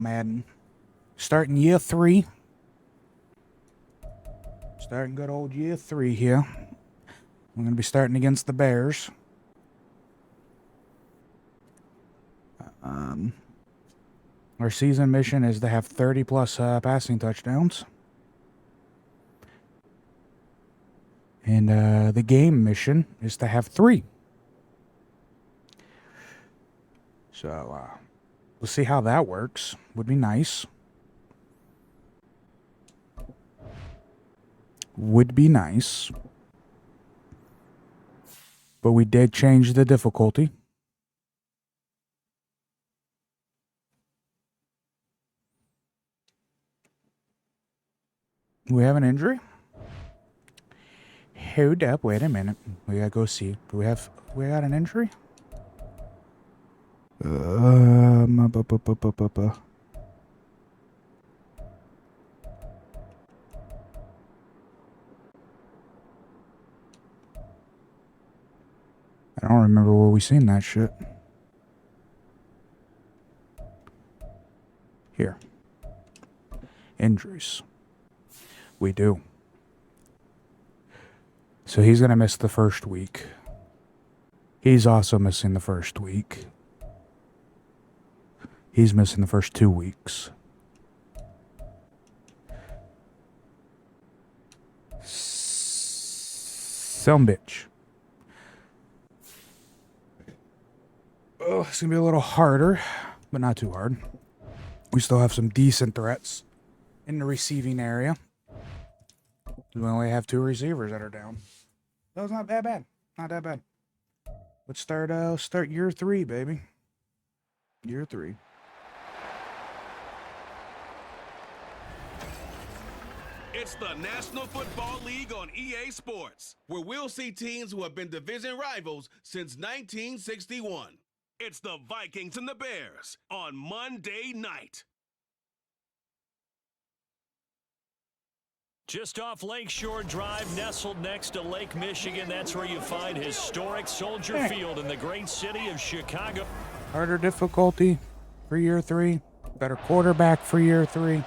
Madden. Starting year 3. Starting good old year 3 here. We're going to be starting against the Bears. Our season mission is to have 30 plus passing touchdowns. And the game mission is to have 3. So, we'll see how that works. Would be nice. Would be nice. But we did change the difficulty. We have an injury? Hold up, wait a minute. We gotta go see. We got an injury? I don't remember where we seen that shit. Here. Injuries. We do. So he's gonna miss the first week. He's also missing the first week. He's missing the first 2 weeks. Some bitch. Oh, it's gonna be a little harder, but not too hard. We still have some decent threats in the receiving area. We only have 2 receivers that are down. That was not that bad. Not that bad. Let's start year 3, baby. Year 3. It's the National Football League on EA Sports, where we'll see teams who have been division rivals since 1961. It's the Vikings and the Bears on Monday night. Just off Lakeshore Drive, nestled next to Lake Michigan, that's where you find historic Soldier Field in the great city of Chicago. Harder difficulty for year 3. Better quarterback for year 3.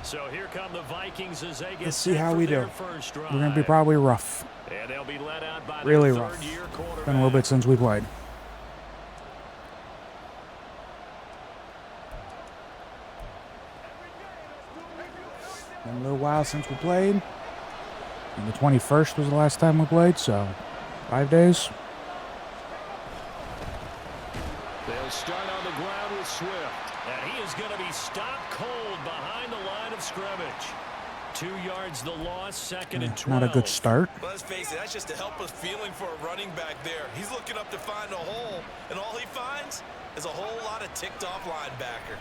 So here come the Vikings as they get Let's see how we do. First drive. We're going to be probably rough. And they'll be led out by really their rough. third-year quarterback. Been a little bit since we played. Been a little while since we played. And the 21st was the last time we played, so 5 days. They'll start on the ground with Swift. And he is going to be stopped cold behind the line of scrimmage. 2 yards the loss, second and 12. Not a good start. Well, let's face it, that's just a helpless feeling for a running back there. He's looking up to find a hole, and all he finds is a whole lot of ticked-off linebacker.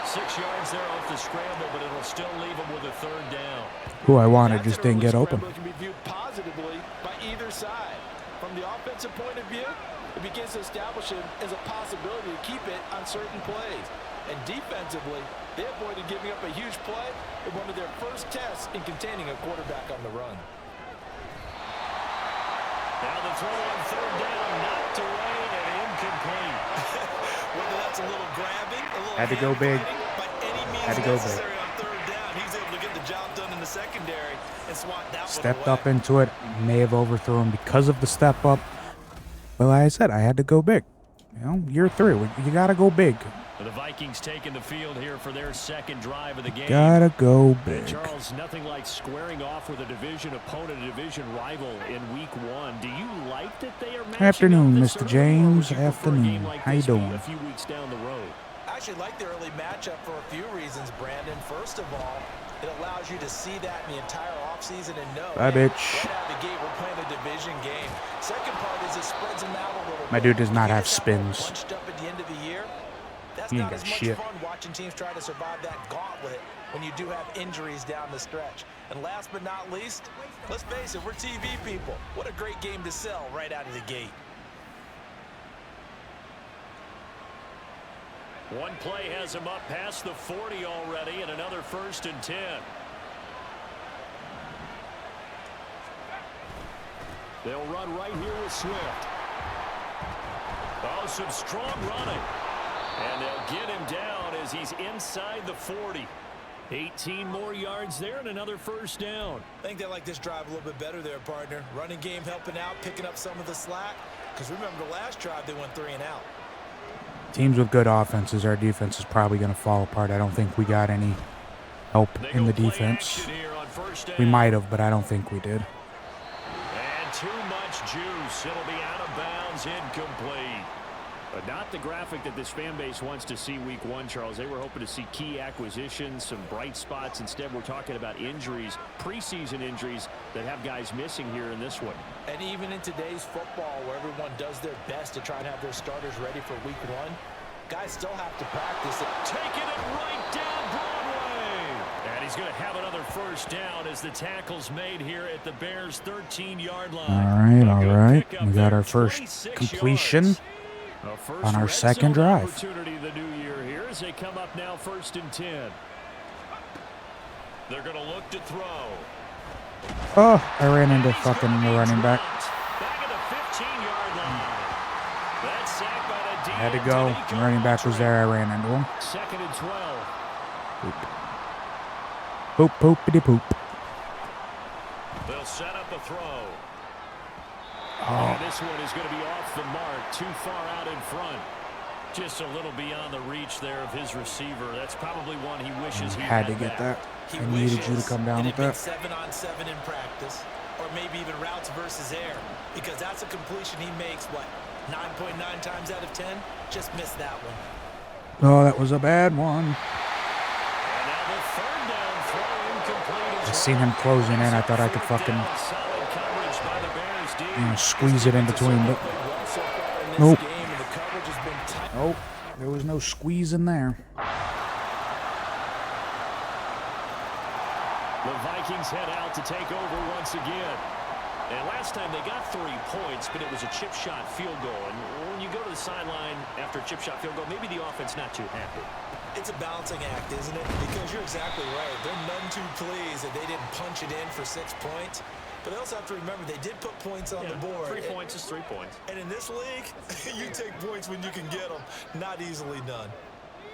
6 yards there off the scramble, but it'll still leave him with a third down. Who I wanted just didn't get open. Can be viewed positively by either side. From the offensive point of view, it begins to establish it as a possibility to keep it on certain plays. And defensively, they avoided giving up a huge play in one of their first tests in containing a quarterback on the run. Now the throw on third down, knocked away and incomplete. Whether that's a little grabbing, a little Had to go big. by any means Had to go big. necessary on third down, he was able to get the job done in the secondary and swat that Stepped one away. up into it. May have overthrown because of the step up. But like I said, I had to go big. You know, year 3, you got to go big. The Vikings taking the field here for their second drive of the game. Gotta go big. Charles, nothing like squaring off with a division opponent, a division rival in week 1. Do you like that they are matching Afternoon, up this Mr. early, James. or would you prefer a game Afternoon. like How you this be doing? a few weeks down the road? I actually like the early matchup for a few reasons, Brandon. First of all, it allows you to see that in the entire offseason and know Bye, bitch. right out of the gate we're playing a division game. Second part is it spreads them out a little My bit. dude does not You have get that one spins. bunched up at the end of the year. That's He ain't not got as much shit. fun watching teams try to survive that gauntlet when you do have injuries down the stretch. And last but not least, let's face it, we're TV people. What a great game to sell right out of the gate. One play has him up past the 40 already, and another 1st and 10. They'll run right here with Swift. Oh, some strong running. And they'll get him down as he's inside the 40. 18 more yards there and another first down. I think they like this drive a little bit better there, partner. Running game helping out, picking up some of the slack. Because remember the last drive, they went 3 and out. Teams with good offenses, our defense is probably going to fall apart. I don't think we got any help in the defense. We might have, but I don't think we did. And too much juice. It'll be out of bounds, incomplete. But not the graphic that this fan base wants to see week 1, Charles. They were hoping to see key acquisitions, some bright spots. Instead, we're talking about injuries, preseason injuries that have guys missing here in this one. And even in today's football, where everyone does their best to try and have their starters ready for week 1, guys still have to practice it. Taking it right down Broadway. And he's going to have another first down as the tackle's made here at the Bears' 13-yard line. All right. We got our first completion on our second drive. Opportunity the new year here as they come up now 1st and 10. They're going to look to throw. Oh, I ran into fucking the running back. Back at the 15-yard line. That's sacked by the I had to go. The running back was there. I ran into him. 2nd and 12. Poop, poopity poop. They'll set up a throw. Oh. And this one is going to be off the mark, too far out in front. Just a little beyond the reach there of his receiver. That's probably one he wishes he had to get that. I needed you to come down with that. 7-on-7 in practice, or maybe even routes versus air, because that's a completion he makes, what, 9.9 times out of 10? Just missed that one. Oh, that was a bad one. And now the 3rd down throw incomplete. I seen him closing in. I thought I could fucking squeeze it in between, but nope. Nope. There was no squeeze in there. The Vikings head out to take over once again. And last time they got 3 points, but it was a chip shot field goal. And when you go to the sideline after a chip shot field goal, maybe the offense not too happy. It's a balancing act, isn't it? Because you're exactly right. They're none too pleased that they didn't punch it in for 6 points. But they also have to remember they did put points on the board. 3 points is 3 points. And in this league, you take points when you can get them. Not easily done.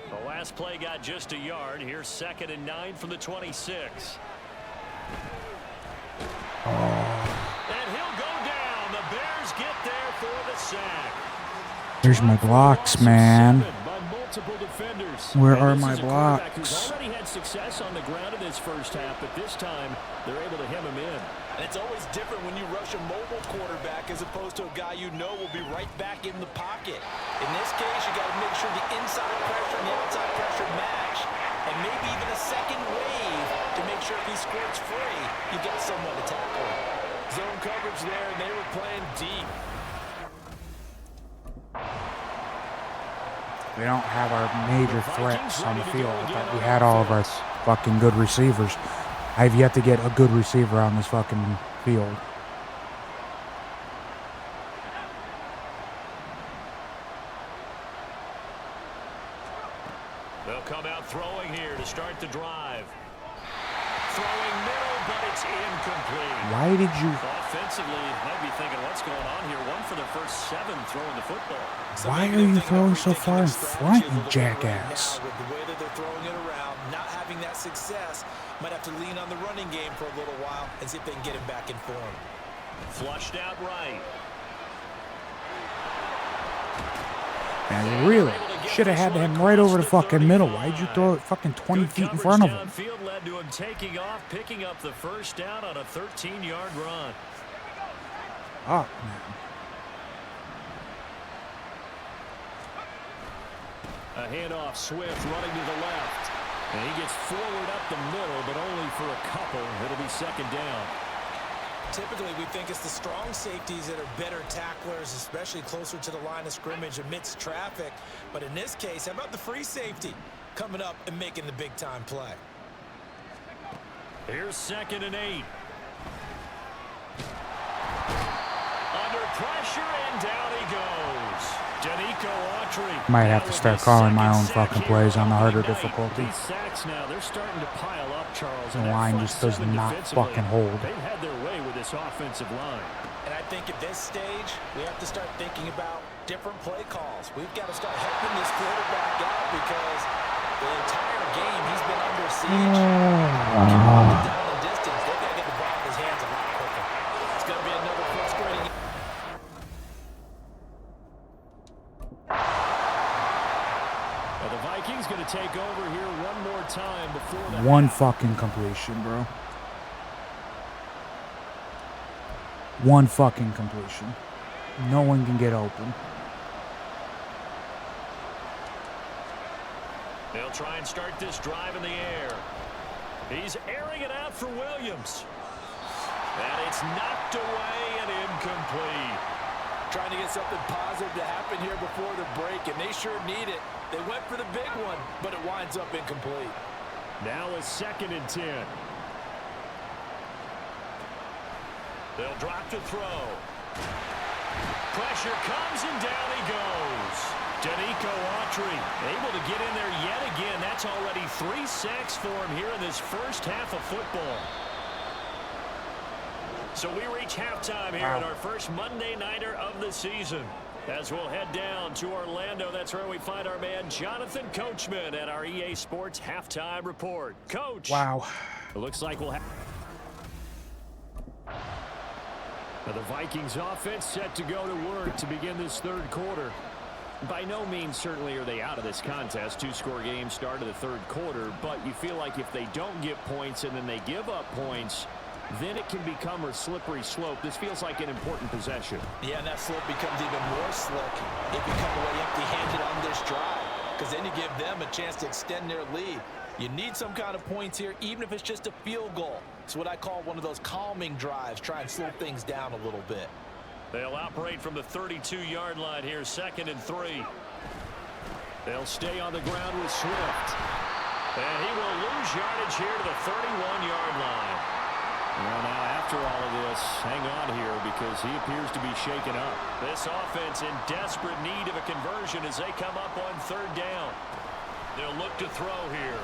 The last play got just a yard. Here's 2nd and 9 from the 26. And he'll go down. The Bears get there for the sack. There's my blocks, man. Where are my blocks? Who's already had success on the ground in this first half, but this time they're able to hem him in. And it's always different when you rush a mobile quarterback as opposed to a guy you know will be right back in the pocket. In this case, you got to make sure the inside pressure and the outside pressure match, and maybe even a second wave to make sure if he squirts free, you got someone to tackle him. Zone coverage there, and they were playing deep. We don't have our major threats on the field, but we had all of our fucking good receivers. I've yet to get a good receiver on this fucking field. They'll come out throwing here to start the drive. Throwing middle, but it's incomplete. Why did you... Offensively, might be thinking, what's going on here? 1 for their first 7 throwing the football. Why are you throwing so far in front, you jackass? With the way that they're throwing it around, not having that success, might have to lean on the running game for a little while and see if they can get him back in form. Flushed out right. Man, really? Should have had him right over the fucking middle. Why'd you throw it fucking 20 feet in front of him? Downfield led to him taking off, picking up the first down on a 13-yard run. Oh, man. A handoff, Swift running to the left. And he gets forward up the middle, but only for a couple. It'll be 2nd down. Typically, we think it's the strong safeties that are better tacklers, especially closer to the line of scrimmage amidst traffic. But in this case, how about the free safety coming up and making the big-time play? Here's 2nd and 8. Under pressure, and down he goes. Might have to start calling my own fucking plays on the harder difficulty. These sacks now, they're starting to pile up, Charles. The line just does not fucking hold. They've had their way with this offensive line. And I think at this stage, we have to start thinking about different play calls. We've got to start helping this quarterback out because the entire game he's been under siege. Down the distance, they've got to get the ball in his hands a lot quicker. It's going to be another frustrating. Well, the Vikings going to take over here one more time before the One half. fucking completion, bro. One fucking completion. No one can get open. They'll try and start this drive in the air. He's airing it out for Williams. And it's knocked away and incomplete. Trying to get something positive to happen here before the break, and they sure need it. They went for the big one, but it winds up incomplete. Now a 2nd and 10. They'll drop to throw. Pressure comes and down he goes. Danico Autry able to get in there yet again. That's already 3 sacks for him here in this first half of football. So we reach halftime here in our first Monday Nighter of the season. As we'll head down to Orlando, that's where we find our man Jonathan Coachman at our EA Sports Halftime Report. Coach. Wow. It looks like we'll have... Now the Vikings offense set to go to work to begin this third quarter. By no means certainly are they out of this contest. 2-score game start of the third quarter, but you feel like if they don't get points and then they give up points, then it can become a slippery slope. This feels like an important possession. Yeah, and that slope becomes even more slick if you come away empty-handed on this drive, because then you give them a chance to extend their lead. You need some kind of points here, even if it's just a field goal. It's what I call one of those calming drives. Try and slow things down a little bit. They'll operate from the 32-yard line here, 2nd and 3. They'll stay on the ground with Swift. And he will lose yardage here to the 31-yard line. Well, now, after all of this, hang on here because he appears to be shaken up. This offense in desperate need of a conversion as they come up on 3rd down. They'll look to throw here.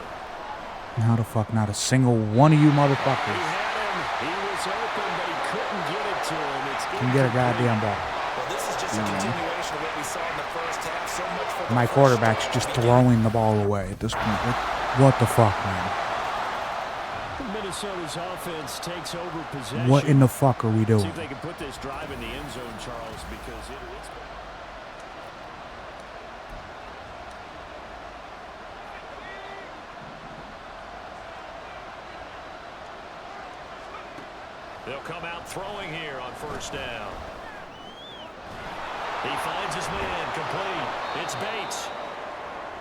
How the fuck not a single one of you He motherfuckers had him. He was open, but he couldn't get it to him. It's can get a goddamn ball? Well, this is just a continuation of what we saw in the first half. So much for the My first quarterback's drive just to begin. throwing the ball away at this point. What the fuck, man? Minnesota's offense takes over possession. What in the fuck are we See doing? if they can put this drive in the end zone, Charles, because it is. They'll come out throwing here on 1st down. He finds his man complete. It's Bates.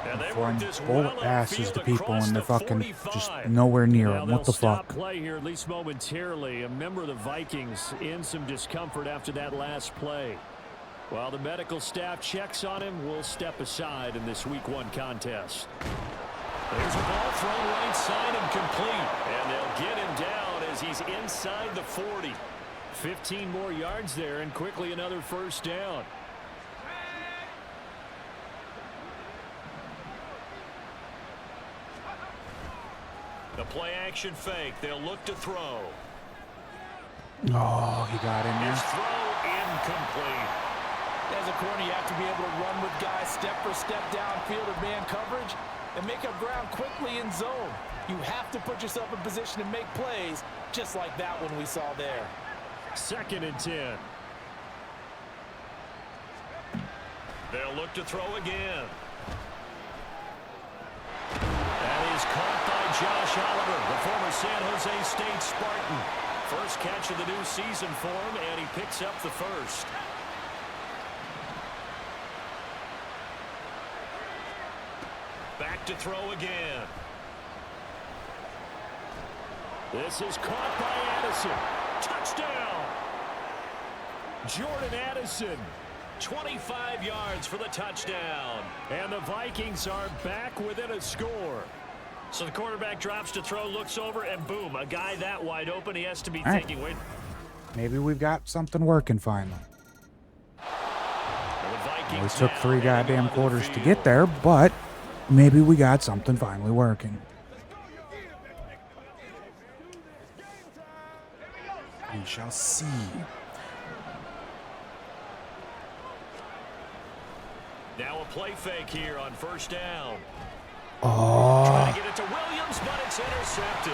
And they Throwing work this bullet well passes upfield to people across and they're the fucking 45. just nowhere near Now them. they'll What the stop fuck? play here, at least momentarily. A member of the Vikings in some discomfort after that last play. While the medical staff checks on him, we'll step aside in this Week 1 contest. There's a ball thrown right side and complete. And they'll get him down as he's inside the 40. 15 more yards there and quickly another 1st down. The play action fake. They'll look to throw. Oh, he got in His there. throw incomplete. As a corner, you have to be able to run with guys step for step downfield or man coverage and make up ground quickly in zone. You have to put yourself in position to make plays, just like that one we saw there. 2nd and 10. They'll look to throw again. That is caught by Josh Oliver, the former San Jose State Spartan. First catch of the new season for him, and he picks up the 1st. Back to throw again. This is caught by Addison. Touchdown! Jordan Addison, 25 yards for the touchdown. And the Vikings are back within a score. So the quarterback drops to throw, looks over, and boom, a guy that wide open, he has to be thinking, wait. Maybe we've got something working finally. Well, We took 3 goddamn quarters to get there, but maybe we got something finally working. We shall see. Now a play fake here on first down. Oh. Trying to get it to Williams, but it's intercepted.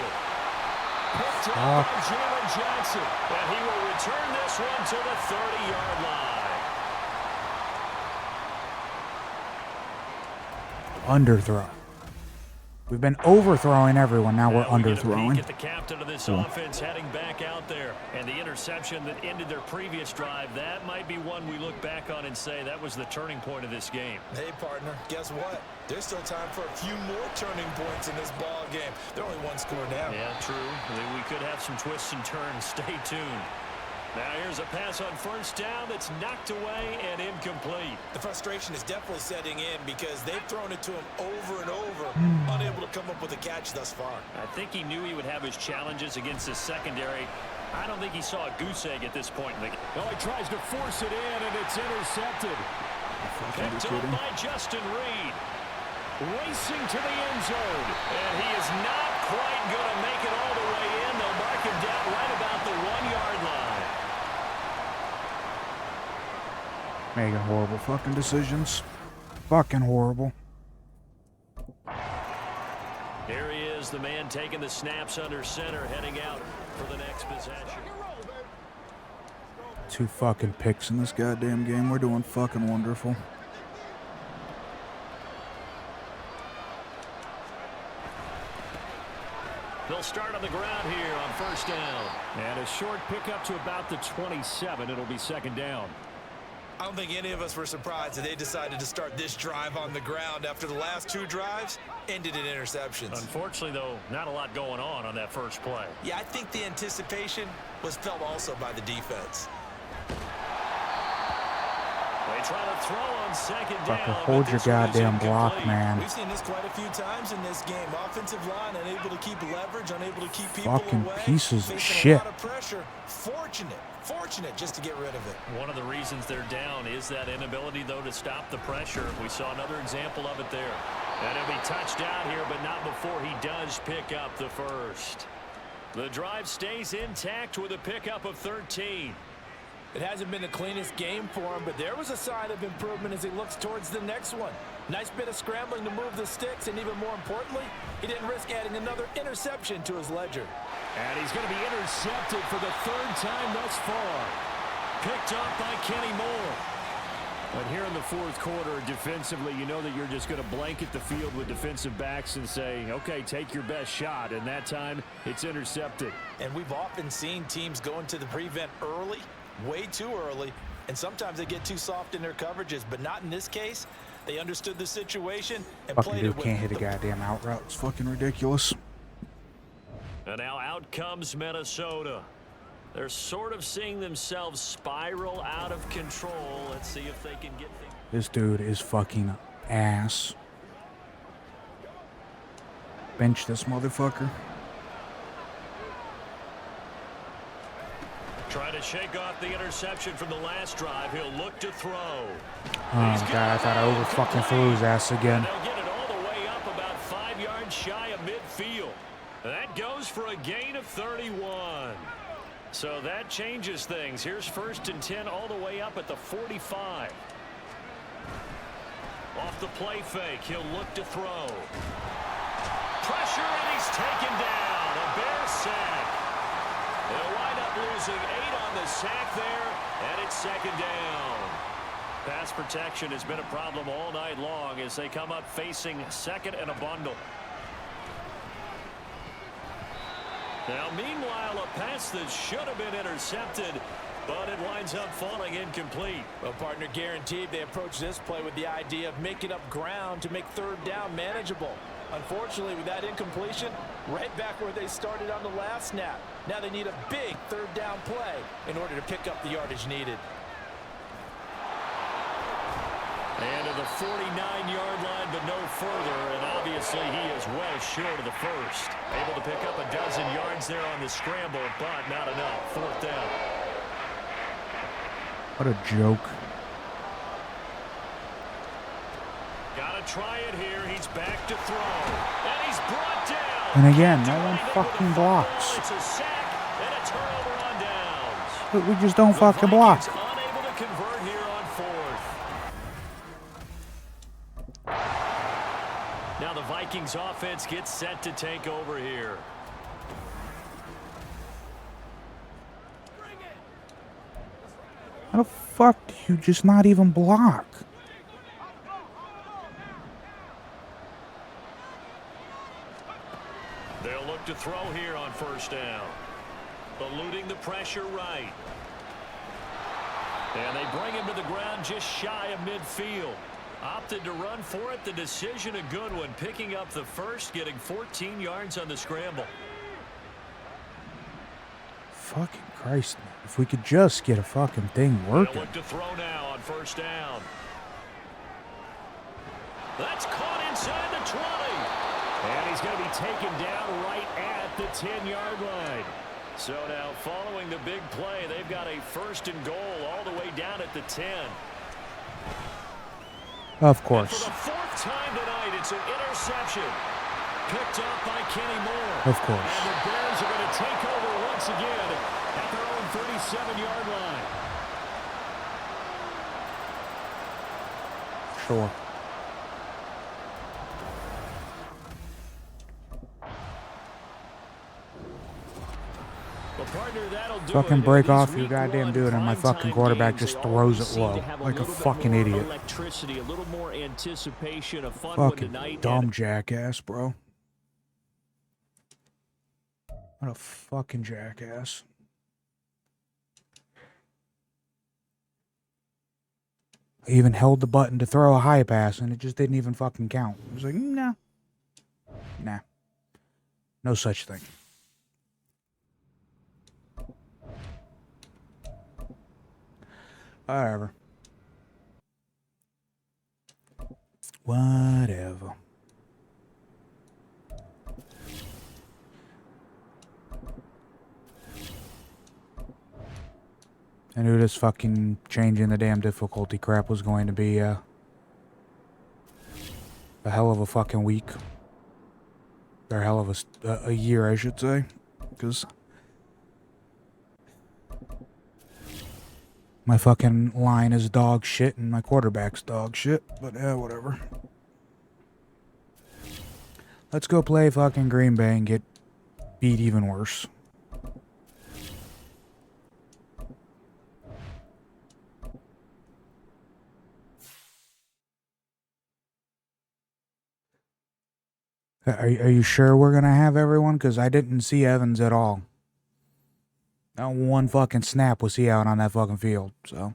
Picked up by Jalen Johnson. And he will return this one to the 30-yard line. Underthrow. We've been overthrowing everyone. Now we're underthrowing. Get the captain of this offense heading back out there. And the interception that ended their previous drive, that might be one we look back on and say that was the turning point of this game. Hey, partner, guess what? There's still time for a few more turning points in this ball game. They're only one score down. Yeah, true. We could have some twists and turns. Stay tuned. Now here's a pass on first down that's knocked away and incomplete. The frustration is definitely setting in because they've thrown it to him over and over, unable to come up with a catch thus far. I think he knew he would have his challenges against his secondary. I don't think he saw a goose egg at this point in the game. No, he tries to force it in, and it's intercepted. Picked up by Justin Reed. Racing to the end zone. And he is not quite going to make it all the way in. They'll mark him down right about the 1-yard line. Making horrible fucking decisions. Fucking horrible. Here he is, the man taking the snaps under center, heading out for the next possession. 2 fucking picks in this goddamn game. We're doing fucking wonderful. They'll start on the ground here on first down. And a short pickup to about the 27. It'll be second down. I don't think any of us were surprised that they decided to start this drive on the ground after the last 2 drives ended in interceptions. Unfortunately, though, not a lot going on that first play. Yeah, I think the anticipation was felt also by the defense. They try to throw on second down. Fucking hold your goddamn block, man. We've seen this quite a few times in this game. Offensive line unable to keep leverage, unable to keep people Fucking away. pieces of Facing shit. a lot of pressure. Fortunate just to get rid of it. One of the reasons they're down is that inability, though, to stop the pressure. We saw another example of it there. And he'll be touched out here, but not before he does pick up the first. The drive stays intact with a pickup of 13. It hasn't been the cleanest game for him, but there was a sign of improvement as he looks towards the next one. Nice bit of scrambling to move the sticks, and even more importantly, he didn't risk adding another interception to his ledger. And he's going to be intercepted for the 3rd time thus far. Picked up by Kenny Moore. But here in the 4th quarter, defensively, you know that you're just going to blanket the field with defensive backs and say, okay, take your best shot. And that time, it's intercepted. And we've often seen teams go into the prevent early, way too early, and sometimes they get too soft in their coverages, but not in this case. They understood the situation and Fucking played it dude with can't hit a goddamn out route. It's fucking ridiculous. And now out comes Minnesota. They're sort of seeing themselves spiral out of control. Let's see if they can get things. This dude is fucking ass. Bench this motherfucker. Trying to shake off the interception from the last drive. He'll look to throw. Oh god, I thought I over fucking threw his ass again. They'll get it all the way up about 5 yards shy of midfield. That goes for a gain of 31. So that changes things. Here's 1st and 10 all the way up at the 45. Off the play fake, he'll look to throw. Pressure, and he's taken down. A Bear sack. They'll wind up losing 8 on the sack there, and it's 2nd down. Pass protection has been a problem all night long as they come up facing 2nd and a bundle. Now, meanwhile, a pass that should have been intercepted, but it winds up falling incomplete. Well, partner, guaranteed they approach this play with the idea of making up ground to make 3rd down manageable. Unfortunately, with that incompletion, right back where they started on the last snap. Now they need a big 3rd down play in order to pick up the yardage needed. And to the 49-yard line, but no further, and obviously he is well short of the first. Able to pick up a dozen yards there on the scramble, but not enough. 4th down. What a joke. Gotta try it here. He's back to throw. And he's brought down. And again, no one fucking blocks. It's a sack and a turnover on downs. We just don't fucking block. Unable to convert here on 4th. Now the Vikings offense gets set to take over here. How the fuck do you just not even block? They'll look to throw here on first down. Eluding the pressure right. And they bring him to the ground just shy of midfield. Opted to run for it. The decision a good one. Picking up the first, getting 14 yards on the scramble. Fucking Christ, man. If we could just get a fucking thing working. They'll look to throw now on first down. That's caught inside the 20. And he's going to be taken down right at the 10-yard line. So now following the big play, they've got a first and goal all the way down at the 10. Of course. And for the fourth time tonight, it's an interception. Picked up by Kenny Moore. Of course. And the Bears are going to take over once again at their own 37-yard line. Sure. Well, partner, that'll do Fucking it. break It is off your week goddamn one dude, and my primetime fucking quarterback games. just They throws always it seem low to have like a little bit fucking more idiot. Electricity, a little more anticipation, a fun one Fucking tonight. dumb jackass, bro. What a fucking jackass. I even held the button to throw a high pass, and it just didn't even fucking count. I was like, nah. Nah. No such thing. Whatever. Whatever. I knew this fucking changing the damn difficulty crap was going to be a hell of a fucking week. Or a hell of a year, I should say. Because my fucking line is dog shit and my quarterback's dog shit. But yeah, whatever. Let's go play fucking Green Bay and get beat even worse. Are you sure we're gonna have everyone? Because I didn't see Evans at all. Not one fucking snap was he out on that fucking field, so.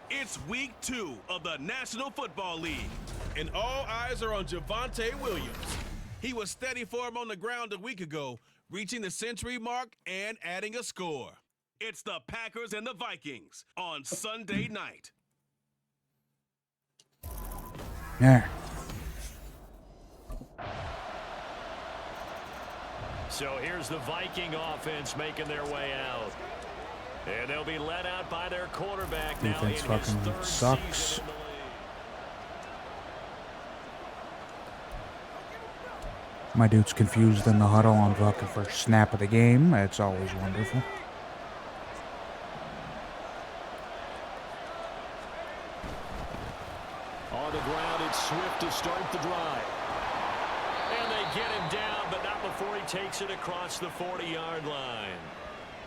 It's week 2 of the National Football League, and all eyes are on Javonte Williams. He was steady for him on the ground a week ago, reaching the century mark and adding a score. It's the Packers and the Vikings on Sunday night. Yeah. So here's the Viking offense making their way out. And they'll be led out by their quarterback now in Defense his fucking third sucks. season in the league. My dude's confused in the huddle on fucking first snap of the game. It's always wonderful. On the ground, it's Swift to start the drive. And they get him down, but not before he takes it across the 40-yard line.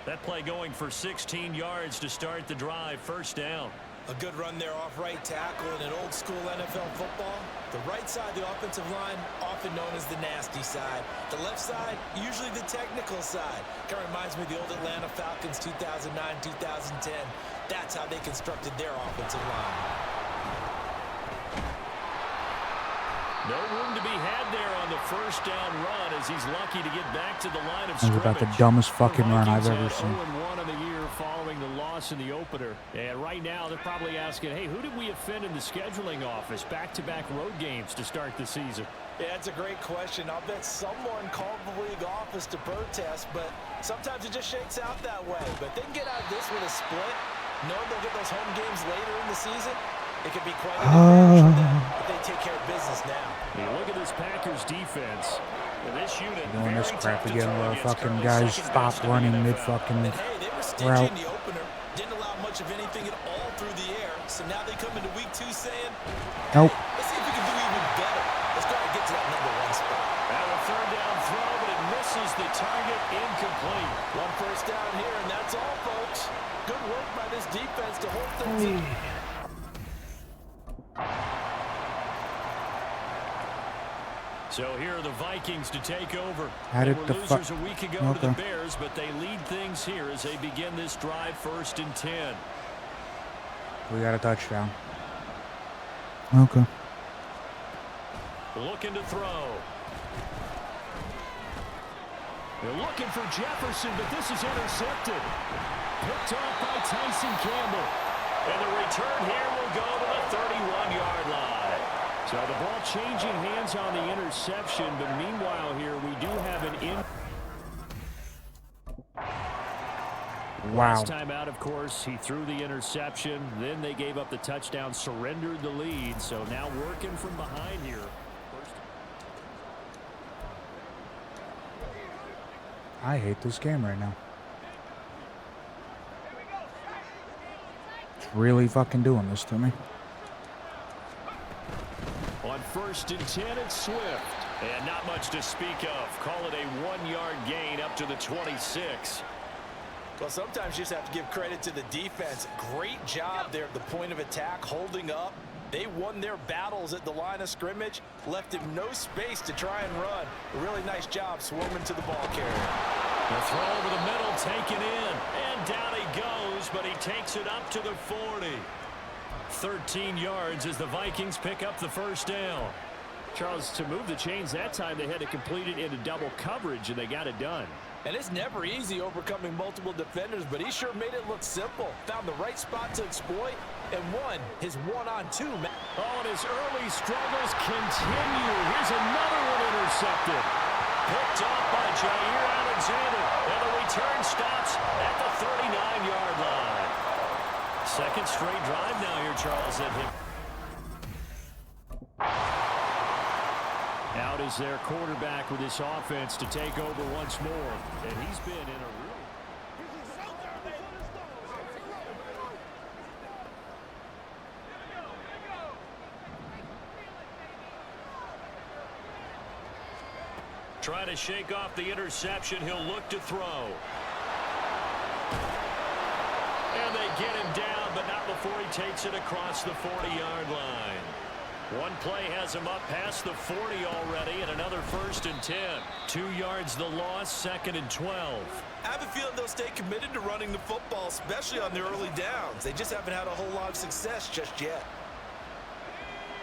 That play going for 16 yards to start the drive. First down. A good run there off right tackle in an old school NFL football. The right side of the offensive line, often known as the nasty side. The left side, usually the technical side. Kind of reminds me of the old Atlanta Falcons 2009, 2010. That's how they constructed their offensive line. No room to be had there on the first down run as he's lucky to get back to the line of That was scrimmage. about the dumbest fucking The run I've Vikings ever had seen. 0-1 on the year following the loss in the opener. And right now they're probably asking, hey, who did we offend in the scheduling office? Back-to-back road games to start the season. Yeah, that's a great question. I'll bet someone called the league office to protest, but sometimes it just shakes out that way. But they can get out of this with a split. Knowing they'll get those home games later in the season, it could be quite an advantage for them if they take care of business now. You look at this Packers defense. This unit Doing this very crap tough to again throw where against, fucking currently guys second stop best in the running NFL. mid-fucking And hey, they were stingy route. in the opener. Didn't allow much of anything at all through the air. So now they come into week 2 saying, Nope. let's see if we can do even One first down here, and that's all, folks. Good work by this defense to hold things in. So here are the Vikings to take over. How They did were the losers a week ago to the Okay. Bears, but they lead things here as they begin this drive 1st and 10. We got a touchdown. Okay. Looking to throw. They're looking for Jefferson, but this is intercepted. Picked off by Tyson Campbell. And the return here will go to the 31-yard line. So the ball changing hands on the interception, but meanwhile here we do have an Wow. Last time out, of course, he threw the interception. Then they gave up the touchdown, surrendered the lead. So now working from behind here. I hate this game right now. It's really fucking doing this to me. On 1st and 10, it's Swift. And not much to speak of. Call it a 1-yard gain up to the 26. Well, sometimes you just have to give credit to the defense. Great job there at the point of attack, holding up. They won their battles at the line of scrimmage, left him no space to try and run. A really nice job swarming to the ball carrier. The throw over the middle, taken in. And down he goes, but he takes it up to the 40. 13 yards as the Vikings pick up the first down. Charles, to move the chains that time, they had to complete it into double coverage, and they got it done. And it's never easy overcoming multiple defenders, but he sure made it look simple. Found the right spot to exploit and won his one-on-two. Oh, and his early struggles continue. Here's another one intercepted. Picked off by Jair Alexander, and the return stops at the 39-yard line. Second straight drive now here, Charles, that hit. Out is their quarterback with this offense to take over once more. And he's been in a real... Trying to shake off the interception. He'll look to throw. And they get him down, but not before he takes it across the 40-yard line. One play has him up past the 40 already, and another 1st and 10. 2 yards the loss, 2nd and 12. I have a feeling they'll stay committed to running the football, especially on the early downs. They just haven't had a whole lot of success just yet.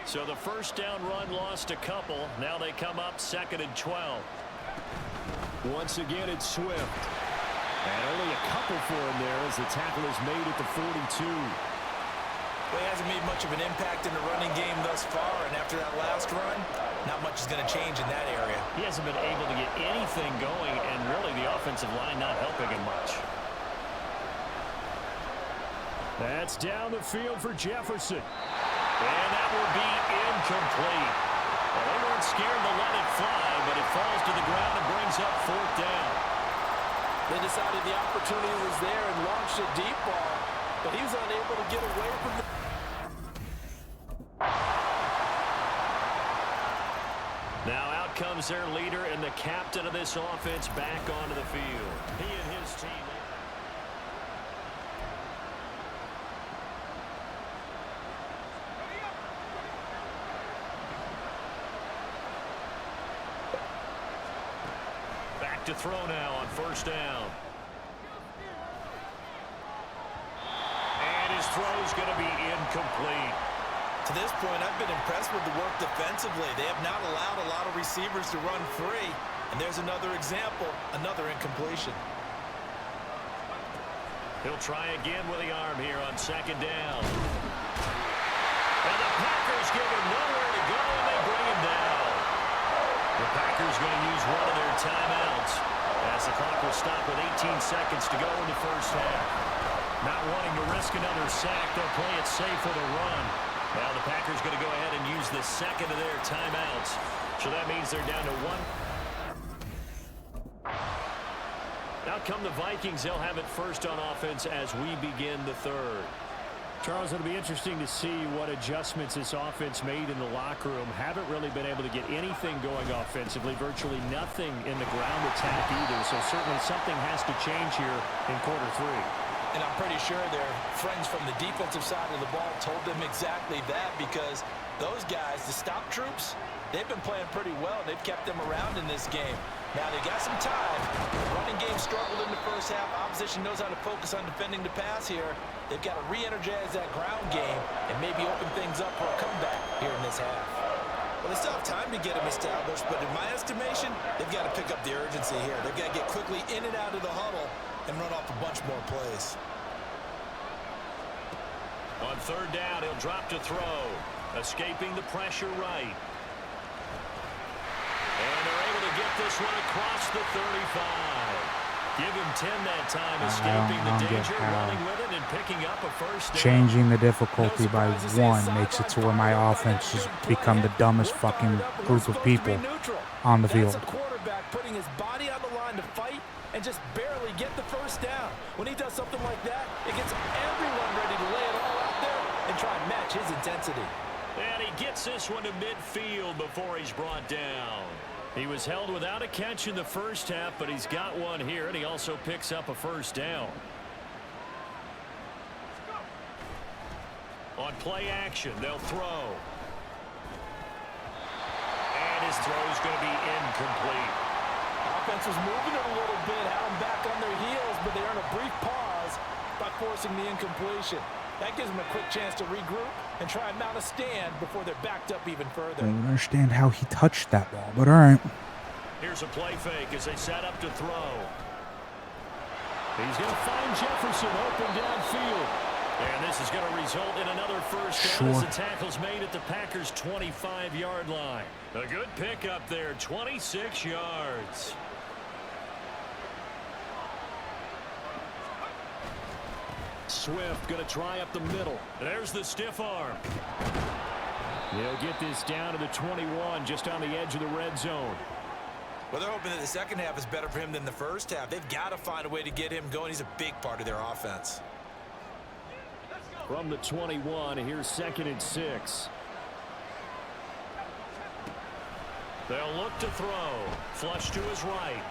So the first down run lost a couple. Now they come up 2nd and 12. Once again, it's Swift. And only a couple for him there as the tackle is made at the 42. Well, he hasn't made much of an impact in the running game thus far, and after that last run, not much is going to change in that area. He hasn't been able to get anything going, and really the offensive line not helping him much. That's down the field for Jefferson. And that will be incomplete. Well, they weren't scared to let it fly, but it falls to the ground and brings up 4th down. They decided the opportunity was there and launched a deep ball, but he was unable to get away from the... Now out comes their leader and the captain of this offense back onto the field. He and his team. Back to throw now on 1st down. And his throw's going to be incomplete. To this point, I've been impressed with the work defensively. They have not allowed a lot of receivers to run free. And there's another example, another incompletion. He'll try again with the arm here on 2nd down. And the Packers give him nowhere to go, and they bring him down. The Packers going to use one of their timeouts as the clock will stop with 18 seconds to go in the first half. Not wanting to risk another sack, they'll play it safe with a run. Now the Packers going to go ahead and use the second of their timeouts. So that means they're down to 1. Out come the Vikings. They'll have it first on offense as we begin the 3rd. Charles, it'll be interesting to see what adjustments this offense made in the locker room. Haven't really been able to get anything going offensively, virtually nothing in the ground attack either. So certainly something has to change here in quarter 3. And I'm pretty sure their friends from the defensive side of the ball told them exactly that, because those guys, the stop troops, they've been playing pretty well. They've kept them around in this game. Now they got some time. The running game struggled in the first half. Opposition knows how to focus on defending the pass here. They've got to re-energize that ground game and maybe open things up for a comeback here in this half. Well, they still have time to get them established, but in my estimation, they've got to pick up the urgency here. They've got to get quickly in and out of the huddle and run off a bunch more plays. On third down, he'll drop to throw. Escaping the pressure right. And they're able to get this one across the 35. Give him 10 that time, escaping the danger, running with it, and picking up a first down. Changing the difficulty by 1 makes it to where my offense has become the dumbest fucking group of people on the field. That's a quarterback putting his body on the line to fight and just barely get the first down. When he does something like that, it gets everyone ready to lay it all out there and try and match his intensity. And he gets this one to midfield before he's brought down. He was held without a catch in the first half, but he's got one here, and he also picks up a first down. On play action, they'll throw. And his throw's going to be incomplete. Offense was moving it a little bit, had them back on their heels, but they earn a brief pause by forcing the incompletion. That gives them a quick chance to regroup and try and mount a stand before they're backed up even further. I don't understand how he touched that ball, but all right. Here's a play fake as they set up to throw. He's going to find Jefferson open downfield. And this is going to result in another first down as the tackle's made at the Packers' 25-yard line. A good pickup there, 26 yards. Swift going to try up the middle. There's the stiff arm. They'll get this down to the 21, just on the edge of the red zone. Well, they're hoping that the second half is better for him than the first half. They've got to find a way to get him going. He's a big part of their offense. From the 21, here's 2nd and 6. They'll look to throw. Flush to his right.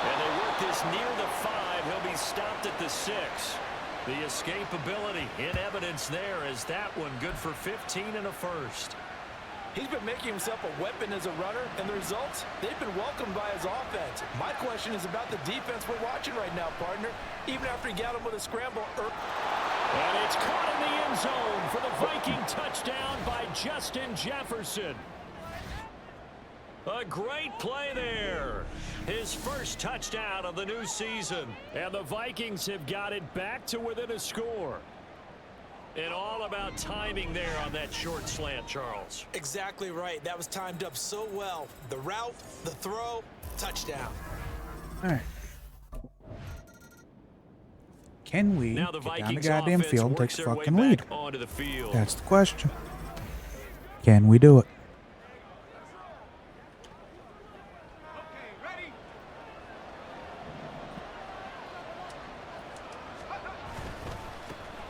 And they work this near the 5. He'll be stopped at the 6. The escapability in evidence there as that one good for 15 and a first. He's been making himself a weapon as a runner, and the results, they've been welcomed by his offense. My question is about the defense we're watching right now, partner. Even after he got him with a scramble. And it's caught in the end zone for the Viking touchdown by Justin Jefferson. A great play there. His first touchdown of the new season. And the Vikings have got it back to within a score. And all about timing there on that short slant, Charles. Exactly right. That was timed up so well. The route, the throw, touchdown. All right. Can we Now the get down the Vikings goddamn offense field and take works the their way fucking back lead? onto the field. That's the question. Can we do it?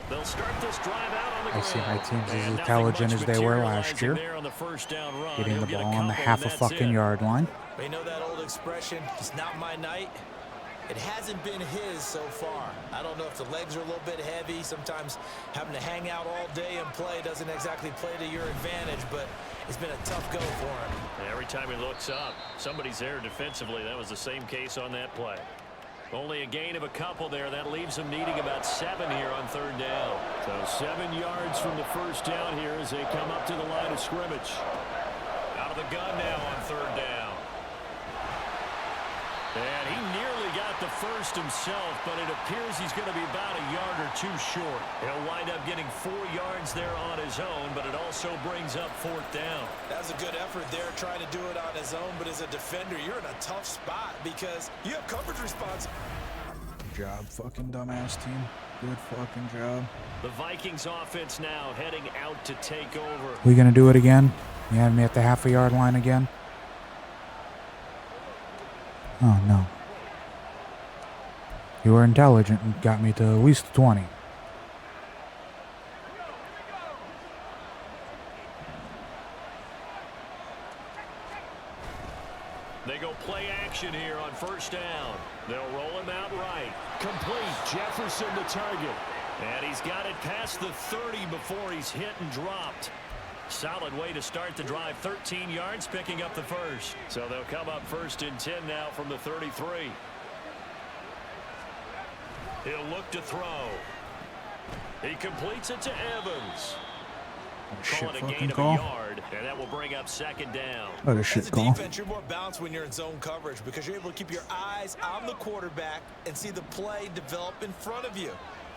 They'll start this drive out on the I see my ground. team's as And intelligent nothing as they much were last materializing year. there on the first down run. Getting the He'll get ball on the couple, half a and that's fucking it. yard line. You know that old expression, it's not my night? It hasn't been his so far. I don't know if the legs are a little bit heavy. Sometimes having to hang out all day and play doesn't exactly play to your advantage, but it's been a tough go for him. Every time he looks up, somebody's there defensively. That was the same case on that play. Only a gain of a couple there. That leaves them needing about 7 here on third down. So 7 yards from the first down here as they come up to the line of scrimmage. Out of the gun now on third down. And he nearly got the first himself, but it appears he's going to be about a yard or two short. He'll wind up getting 4 yards there on his own, but it also brings up fourth down. That was a good effort there trying to do it on his own, but as a defender, you're in a tough spot because you have coverage response. Good job, fucking dumbass team. Good fucking job. The Vikings offense now heading out to take over. We gonna do it again? You had me at the half a yard line again? Oh no. You were intelligent and got me to at least 20. They go play action here on first down. They'll roll him out right. Complete. Jefferson the target. And he's got it past the 30 before he's hit and dropped. Solid way to start the drive. 13 yards, picking up the first. So they'll come up 1st and 10 now from the 33. He'll look to throw. He completes it to Evans. Call it a gain of a yard, and that will bring up 2nd down. What a shit call. As a defense, you're more balanced when you're in zone coverage because you're able to keep your eyes on the quarterback and see the play develop in front of you.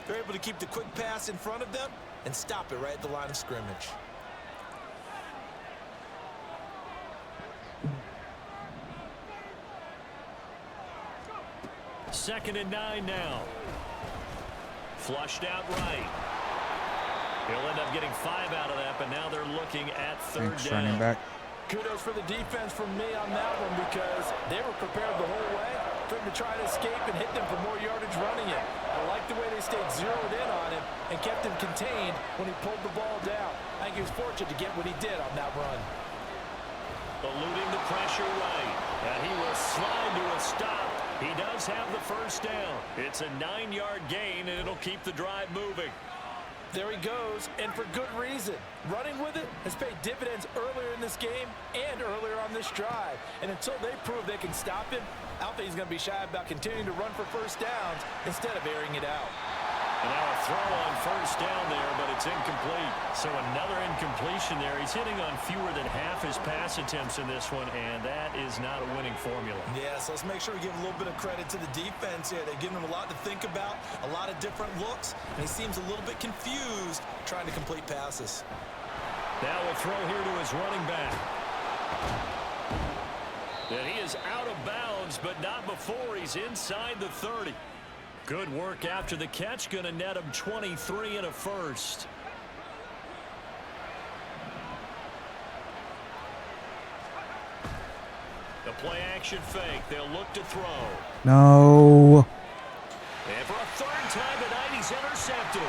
They're able to keep the quick pass in front of them and stop it right at the line of scrimmage. Second and 9 now. Flushed out right. He'll end up getting 5 out of that, but now they're looking at 3rd down. Running back. Kudos for the defense from me on that one because they were prepared the whole way for him to try to escape and hit them for more yardage running it. I like the way they stayed zeroed in on him and kept him contained when he pulled the ball down. I think he was fortunate to get what he did on that run. Eluding the pressure right, and he will slide to a stop. He does have the first down. It's a 9-yard gain, and it'll keep the drive moving. There he goes, and for good reason. Running with it has paid dividends earlier in this game and earlier on this drive. And until they prove they can stop him, I don't think he's going to be shy about continuing to run for first downs instead of airing it out. And now a throw on first down there, but it's incomplete. So another incompletion there. He's hitting on fewer than half his pass attempts in this one, and that is not a winning formula. Yeah, so let's make sure we give a little bit of credit to the defense here. They're giving him a lot to think about, a lot of different looks, and he seems a little bit confused trying to complete passes. Now a throw here to his running back. And he is out of bounds, but not before he's inside the 30. Good work after the catch. Going to net him 23 and a first. The play action fake. They'll look to throw. No. And for a 3rd time tonight, he's intercepted.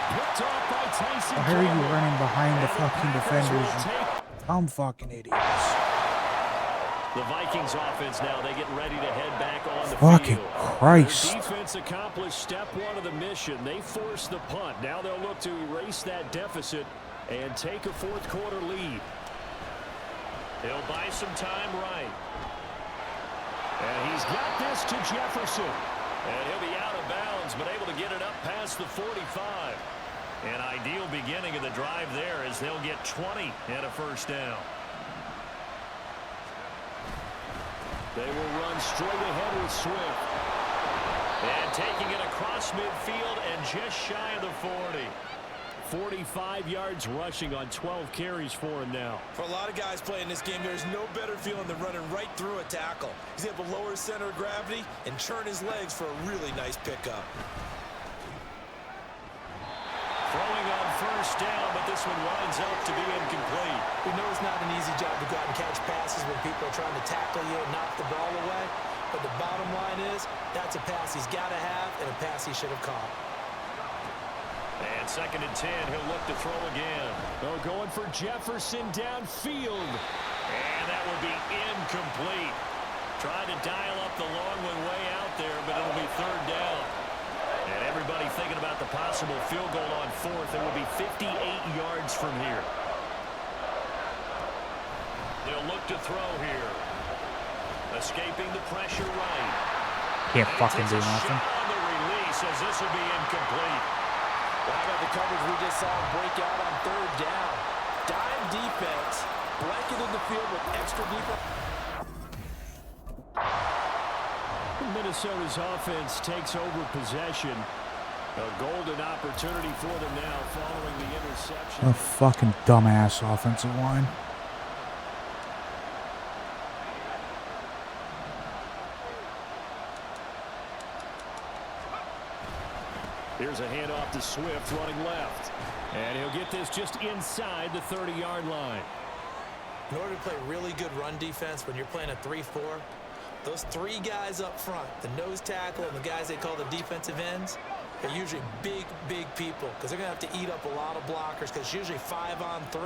Picked off by Tyson. Why are you running behind the fucking defenders? I'm fucking idiots. The Vikings offense now, they get ready to head back on the Fucking field. Christ. Their defense accomplished step 1 of the mission. They forced the punt. Now they'll look to erase that deficit and take a 4th quarter lead. He'll buy some time right. And he's got this to Jefferson. And he'll be out of bounds, but able to get it up past the 45. An ideal beginning of the drive there as they'll get 20 and a first down. They will run straight ahead with Swift. And taking it across midfield and just shy of the 40. 45 yards rushing on 12 carries for him now. For a lot of guys playing this game, there's no better feeling than running right through a tackle. He's able to lower his center of gravity and churn his legs for a really nice pickup. Throwing on first down, but this one winds up to be incomplete. We know it's not an easy job to go out and catch passes when people are trying to tackle you and knock the ball away. But the bottom line is, that's a pass he's got to have and a pass he should have caught. And 2nd and 10, he'll look to throw again. Oh, going for Jefferson downfield. And that will be incomplete. Trying to dial up the long one way out there, but it'll be 3rd down. And everybody thinking about the possible field goal on 4th. It will be 58 yards from here. They'll look to throw here. Escaping the pressure right. Can't fucking do nothing. On the release as this will be incomplete. Well, how about the coverage we just saw break out on 3rd down? Dime defense, blanketed the field with extra defense. Minnesota's offense takes over possession. A golden opportunity for them now following the interception. A fucking dumbass offensive line. Here's a handoff to Swift running left. And he'll get this just inside the 30-yard line. In order to play really good run defense when you're playing a 3-4, those 3 guys up front, the nose tackle and the guys they call the defensive ends, they're usually big, big people because they're going to have to eat up a lot of blockers because it's usually 5 on 3.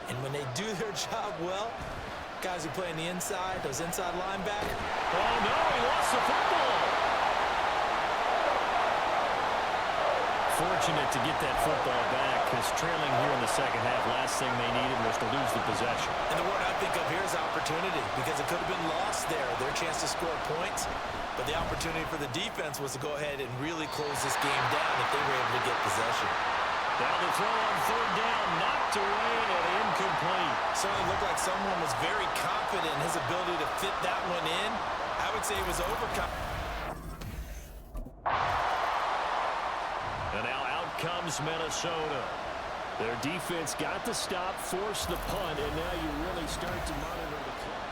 And when they do their job well, Guys who play on the inside, those inside linebackers. Oh, no, he lost the football. Fortunate to get that football back, because trailing here in the second half, last thing they needed was to lose the possession. And the word I think of here is opportunity, because it could have been lost there, their chance to score points. But the opportunity for the defense was to go ahead and really close this game down if they were able to get possession. Down the throw on third down, knocked away and incomplete. Certainly looked like someone was very confident in his ability to fit that one in. I would say he was overconfident. And now out comes Minnesota. Their defense got the stop, forced the punt, and now you really start to monitor the clock.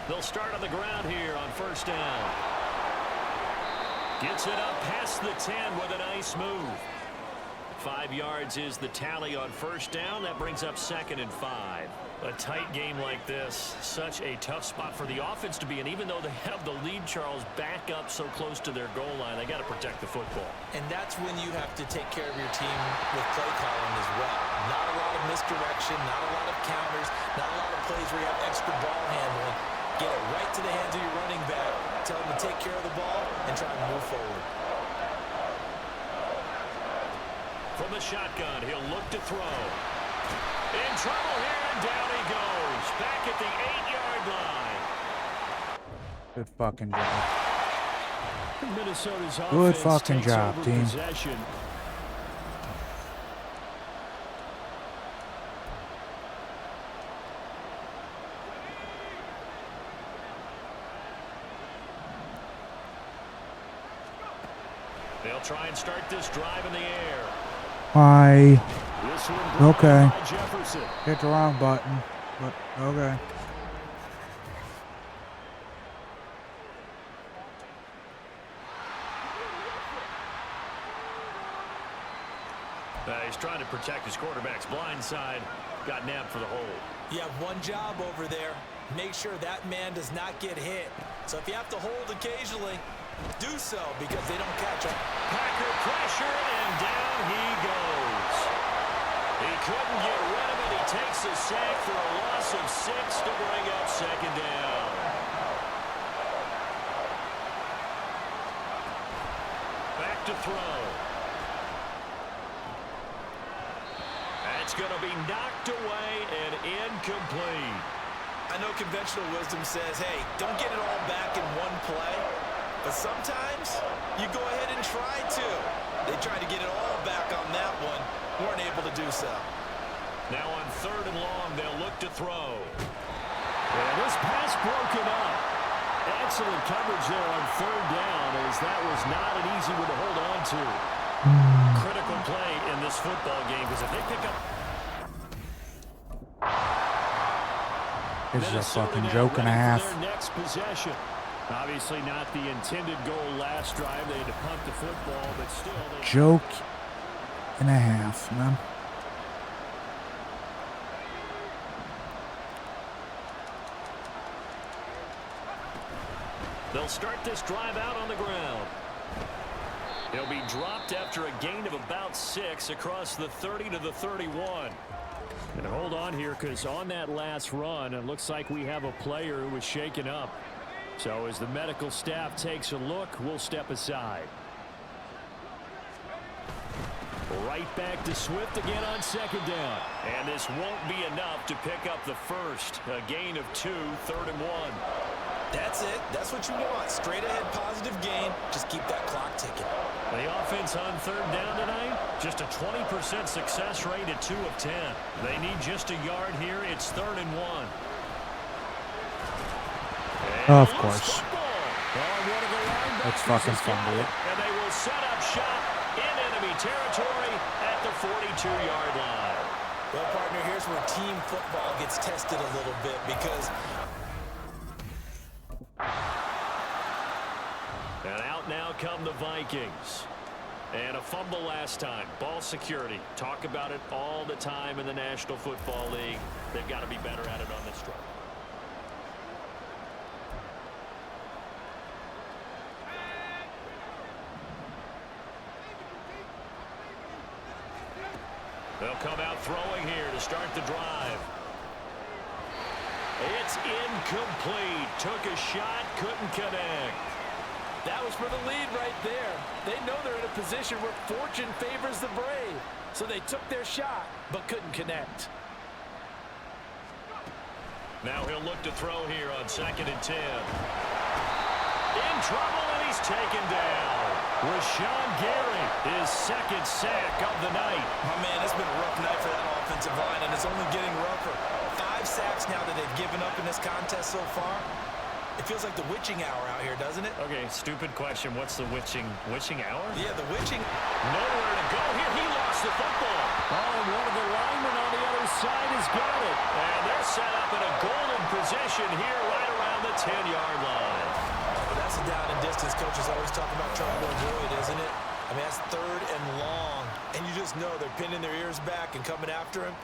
They'll start on the ground here on first down. Gets it up past the 10 with a nice move. 5 yards is the tally on first down. That brings up 2nd and 5. A tight game like this, such a tough spot for the offense to be in. Even though they have the lead, Charles, back up so close to their goal line, they got to protect the football. And that's when you have to take care of your team with play calling as well. Not a lot of misdirection, not a lot of counters, not a lot of plays where you have extra ball handling. Get it right to the hands of your running back, tell him to take care of the ball, and try to move forward. From the shotgun, he'll look to throw. In trouble here, and down he goes. Back at the 8-yard line. Good fucking job. Minnesota's Good offense fucking takes job, over team. possession. They'll try and start this drive in the air. Hi. This one brought Okay. in by Jefferson. Hit the wrong button, but okay. He's trying to protect his quarterback's blind side. Got nabbed for the hold. You have one job over there. Make sure that man does not get hit. So if you have to hold occasionally, do so because they don't catch him. Packer pressure, and down he goes. He couldn't get rid of it. He takes a sack for a loss of 6 to bring up 2nd down. Back to throw. That's going to be knocked away and incomplete. I know conventional wisdom says, hey, don't get it all back in one play. But sometimes you go ahead and try to. They tried to get it all back on that one. Weren't able to do so. Now on 3rd and long, they'll look to throw. And this pass broken up. Excellent coverage there on 3rd down, as that was not an easy one to hold on to. Critical play in this football game, because if they pick up... This is a fucking joke and a half. Their next possession. Obviously not the intended goal last drive. They had to punt the football, but still... Joke and a half, man. They'll start this drive out on the ground. He'll be dropped after a gain of about 6 across the 30 to the 31. And hold on here, because on that last run, it looks like we have a player who was shaken up. So as the medical staff takes a look, we'll step aside. Right back to Swift again on 2nd down. And this won't be enough to pick up the first. A gain of 2, 3rd and 1. That's it. That's what you want. Straight ahead positive gain. Just keep that clock ticking. The offense on 3rd down tonight, just a 20% success rate at 2 of 10. They need just a yard here. It's 3rd and 1. Of course. Let's fucking fumble it. And they will set up shop in enemy territory at the 42-yard line. Well, partner, here's where team football gets tested a little bit because... And out now come the Vikings. And a fumble last time. Ball security. Talk about it all the time in the National Football League. They've got to be better at it on this drive. They'll come out throwing here to start the drive. It's incomplete. Took a shot, couldn't connect. That was for the lead right there. They know they're in a position where fortune favors the brave. So they took their shot, but couldn't connect. Now he'll look to throw here on 2nd and 10. In trouble, and he's taken down. Rashawn Gary, his 2nd sack of the night. My man, it's been a rough night for that offensive line, and it's only getting rougher. 5 sacks now that they've given up in this contest so far. It feels like the witching hour out here, doesn't it? Okay, stupid question. What's the witching hour? Yeah, the witching. Nowhere to go here. He lost the football. Oh, and one of the linemen on the other side has got it. And they're set up in a golden position here right around the 10-yard line. But that's the down and distance coaches always talk about trying to avoid, isn't it? I mean, that's 3rd and long. And you just know they're pinning their ears back and coming after him,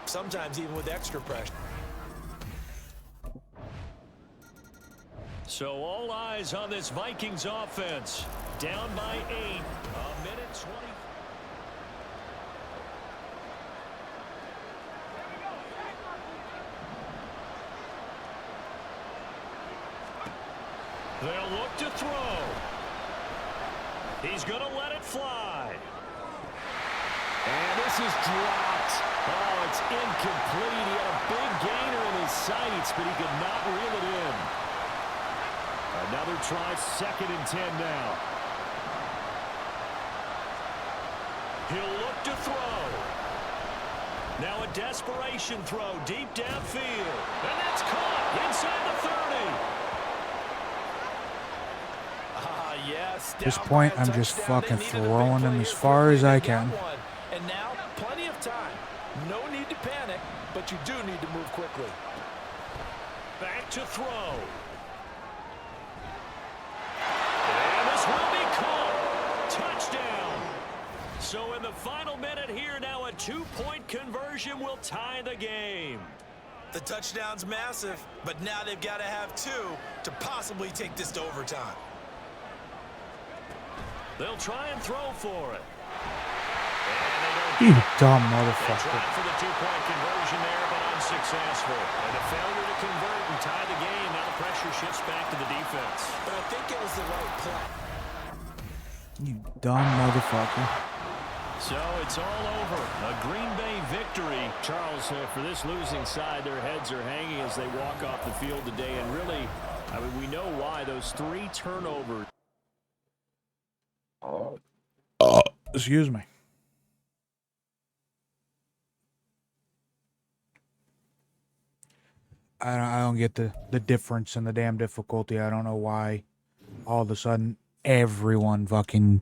sometimes even with extra pressure. So all eyes on this Vikings offense. Down by 8. A minute 20. They'll look to throw. He's going to let it fly. And this is dropped. Oh, it's incomplete. He had a big gainer in his sights, but he could not reel it in. Another try, 2nd and 10 now. He'll look to throw. Now a desperation throw deep downfield. And that's caught inside the 30. Yes. At this point, I'm just fucking throwing him as far as I can. And now, plenty of time. No need to panic, but you do need to move quickly. Back to throw. And this will be caught. Touchdown. So in the final minute here, now a 2-point conversion will tie the game. The touchdown's massive, but now they've got to have 2 to possibly take this to overtime. They'll try and throw for it. You dumb They motherfucker. tried for the 2-point conversion there, but unsuccessful. And a failure to convert and tie the game. Now the pressure shifts back to the defense. But I think it was the right play. You dumb motherfucker. So it's all over. A Green Bay victory. Charles, for this losing side, their heads are hanging as they walk off the field today. And really, I mean, we know why. Those 3 turnovers. Excuse me. I don't get the difference in the damn difficulty. I don't know why all of a sudden everyone fucking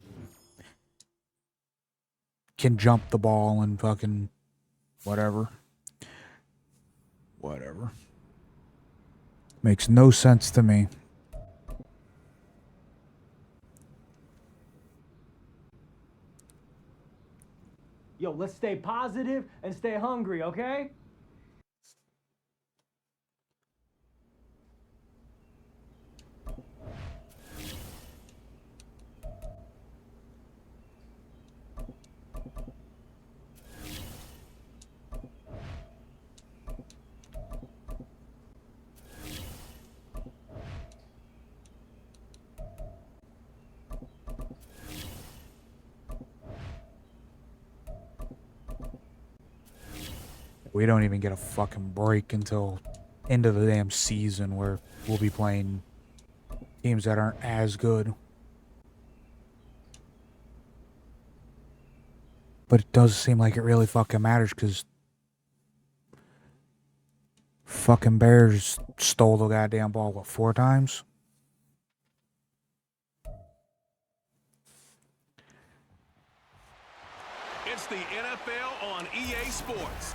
can jump the ball and fucking whatever. Whatever. Makes no sense to me. Yo, let's stay positive and stay hungry, okay? We don't even get a fucking break until end of the damn season where we'll be playing teams that aren't as good. But it does seem like it really fucking matters because fucking Bears stole the goddamn ball, what, 4 times? It's the NFL on EA Sports.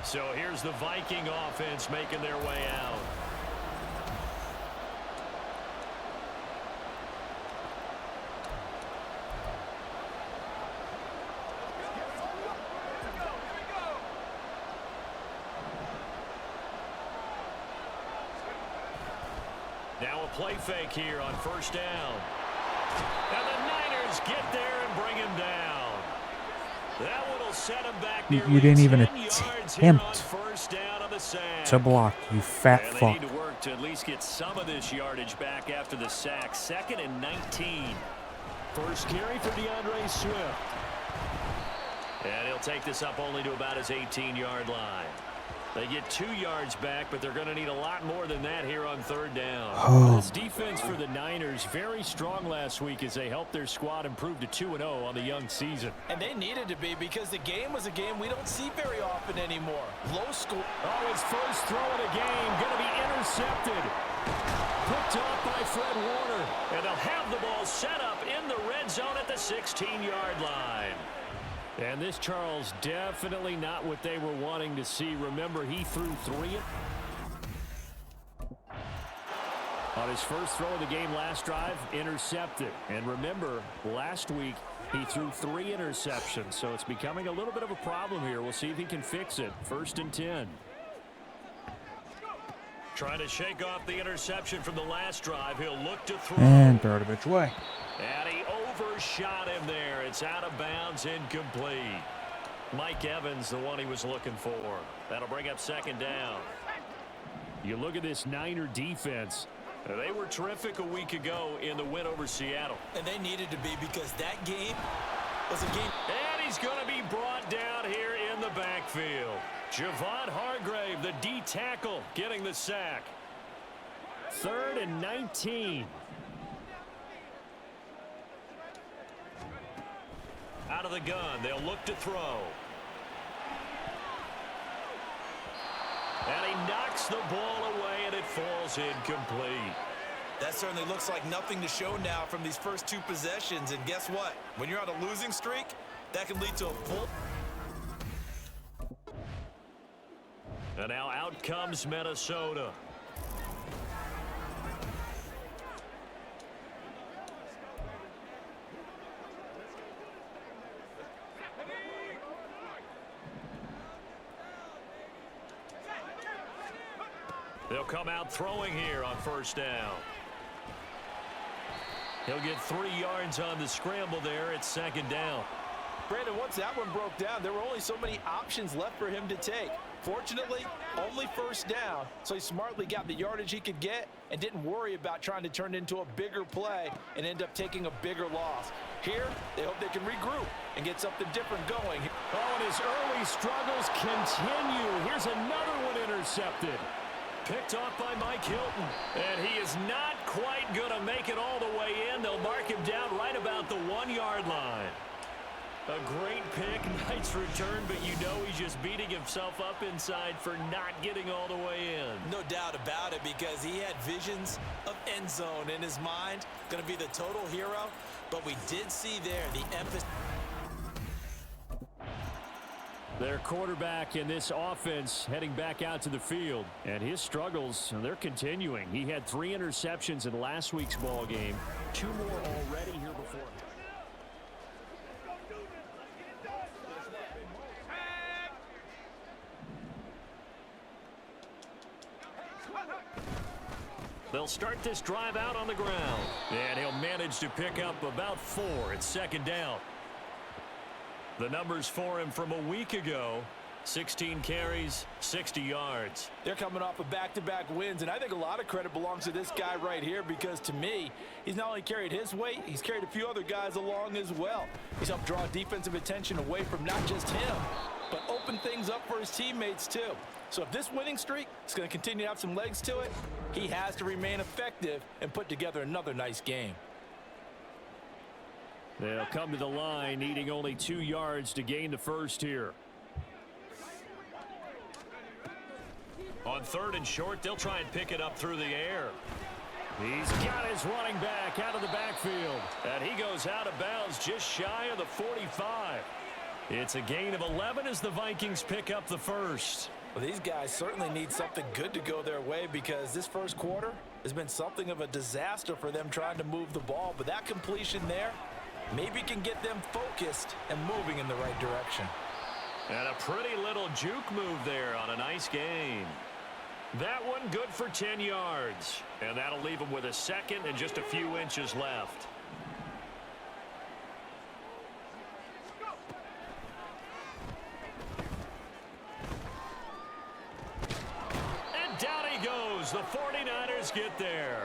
So here's the Viking offense making their way out. Now a play fake here on 1st down. And the Niners just get there and bring him down. That one will set him back You nearly didn't even 10 yards here on attempt first down on the sack. to block, you fat And they fuck. need to work to at least get some of this yardage back after the sack. 2nd and 19. First carry for DeAndre Swift. And he'll take this up only to about his 18-yard line. They get 2 yards back, but they're going to need a lot more than that here on 3rd down. Oh. This defense for the Niners very strong last week as they helped their squad improve to 2-0 on the young season. And they needed to be because the game was a game we don't see very often anymore. Low score. Oh, his first throw of the game going to be intercepted. Picked off by Fred Warner. And they'll have the ball set up in the red zone at the 16-yard line. And this, Charles, definitely not what they were wanting to see. Remember, he threw 3 on his first throw of the game last drive, intercepted. And remember, last week, he threw 3 interceptions. So it's becoming a little bit of a problem here. We'll see if he can fix it. 1st and 10. Trying to shake off the interception from the last drive. He'll look to throw. And throw it a bitch away. And he overshot him there. It's out of bounds, incomplete. Mike Evans, the one he was looking for. That'll bring up 2nd down. You look at this Niner defense. They were terrific a week ago in the win over Seattle. And they needed to be because that game was a game. And he's going to be brought down here in the backfield. Javon Hargrave, the D tackle, getting the sack. 3rd and 19. Out of the gun, they'll look to throw. And he knocks the ball away, and it falls incomplete. That certainly looks like nothing to show now from these first 2 possessions. And guess what? When you're on a losing streak, that can lead to a full. And now out comes Minnesota. They'll come out throwing here on 1st down. He'll get 3 yards on the scramble there at 2nd down. Brandon, once that one broke down, there were only so many options left for him to take. Fortunately, only 1st down, so he smartly got the yardage he could get and didn't worry about trying to turn it into a bigger play and end up taking a bigger loss. Here, they hope they can regroup and get something different going. Oh, and his early struggles continue. Here's another one intercepted. Picked off by Mike Hilton. And he is not quite going to make it all the way in. They'll mark him down right about the 1-yard line. A great pick, nice return, but you know he's just beating himself up inside for not getting all the way in. No doubt about it, because he had visions of end zone in his mind. Going to be the total hero, but we did see there the emphasis. Their quarterback in this offense heading back out to the field. And his struggles, they're continuing. He had 3 interceptions in last week's ball game. 2 more already here before. They'll start this drive out on the ground. And he'll manage to pick up about 4 at 2nd down. The numbers for him from a week ago, 16 carries, 60 yards. They're coming off of back-to-back wins, and I think a lot of credit belongs to this guy right here, because to me, he's not only carried his weight, he's carried a few other guys along as well. He's helped draw defensive attention away from not just him, but open things up for his teammates too. So if this winning streak is going to continue to have some legs to it, he has to remain effective and put together another nice game. They'll come to the line, needing only 2 yards to gain the first here. On 3rd and short, they'll try and pick it up through the air. He's got his running back out of the backfield. And he goes out of bounds just shy of the 45. It's a gain of 11 as the Vikings pick up the first. Well, these guys certainly need something good to go their way, because this first quarter has been something of a disaster for them trying to move the ball. But that completion there maybe can get them focused and moving in the right direction. And a pretty little juke move there on a nice game. That one good for 10 yards. And that'll leave him with a second and just a few inches left. the 49ers get there.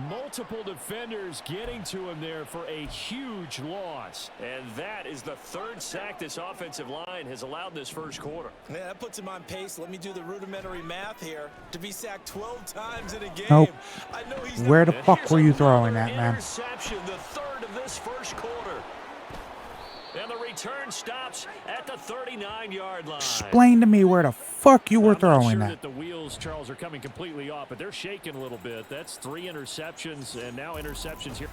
Multiple defenders getting to him there for a huge loss. And that is the third sack this offensive line has allowed this first quarter. Yeah, that puts him on pace. Let me do the rudimentary math here. To be sacked 12 times in a game. Nope. I know he's Where the And fuck here's were you throwing another that, man? Interception, the third of this first quarter. And the return stops at the 39-yard line. Explain to me where the fuck you were I'm not throwing sure that. that the wheels, Charles, are coming completely off, but they're shaking a little bit. That's 3 interceptions, and now interceptions here.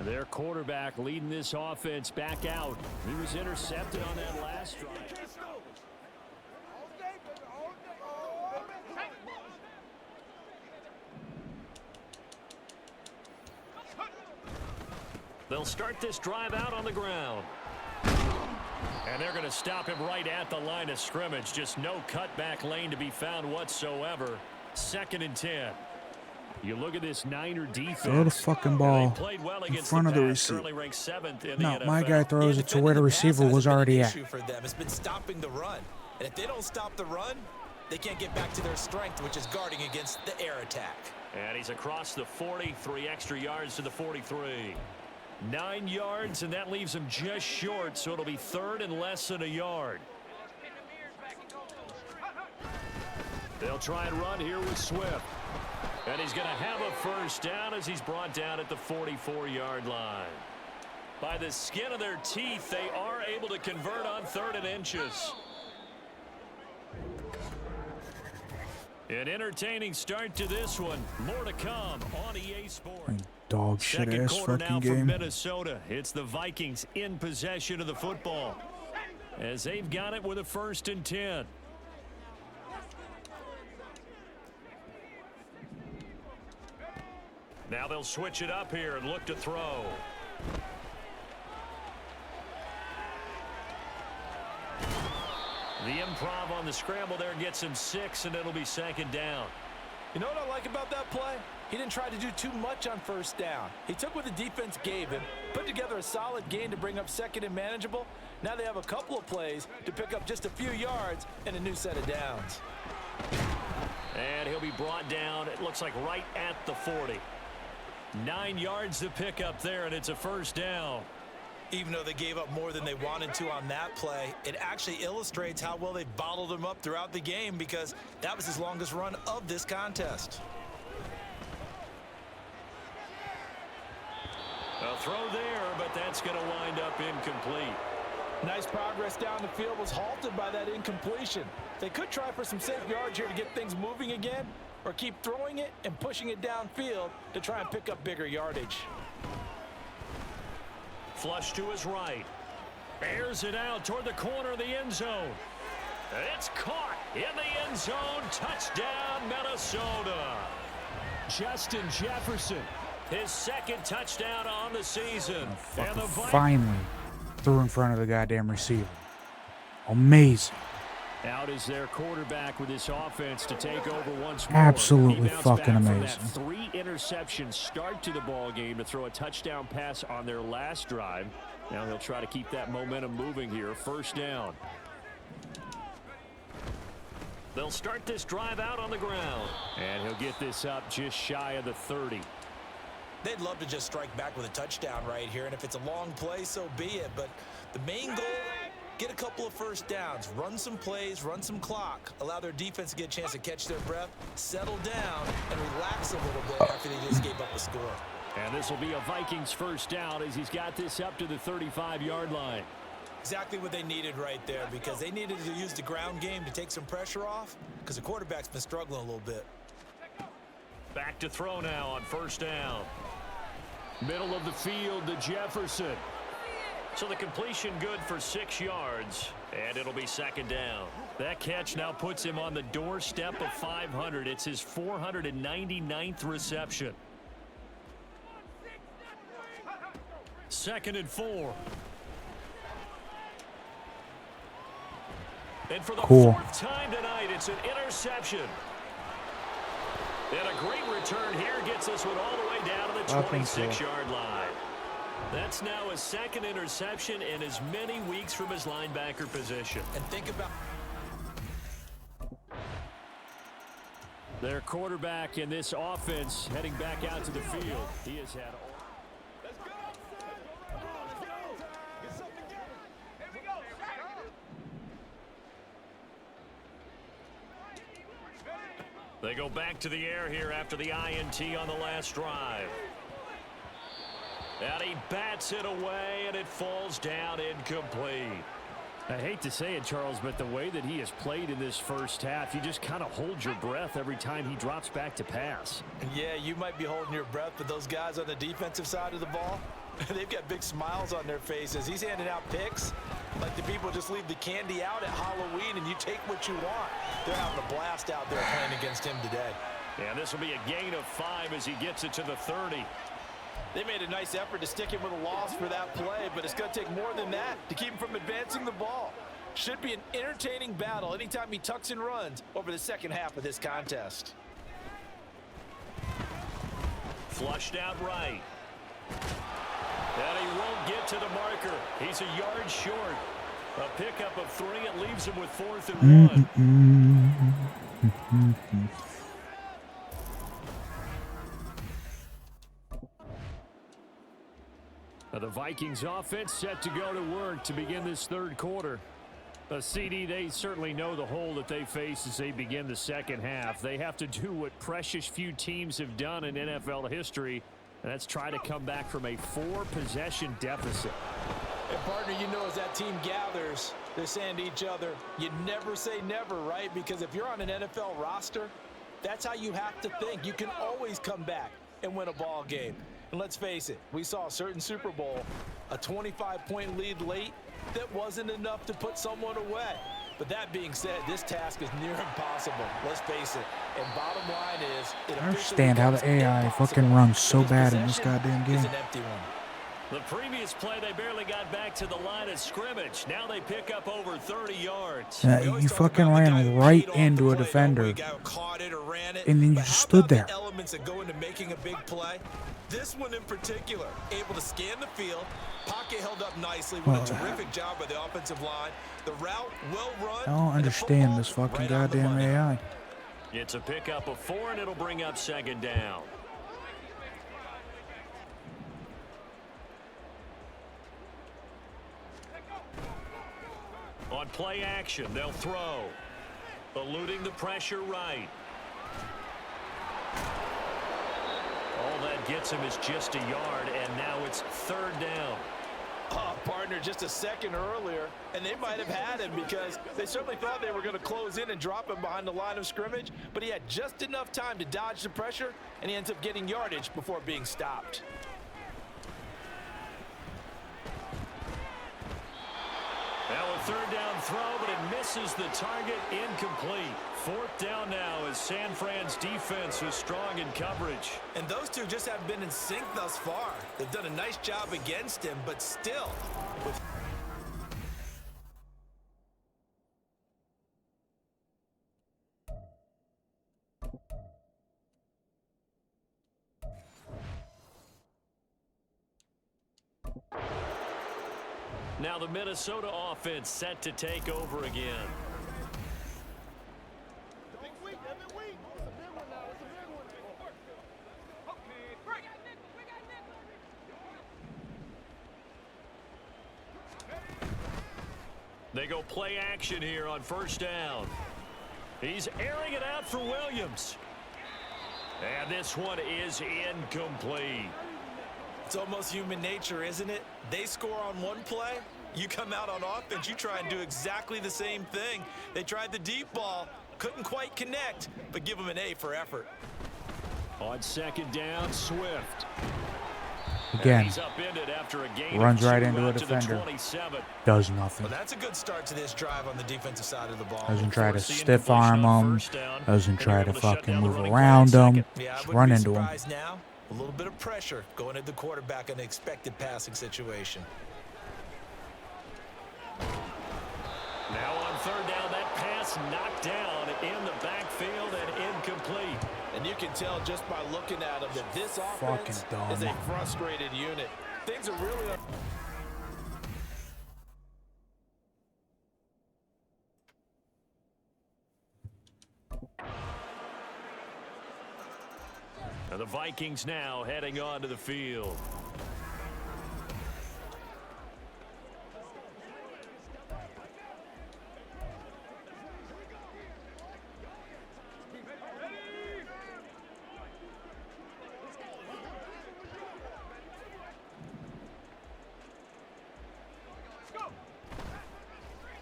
Their quarterback leading this offense back out. He was intercepted on that last drive. They'll start this drive out on the ground. And they're going to stop him right at the line of scrimmage. Just no cutback lane to be found whatsoever. 2nd and 10. You look at this Niner defense. Throw the fucking ball in front of the receiver. No, my guy throws it to where the receiver was already at. For them, it's been stopping the run. And if they don't stop the run, they can't get back to their strength, which is guarding against the air attack. And he's across the 40, 3 extra yards to the 43. 9 yards, and that leaves him just short, so it'll be 3rd and less than a yard. They'll try and run here with Swift. And he's going to have a first down as he's brought down at the 44-yard line. By the skin of their teeth, they are able to convert on 3rd and inches. An entertaining start to this one. More to come on EA Sports. Dog shit Second ass quarter fucking now for game. Minnesota. It's the Vikings in possession of the football as they've got it with a 1st and 10. Now they'll switch it up here and look to throw. The improv on the scramble there gets him 6, and it'll be 2nd down. You know what I like about that play? He didn't try to do too much on 1st down. He took what the defense gave him, put together a solid gain to bring up 2nd and manageable. Now they have a couple of plays to pick up just a few yards and a new set of downs. And he'll be brought down, it looks like right at the 40. 9 yards to pick up there, and it's a 1st down. Even though they gave up more than they wanted to on that play, it actually illustrates how well they bottled him up throughout the game because that was his longest run of this contest. A throw there, but that's going to wind up incomplete. Nice progress down the field was halted by that incompletion. They could try for some safe yards here to get things moving again, or keep throwing it and pushing it downfield to try and pick up bigger yardage. Flush to his right. Airs it out toward the corner of the end zone. It's caught in the end zone. Touchdown, Minnesota. Justin Jefferson. His 2nd touchdown on the season. And the Vikings Finally threw in front of the goddamn receiver. Amazing. Out is their quarterback with this offense to take over once more. Absolutely He bounced fucking back from amazing. that 3 interception start to the ball game to throw a touchdown pass on their last drive. Now he'll try to keep that momentum moving here. 1st down. They'll start this drive out on the ground. And he'll get this up just shy of the 30. They'd love to just strike back with a touchdown right here, and if it's a long play, so be it. But the main goal, get a couple of 1st downs, run some plays, run some clock, allow their defense to get a chance to catch their breath, settle down, and relax a little bit after they just gave up a score. And this will be a Vikings 1st down as he's got this up to the 35-yard line. Exactly what they needed right there, because they needed to use the ground game to take some pressure off, because the quarterback's been struggling a little bit. Back to throw now on 1st down. Middle of the field to Jefferson. So the completion good for 6 yards, and it'll be 2nd down. That catch now puts him on the doorstep of 500. It's his 499th reception. 2nd and 4. And for the Cool. 4th time tonight, it's an interception. And a great return here gets this one all the way down to the Fucking cool. 26-yard line. That's now his 2nd interception in as many weeks from his linebacker position. And think about Their quarterback in this offense heading back out to the field. He has had all... They go back to the air here after the INT on the last drive. And he bats it away, and it falls down incomplete. I hate to say it, Charles, but the way that he has played in this first half, you just kind of hold your breath every time he drops back to pass. Yeah, you might be holding your breath, but those guys on the defensive side of the ball, they've got big smiles on their faces. He's handing out picks like the people just leave the candy out at Halloween and you take what you want. They're having a blast out there playing against him today. Yeah, this will be a gain of 5 as he gets it to the 30. They made a nice effort to stick him with a loss for that play, but it's going to take more than that to keep him from advancing the ball. Should be an entertaining battle anytime he tucks and runs over the second half of this contest. Flushed out right. And he won't get to the marker. He's a yard short. A pickup of 3. It leaves him with 4th and 1. Now the Vikings offense set to go to work to begin this third quarter. CD, they certainly know the hole that they face as they begin the second half. They have to do what precious few teams have done in NFL history, and that's try to come back from a 4-possession deficit. And partner, you know, as that team gathers, they're saying to each other, you never say never, right? Because if you're on an NFL roster, that's how you have to think. You can always come back and win a ball game. And let's face it, we saw a certain Super Bowl, a 25-point lead late, that wasn't enough to put someone away. But that being said, this task is near impossible. Let's face it. And bottom line is, I understand how the AI fucking runs so bad in this goddamn is game. an empty one. The previous play, they barely got back to the line of scrimmage. Now they pick up over 30 yards. You fucking ran right into a defender, and then you just stood there. Elements that go into making a big play. This one in particular, able to scan the field, pocket held up nicely with a terrific job by the offensive line. The route well run. I don't understand this fucking goddamn AI. It's a pickup of 4, and it'll bring up second down. On play action, they'll throw. Eluding the pressure right. All that gets him is just a yard, and now it's third down. Oh, partner, just a second earlier, and they might have had him because they certainly thought they were going to close in and drop him behind the line of scrimmage, but he had just enough time to dodge the pressure, and he ends up getting yardage before being stopped. Now a third down throw, but it misses the target, incomplete. Fourth down now as San Fran's defense is strong in coverage. And those two just haven't been in sync thus far. They've done a nice job against him, but still. Now the Minnesota offense set to take over again. They go play action here on first down. He's airing it out for Williams. And this one is incomplete. It's almost human nature, isn't it? They score on one play, you come out on offense, you try and do exactly the same thing. They tried the deep ball, couldn't quite connect, but give them an A for effort. On second down, Swift. Again, He's upended after a gain runs of right 2 into a out to the defender. 27. Does nothing. Well, that's a good start to this drive on the defensive side of the ball. Doesn't try to Force the stiff arm incompletion on him. first down, Doesn't and try you're to able to shut fucking down the move running play around in him. second. Yeah, I Just wouldn't run be into him. surprised now. A little bit of pressure going at the quarterback in an expected passing situation. Now on third down, that pass knocked down in the backfield and incomplete. And you can tell just by looking at him that this offense dumb. is a frustrated unit. Things are really... And the Vikings now heading onto the field.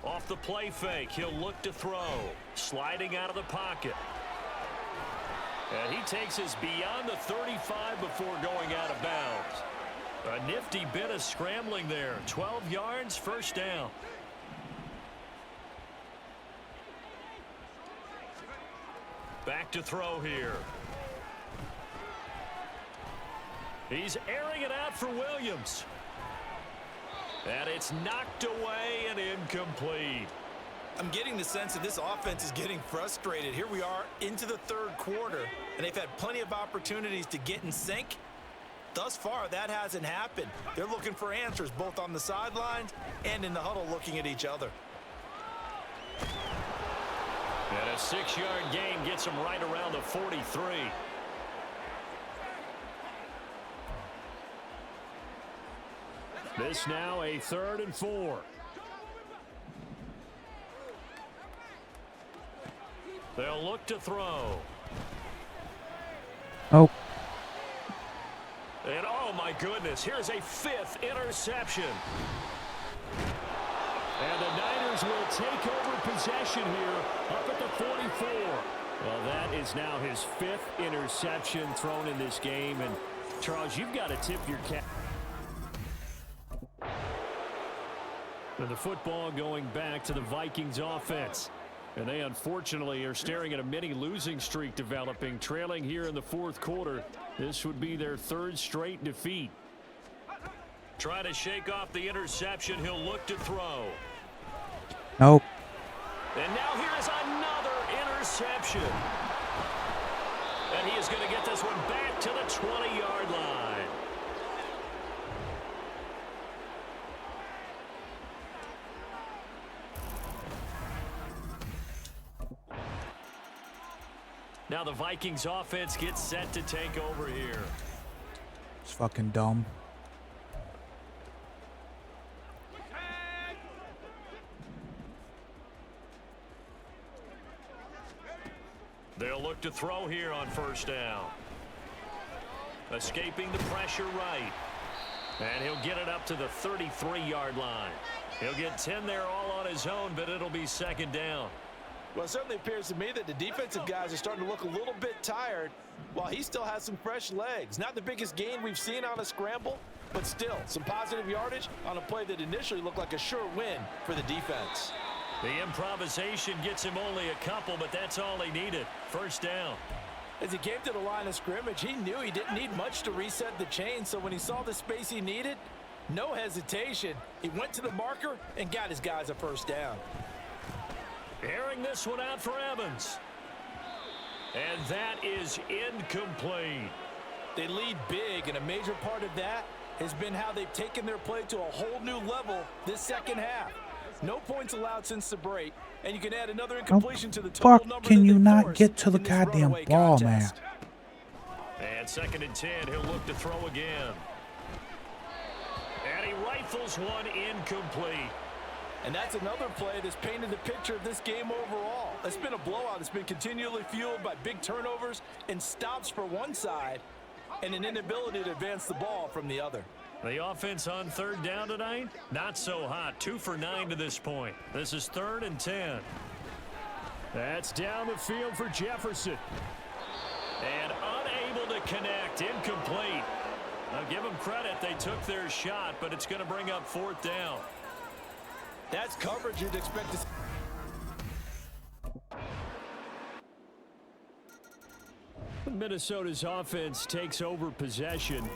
Off the play fake, he'll look to throw. Sliding out of the pocket. And he takes us beyond the 35 before going out of bounds. A nifty bit of scrambling there. 12 yards, first down. Back to throw here. He's airing it out for Williams. And it's knocked away and incomplete. I'm getting the sense that this offense is getting frustrated. Here we are into the third quarter, and they've had plenty of opportunities to get in sync. Thus far, that hasn't happened. They're looking for answers both on the sidelines and in the huddle looking at each other. And a 6-yard gain gets him right around the 43. This now a 3rd and 4. They'll look to throw. Oh. And oh my goodness, here's a 5th interception. And the Niners will take over possession here up at the 44. Well, that is now his 5th interception thrown in this game. And Charles, you've got to tip your cap. And the football going back to the Vikings offense. And they unfortunately are staring at a mini losing streak developing, trailing here in the 4th quarter. This would be their 3rd straight defeat. Trying to shake off the interception. He'll look to throw. Nope. And now here's another interception. And he is going to get this one back to the 20-yard line. Now the Vikings offense gets set to take over here. It's fucking dumb. They'll look to throw here on 1st down. Escaping the pressure right. And he'll get it up to the 33-yard line. He'll get 10 there all on his own, but it'll be 2nd down. Well, it certainly appears to me that the defensive guys are starting to look a little bit tired while he still has some fresh legs. Not the biggest gain we've seen on a scramble, but still some positive yardage on a play that initially looked like a sure win for the defense. The improvisation gets him only a couple, but that's all he needed. 1st down. As he came to the line of scrimmage, he knew he didn't need much to reset the chain, so when he saw the space he needed, no hesitation. He went to the marker and got his guys a 1st down. Airing this one out for Evans. And that is incomplete. They lead big, and a major part of that has been how they've taken their play to a whole new level this 2nd half. No points allowed since the break, and you can add another incompletion to the total Fuck, number can that you they not forced get to the in this goddamn runaway ball, contest. man? And 2nd and 10, he'll look to throw again. And he rifles one incomplete. And that's another play that's painted the picture of this game overall. It's been a blowout. It's been continually fueled by big turnovers and stops for one side and an inability to advance the ball from the other. The offense on 3rd down tonight, not so hot. 2 for 9 to this point. This is 3rd and 10. That's down the field for Jefferson. And unable to connect, incomplete. Now give them credit, they took their shot, but it's going to bring up 4th down. That's coverage you'd expect to see. Minnesota's offense takes over possession.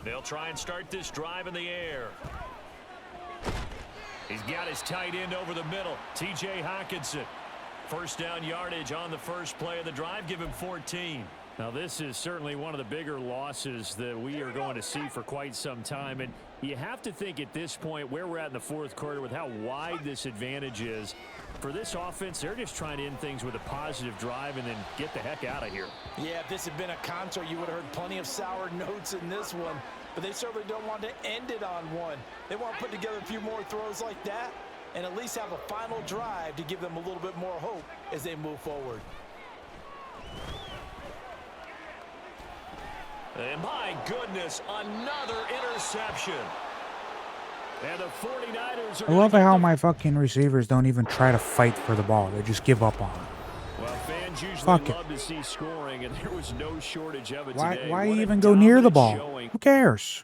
They'll try and start this drive in the air. He's got his tight end over the middle, T.J. Hockenson. 1st down yardage on the first play of the drive. Give him 14. Now, this is certainly one of the bigger losses that we are going to see for quite some time. And you have to think at this point where we're at in the fourth quarter with how wide this advantage is. For this offense, they're just trying to end things with a positive drive and then get the heck out of here. Yeah, if this had been a concert, you would have heard plenty of sour notes in this one. But they certainly don't want to end it on one. They want to put together a few more throws like that and at least have a final drive to give them a little bit more hope as they move forward. And my goodness, another interception. And the 49ers are I love how my fucking receivers don't even try to fight for the ball. They just give up on it. Well, fans usually Fuck love to see scoring, and there was no shortage of it Why, today. why What a even go near the dominant ball? showing. Who cares?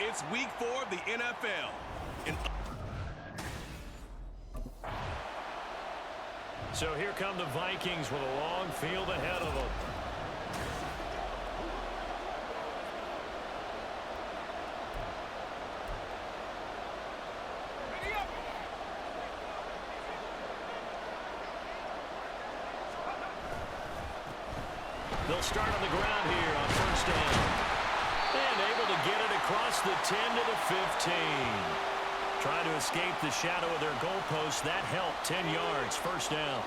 It's week 4 of the NFL. So here come the Vikings with a long field ahead of them. They'll start on the ground here on first down. And able to get it across the 10 to the 15. Trying to escape the shadow of their goalpost. That helped. 10 yards. First down.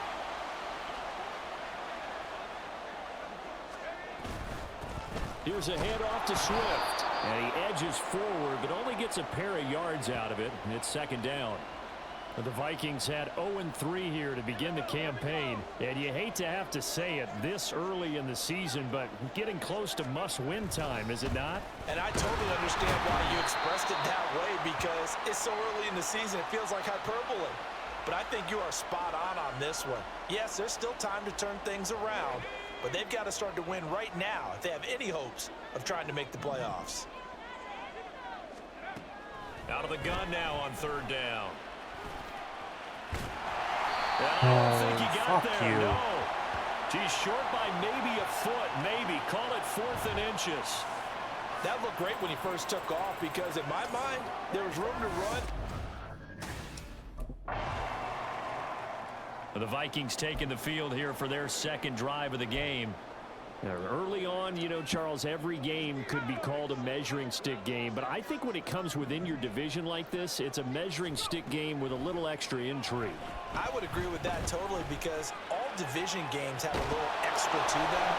Here's a handoff to Swift. And he edges forward, but only gets a pair of yards out of it. And it's second down. The Vikings had 0-3 here to begin the campaign. And you hate to have to say it this early in the season, but getting close to must-win time, is it not? And I totally understand why you expressed it that way, because it's so early in the season, it feels like hyperbole. But I think you are spot on this one. Yes, there's still time to turn things around, but they've got to start to win right now if they have any hopes of trying to make the playoffs. Out of the gun now on third down. I don't think he got fuck there. you. No. He's short by maybe a foot, maybe. Call it 4th and inches. That looked great when he first took off, because in my mind, there was room to run. The Vikings taking the field here for their second drive of the game. Now, early on, you know, Charles, every game could be called a measuring stick game, but I think when it comes within your division like this, it's a measuring stick game with a little extra intrigue. I would agree with that totally, because all division games have a little extra to them.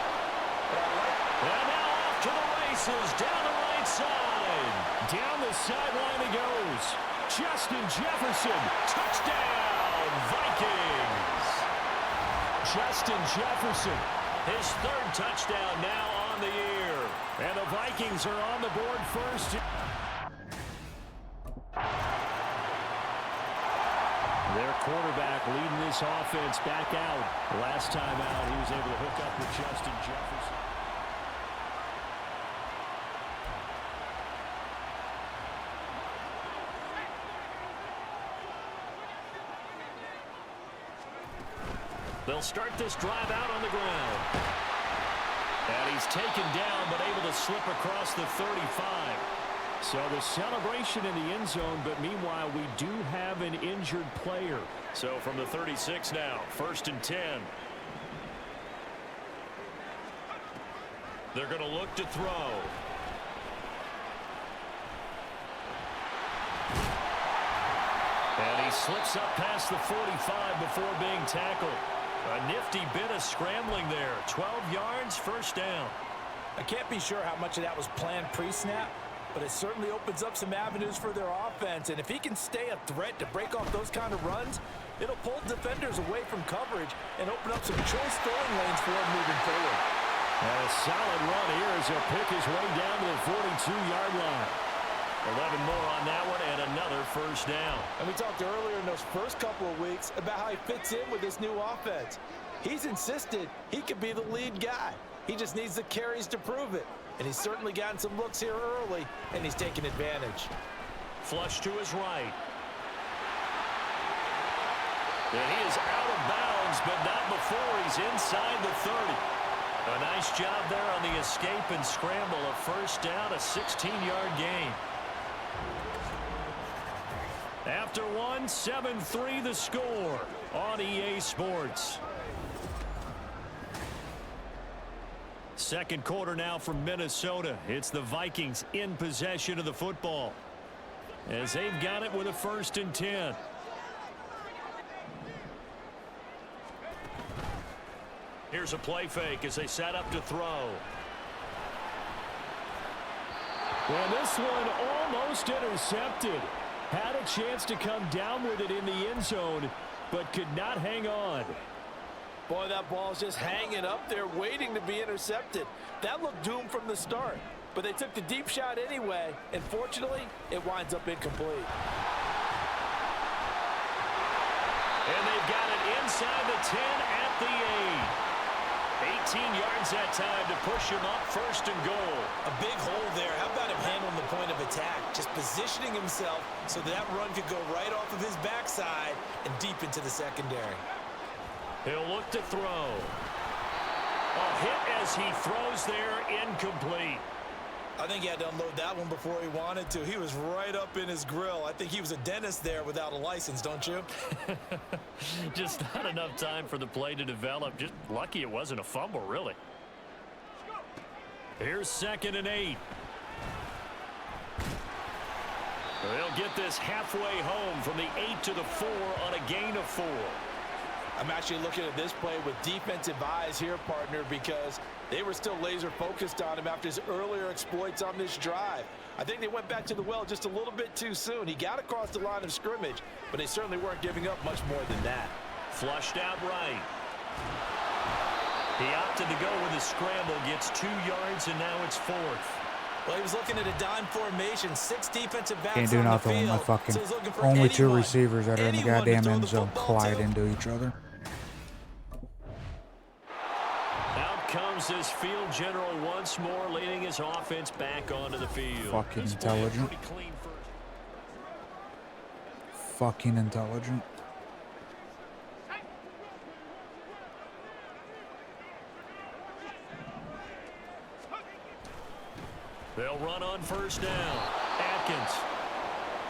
But I like. And now off to the races, down the right side. Down the sideline he goes. Justin Jefferson, touchdown, Vikings. Justin Jefferson, his 3rd touchdown now on the year. And the Vikings are on the board first. Their quarterback leading this offense back out. Last time out, he was able to hook up with Justin Jefferson. They'll start this drive out on the ground. And he's taken down, but able to slip across the 35. So the celebration in the end zone, but meanwhile, we do have an injured player. So from the 36 now, 1st and 10. They're going to look to throw. And he slips up past the 45 before being tackled. A nifty bit of scrambling there. 12 yards, first down. I can't be sure how much of that was planned pre-snap, but it certainly opens up some avenues for their offense. And if he can stay a threat to break off those kind of runs, it'll pull defenders away from coverage and open up some choice throwing lanes for him moving forward. And a solid run here as he'll pick his way down to the 42-yard line. 11 more on that one and another first down. And we talked earlier in those first couple of weeks about how he fits in with this new offense. He's insisted he could be the lead guy. He just needs the carries to prove it. And he's certainly gotten some looks here early, and he's taking advantage. Flush to his right. And he is out of bounds, but not before he's inside the 30. A nice job there on the escape and scramble. A first down, a 16-yard gain. After one, 7-3 the score on EA Sports. Second quarter now from Minnesota. It's the Vikings in possession of the football as they've got it with a 1st and 10. Here's a play fake as they set up to throw. Well, this one almost intercepted. Had a chance to come down with it in the end zone, but could not hang on. Boy, that ball's just hanging up there waiting to be intercepted. That looked doomed from the start, but they took the deep shot anyway, and fortunately, it winds up incomplete. And they've got it inside the 10 at the 8. 18 yards that time to push him up 1st and goal. A big hole there. How about him handling the point of attack? Just positioning himself so that run could go right off of his backside and deep into the secondary. He'll look to throw. A hit as he throws there, incomplete. I think he had to unload that one before he wanted to. He was right up in his grill. I think he was a dentist there without a license, don't you? Just not enough time for the play to develop. Just lucky it wasn't a fumble, really. Here's 2nd and 8. They'll get this halfway home from the 8 to the 4 on a gain of 4. I'm actually looking at this play with defensive eyes here, partner, because they were still laser focused on him after his earlier exploits on this drive. I think they went back to the well just a little bit too soon. He got across the line of scrimmage, but they certainly weren't giving up much more than that. Flushed out right. He opted to go with a scramble, gets 2 yards, and now it's 4th. Well, he was looking at a dime formation, 6 defensive backs Can't do on the nothing with field. my fucking So he's looking for only 2 anyone, receivers that are in the anyone to goddamn throw end the zone football collide to. into each other. Out comes this field general once more, leading his offense back onto the field. Fucking He's playing intelligent. pretty clean first. Fucking intelligent. They'll run on 1st down. Atkins.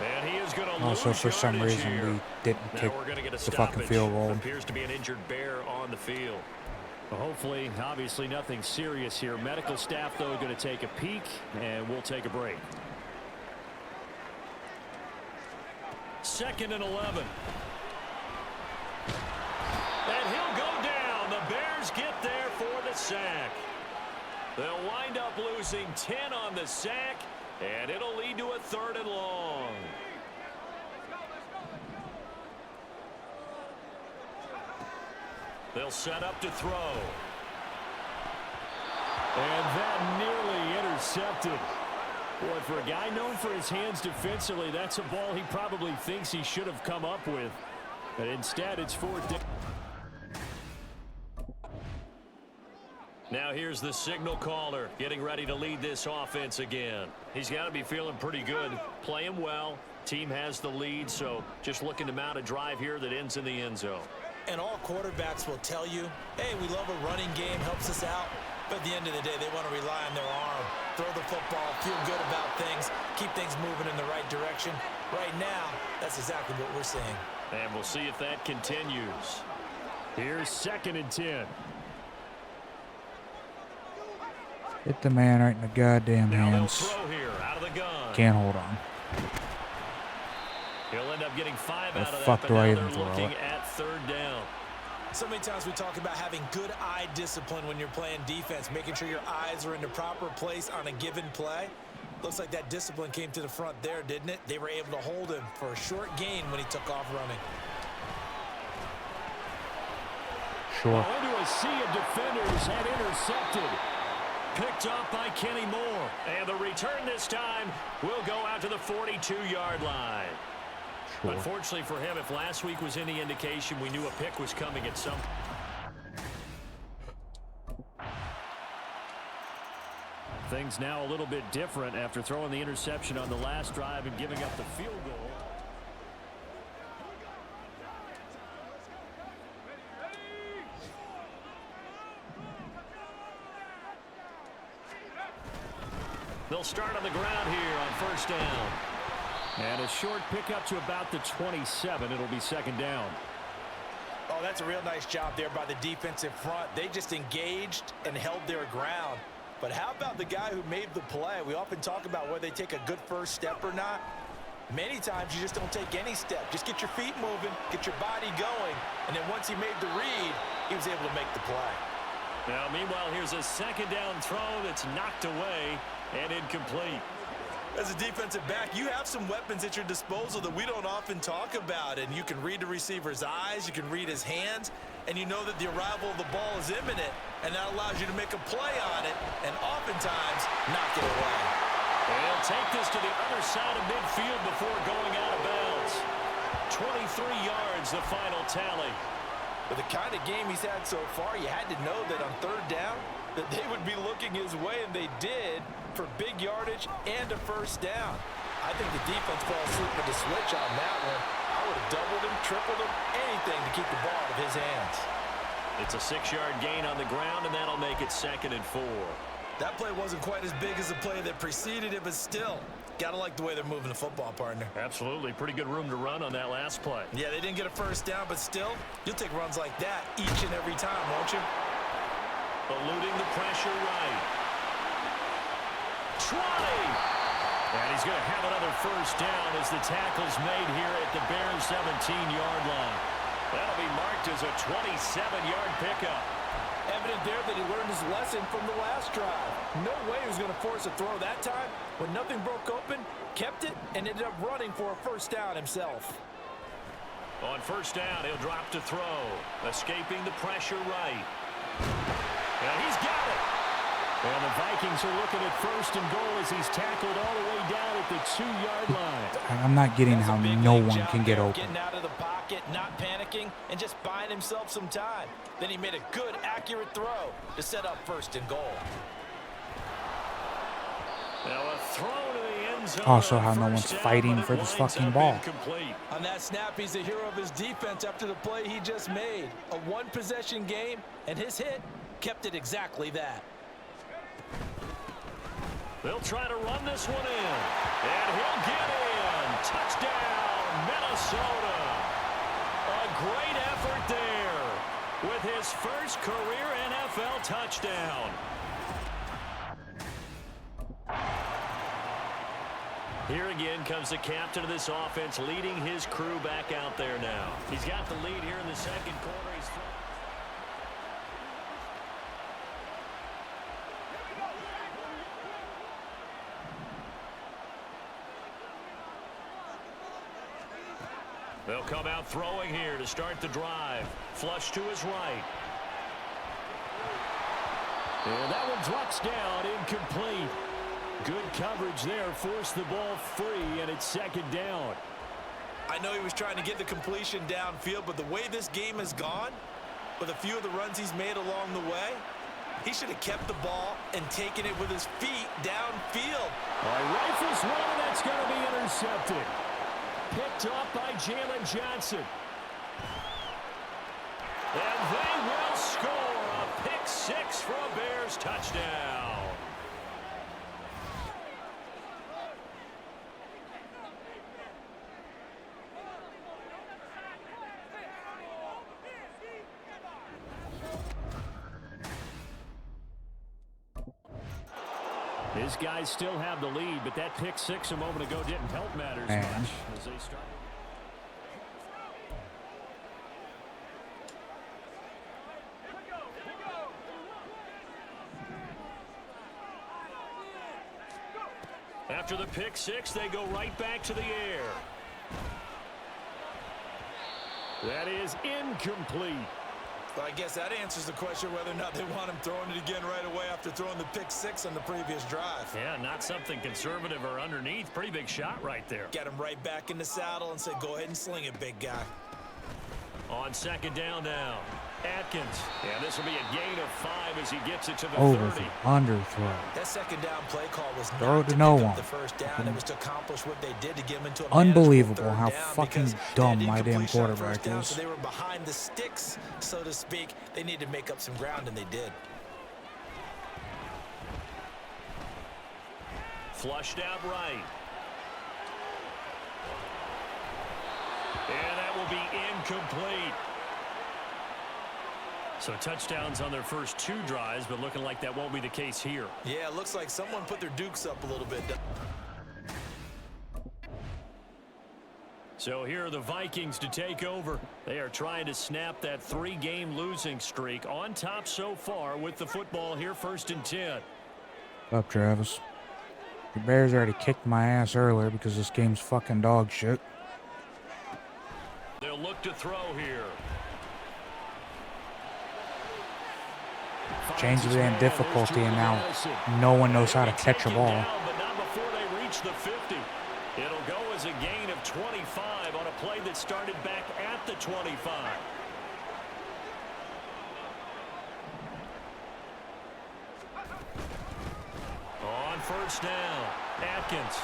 And he is going to Also, lose for some yardage reason, here. we didn't Now kick we're going to get a the fucking stoppage. field goal. Appears to be an injured bear on the field. Well, hopefully, obviously nothing serious here. Medical staff, though, going to take a peek, and we'll take a break. 2nd and 11. And he'll go down. The Bears get there for the sack. They'll wind up losing 10 on the sack, and it'll lead to a 3rd and long. They'll set up to throw. And that nearly intercepted. Boy, for a guy known for his hands defensively, that's a ball he probably thinks he should have come up with. But instead, it's 4th down. Now here's the signal caller getting ready to lead this offense again. He's got to be feeling pretty good, playing well. Team has the lead, so just looking to mount a drive here that ends in the end zone. And all quarterbacks will tell you, hey, we love a running game, helps us out. But at the end of the day, they want to rely on their arm, throw the football, feel good about things, keep things moving in the right direction. Right now, that's exactly what we're seeing. And we'll see if that continues. Here's 2nd and 10. Hit the man right in the goddamn Now they'll hands. throw here out of the gun. Can't hold on. He'll end up getting 5 The out of fuck that, do but I now even they're throw looking it? at 3rd down. So many times we talk about having good eye discipline when you're playing defense, making sure your eyes are in the proper place on a given play. Looks like that discipline came to the front there, didn't it? They were able to hold him for a short gain when he took off running. Sure. Well, into a sea of defenders and intercepted. Picked off by Kenny Moore. And the return this time will go out to the 42-yard line. Sure. Unfortunately for him, if last week was any indication, we knew a pick was coming at some. Things now a little bit different after throwing the interception on the last drive and giving up the field goal. They'll start on the ground here on 1st down. And a short pickup to about the 27. It'll be 2nd down. Oh, that's a real nice job there by the defensive front. They just engaged and held their ground. But how about the guy who made the play? We often talk about whether they take a good first step or not. Many times you just don't take any step. Just get your feet moving, get your body going, and then once he made the read, he was able to make the play. Now, meanwhile, here's a 2nd down throw that's knocked away and incomplete. As a defensive back, you have some weapons at your disposal that we don't often talk about, and you can read the receiver's eyes, you can read his hands, and you know that the arrival of the ball is imminent, and that allows you to make a play on it and oftentimes knock it away. They'll take this to the other side of midfield before going out of bounds. 23 yards, the final tally. With the kind of game he's had so far, you had to know that on 3rd down that they would be looking his way, and they did, for big yardage and a 1st down. I think the defense fell asleep with the switch on that one. I would have doubled him, tripled him, anything to keep the ball out of his hands. It's a 6-yard gain on the ground, and that'll make it 2nd and 4. That play wasn't quite as big as the play that preceded it, but still, gotta like the way they're moving the football, partner. Absolutely. Pretty good room to run on that last play. Yeah, they didn't get a 1st down, but still, you'll take runs like that each and every time, won't you? Eluding the pressure right. 20! And he's going to have another 1st down as the tackle's made here at the Bears' 17-yard line. That'll be marked as a 27-yard pickup. Evident there that he learned his lesson from the last drive. No way he was going to force a throw that time. When nothing broke open, kept it, and ended up running for a 1st down himself. On 1st down, he'll drop to throw. Escaping the pressure right. And he's got it. And the Vikings are looking at 1st and goal as he's tackled all the way down at the 2-yard line. I'm not getting how no one can get open. Getting out of the pocket, not panicking, and just buying himself some time. Then he made a good, accurate throw to set up 1st and goal. Now a throw to the end zone. Also, how no on one's 1st down, fighting but for it this winds fucking up ball. incomplete. On that snap, he's the hero of his defense after the play he just made. A one-possession game, and his hit kept it exactly that. They'll try to run this one in. And he'll get in. Touchdown, Minnesota. A great effort there with his first career NFL touchdown. Here again comes the captain of this offense leading his crew back out there now. He's got the lead here in the 2nd quarter. He's They'll come out throwing here to start the drive. Flush to his right. And that one drops down, incomplete. Good coverage there, forced the ball free, and it's 2nd down. I know he was trying to get the completion downfield, but the way this game has gone, with a few of the runs he's made along the way, he should have kept the ball and taken it with his feet downfield. Rifles one, and that's going to be intercepted. Picked off by Jalen Johnson. And they will score a pick 6 for a Bears touchdown. His guys still have the lead, but that pick six a moment ago didn't help matters Man. much as they start. After the pick six, they go right back to the air. That is incomplete. Well, I guess that answers the question whether or not they want him throwing it again right away after throwing the pick six on the previous drive. Yeah, not something conservative or underneath. Pretty big shot right there. Get him right back in the saddle and say, go ahead and sling it, big guy. On second down now, Atkins. And this will be a gain of 5 as he gets it to the Over 30. underthrow. That second down play call was Throw not it to to no pick up one. the first down. It was to accomplish what they did to get him into a Unbelievable manageable how third down fucking because dumb they had my damn incomplete shot quarterback first down, is. So they were behind the sticks, so to speak. They needed to make up some ground, and they did. Flushed out right. And that will be incomplete. So touchdowns on their first 2 drives, but looking like that won't be the case here. Yeah, it looks like someone put their dukes up a little bit. So here are the Vikings to take over. They are trying to snap that 3-game losing streak on top so far with the football here, 1st and 10. Up, Travis. The Bears already kicked my ass earlier because this game's fucking dog shit. They'll look to throw here. Change the damn difficulty, and now no one knows how to catch a ball. But not before they reach the 50. It'll go as a gain of 25 on a play that started back at the 25. On first down, Atkins.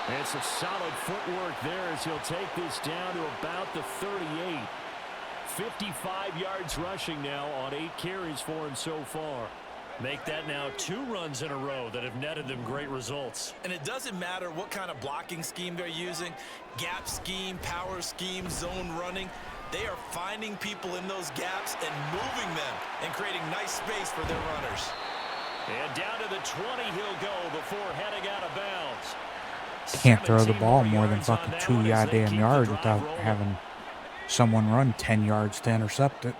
And some solid footwork there as he'll take this down to about the 38. 55 yards rushing now on 8 carries for him so far. Make that now 2 runs in a row that have netted them great results. And it doesn't matter what kind of blocking scheme they're using, gap scheme, power scheme, zone running. They are finding people in those gaps and moving them and creating nice space for their runners. And down to the 20 he'll go before heading out of bounds. Can't throw the 17 ball more than yards on fucking that 2 one as they goddamn keep the yards drive without rolling. having someone run 10 yards to intercept it.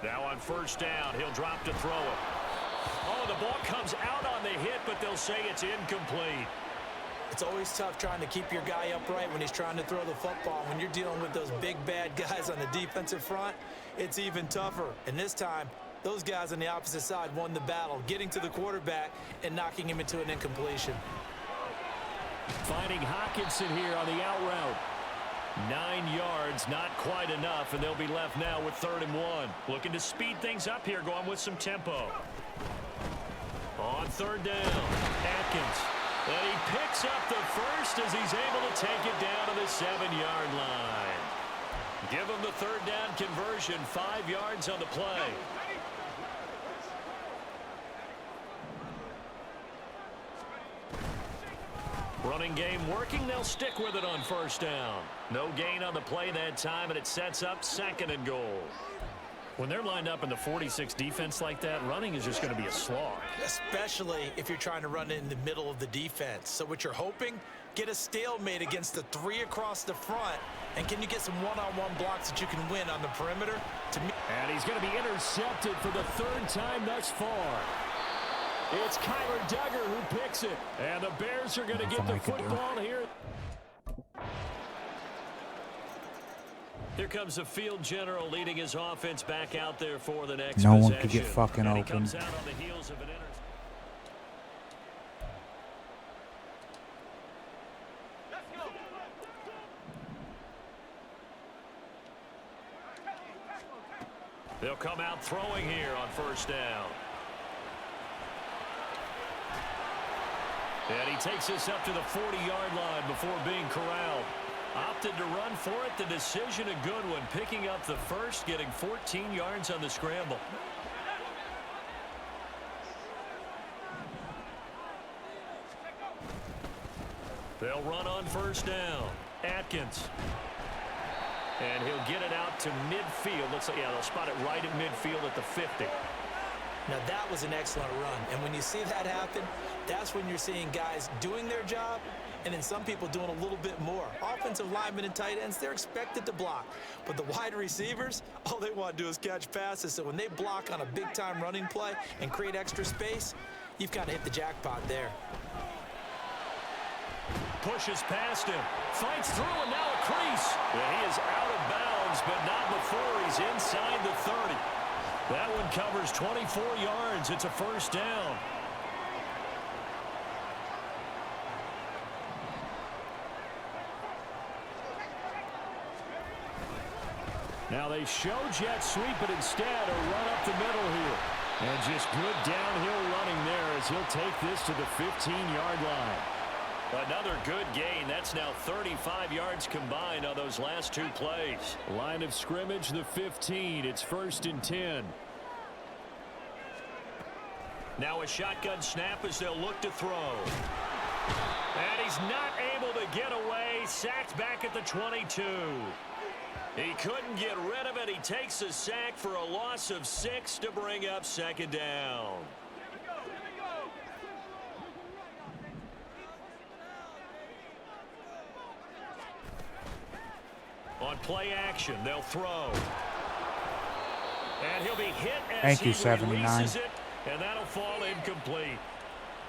Now on first down, he'll drop to throw it. Oh, the ball comes out on the hit, but they'll say it's incomplete. It's always tough trying to keep your guy upright when he's trying to throw the football. When you're dealing with those big, bad guys on the defensive front, it's even tougher. And this time, those guys on the opposite side won the battle, getting to the quarterback and knocking him into an incompletion. Finding Hawkinson here on the out route. 9 yards, not quite enough, and they'll be left now with 3rd and 1. Looking to speed things up here, going with some tempo. On 3rd down, Atkins. And he picks up the first as he's able to take it down to the 7-yard line. Give him the 3rd down conversion, 5 yards on the play. Running game working. They'll stick with it on first down. No gain on the play that time, and it sets up 2nd and goal. When they're lined up in the 46 defense like that, running is just going to be a slog. Especially if you're trying to run it in the middle of the defense. So what you're hoping, get a stalemate against the 3 across the front. And can you get some one-on-one blocks that you can win on the perimeter? And he's going to be intercepted for the 3rd time thus far. It's Kyler Duggar who picks it. And the Bears are going to get the football here. Here comes the field general leading his offense back out there for the next No possession. one could get fucking and he open. comes out on the heels of an They'll come out throwing here on first down. And he takes this up to the 40-yard line before being corralled. Opted to run for it. The decision a good one. Picking up the first, getting 14 yards on the scramble. They'll run on first down. Atkins. And he'll get it out to midfield. Looks like, yeah, they'll spot it right at midfield at the 50. Now, that was an excellent run. And when you see that happen, that's when you're seeing guys doing their job and then some people doing a little bit more. Offensive linemen and tight ends, they're expected to block. But the wide receivers, all they want to do is catch passes. So when they block on a big-time running play and create extra space, you've kind of hit the jackpot there. Pushes past him, fights through, and now a crease. Yeah, he is out of bounds, but not before he's inside the 30. That one covers 24 yards. It's a first down. Now they show jet sweep, but instead a run up the middle here. And just good downhill running there as he'll take this to the 15-yard line. Another good gain. That's now 35 yards combined on those last two plays. Line of scrimmage, the 15. It's 1st and 10. Now a shotgun snap as they'll look to throw. And he's not able to get away. Sacked back at the 22. He couldn't get rid of it. He takes a sack for a loss of 6 to bring up 2nd down. On play action, they'll throw. And he'll be hit as Thank you, he 79. releases it, and that'll fall incomplete.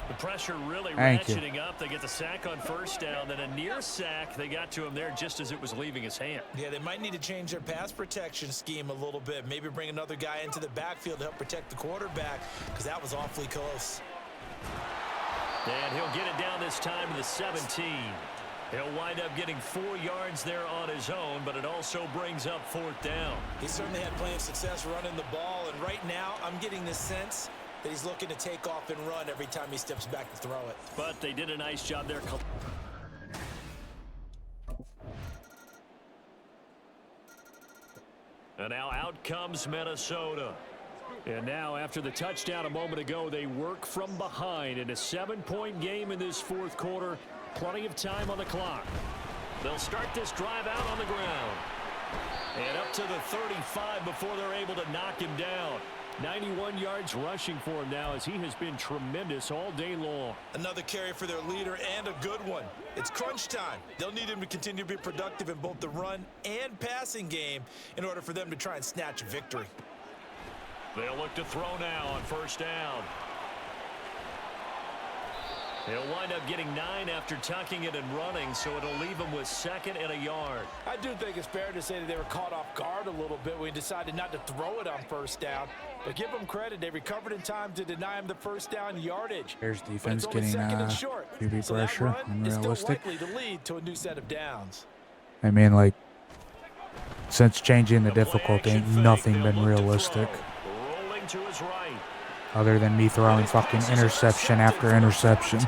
The pressure really Thank you. ratcheting up. They get the sack on 1st down, then a near sack. They got to him there just as it was leaving his hand. Yeah, they might need to change their pass protection scheme a little bit. Maybe bring another guy into the backfield to help protect the quarterback, because that was awfully close. And he'll get it down this time to the 17. He'll wind up getting 4 yards there on his own, but it also brings up 4th down. He certainly had plenty of success running the ball, and right now I'm getting the sense that he's looking to take off and run every time he steps back to throw it. But they did a nice job there. And now out comes Minnesota. And now after the touchdown a moment ago, they work from behind in a 7-point game in this 4th quarter. Plenty of time on the clock. They'll start this drive out on the ground. And up to the 35 before they're able to knock him down. 91 yards rushing for him now as he has been tremendous all day long. Another carry for their leader and a good one. It's crunch time. They'll need him to continue to be productive in both the run and passing game in order for them to try and snatch a victory. They'll look to throw now on 1st down. He'll wind up getting 9 after tucking it and running, so it'll leave him with 2nd and a yard. I do think it's fair to say that they were caught off guard a little bit when he decided not to throw it on 1st down. But give them credit. They recovered in time to deny him the 1st down yardage. There's But defense it's only getting 2nd and short. QB So that pressure, run is still unrealistic. likely to lead to a new set of downs. I mean, like, since changing the difficulty, ain't nothing been realistic. Rolling to his right. Other than me throwing fucking interception after interception.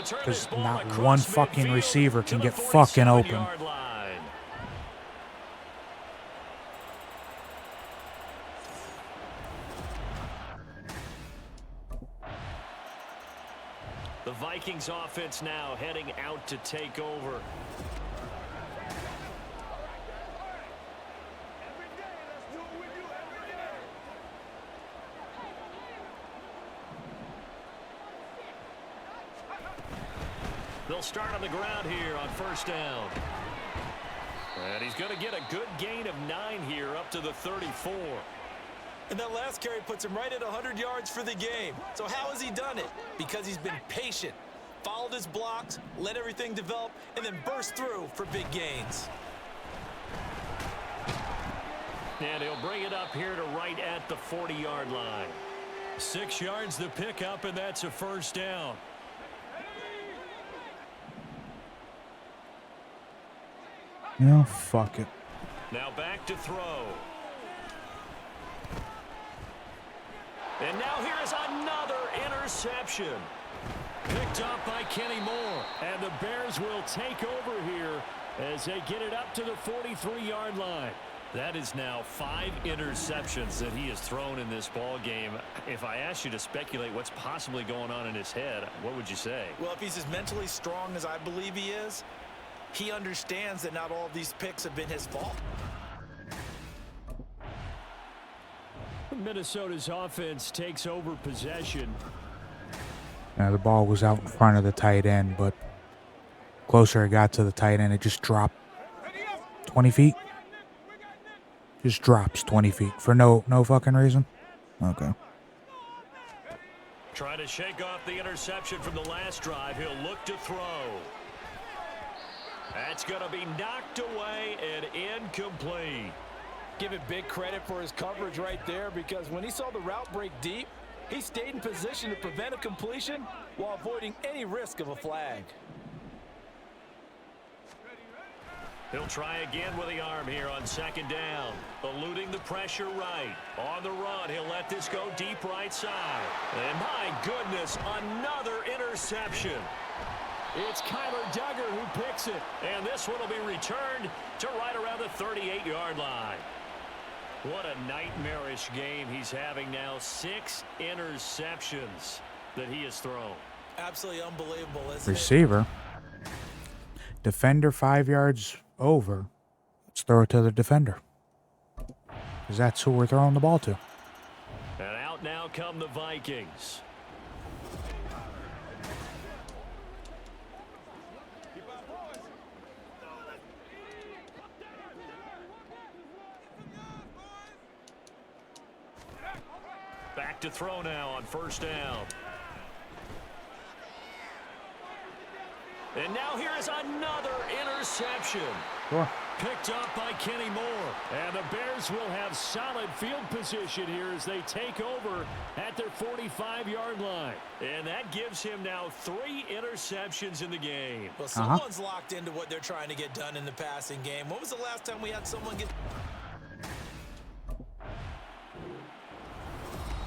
Because not one fucking receiver can get fucking open. The Vikings offense now heading out to take over. They'll start on the ground here on 1st down. And he's going to get a good gain of 9 here up to the 34. And that last carry puts him right at 100 yards for the game. So how has he done it? Because he's been patient, followed his blocks, let everything develop, and then burst through for big gains. And he'll bring it up here to right at the 40-yard line. 6 yards the pickup, and that's a 1st down. No, fuck it. Now back to throw. And now here is another interception. Picked up by Kenny Moore. And the Bears will take over here as they get it up to the 43-yard line. That is now 5 interceptions that he has thrown in this ball game. If I asked you to speculate what's possibly going on in his head, what would you say? Well, if he's as mentally strong as I believe he is, he understands that not all of these picks have been his fault. Minnesota's offense takes over possession. Now, the ball was out in front of the tight end, but closer it got to the tight end, it just dropped 20 feet. Just drops 20 feet for no fucking reason. Okay. Trying to shake off the interception from the last drive. He'll look to throw. That's going to be knocked away and incomplete. Give it big credit for his coverage right there, because when he saw the route break deep, he stayed in position to prevent a completion while avoiding any risk of a flag. He'll try again with the arm here on second down. Eluding the pressure right. On the run, he'll let this go deep right side. And my goodness, another interception. It's Kyler Duggar who picks it. And this one will be returned to right around the 38-yard line. What a nightmarish game he's having now. 6 interceptions that he has thrown. Absolutely unbelievable, isn't it? Receiver. Defender 5 yards over. Let's throw it to the defender. Because that's who we're throwing the ball to. And out now come the Vikings. Back to throw now on first down. And now here is another interception. Sure. Picked up by Kenny Moore. And the Bears will have solid field position here as they take over at their 45-yard line. And that gives him now 3 interceptions in the game. Well, someone's locked into what they're trying to get done in the passing game. When was the last time we had someone get...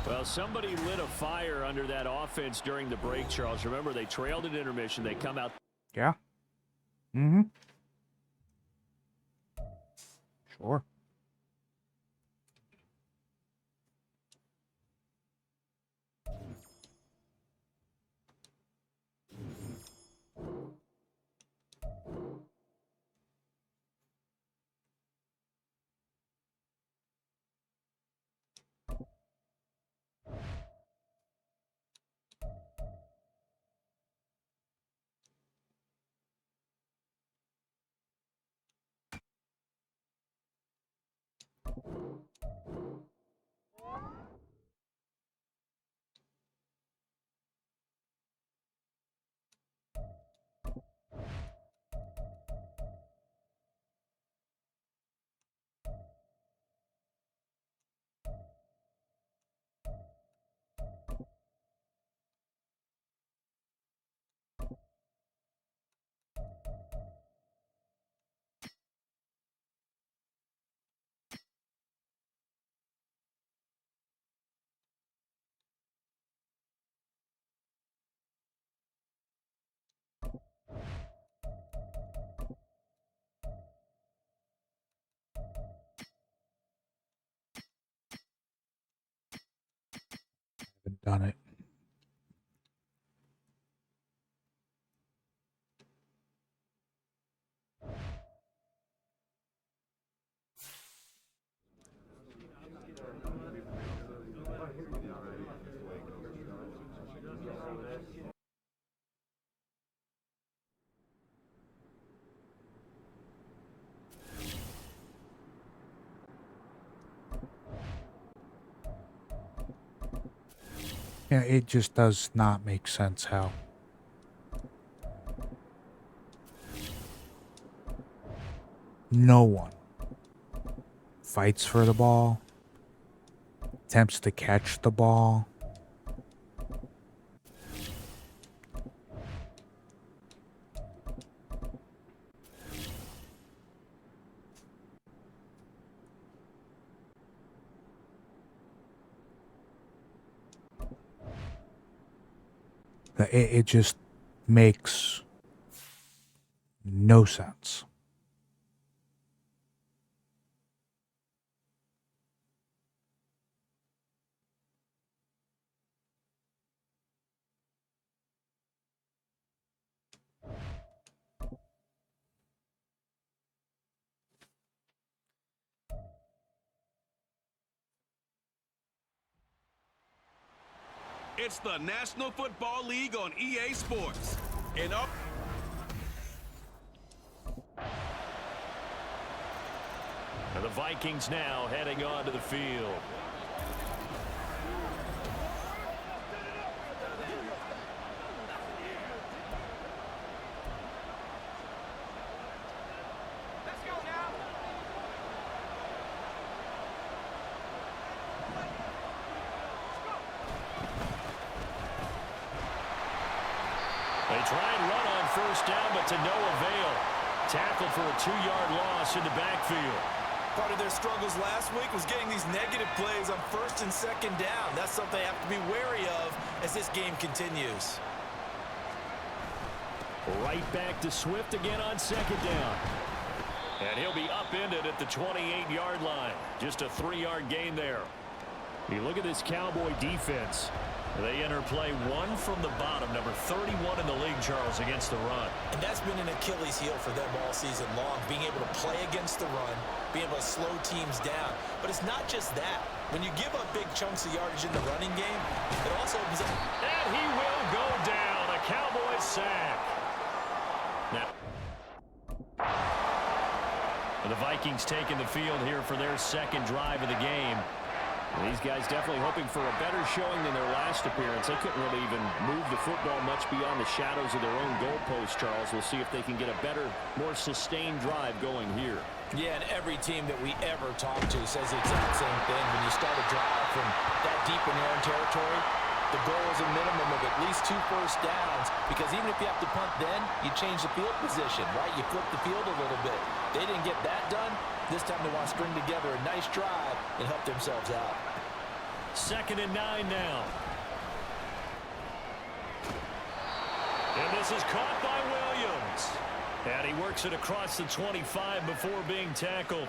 Well, somebody lit a fire under that offense during the break, Charles. Remember, they trailed at intermission. They come out. Yeah. Mm-hmm. Sure. Haven't done it. Yeah, it just does not make sense how. No one fights for the ball, attempts to catch the ball. It just makes no sense. It's the National Football League on EA Sports. And up. And the Vikings now heading onto the field. They try and run on first down, but to no avail. Tackled for a 2-yard loss in the backfield. Part of their struggles last week was getting these negative plays on first and second down. That's something they have to be wary of as this game continues. Right back to Swift again on second down. And he'll be upended at the 28-yard line. Just a 3-yard gain there. You look at this Cowboy defense. They enter play one from the bottom, number 31 in the league, Charles, against the run. And that's been an Achilles heel for them all season long, being able to play against the run, being able to slow teams down. But it's not just that. When you give up big chunks of yardage in the running game, it also opens up. And he will go down. A Cowboy sack. Now, the Vikings taking the field here for their second drive of the game. These guys definitely hoping for a better showing than their last appearance. They couldn't really even move the football much beyond the shadows of their own goalpost, Charles. We'll see if they can get a better, more sustained drive going here. Yeah, and every team that we ever talk to says the exact same thing. When you start a drive from that deep in your own territory, the goal is a minimum of at least 2 first downs, because even if you have to punt then, you change the field position, right? You flip the field a little bit. They didn't get that done. This time they want to string together a nice drive and help themselves out. 2nd and 9 now. And this is caught by Williams. And he works it across the 25 before being tackled.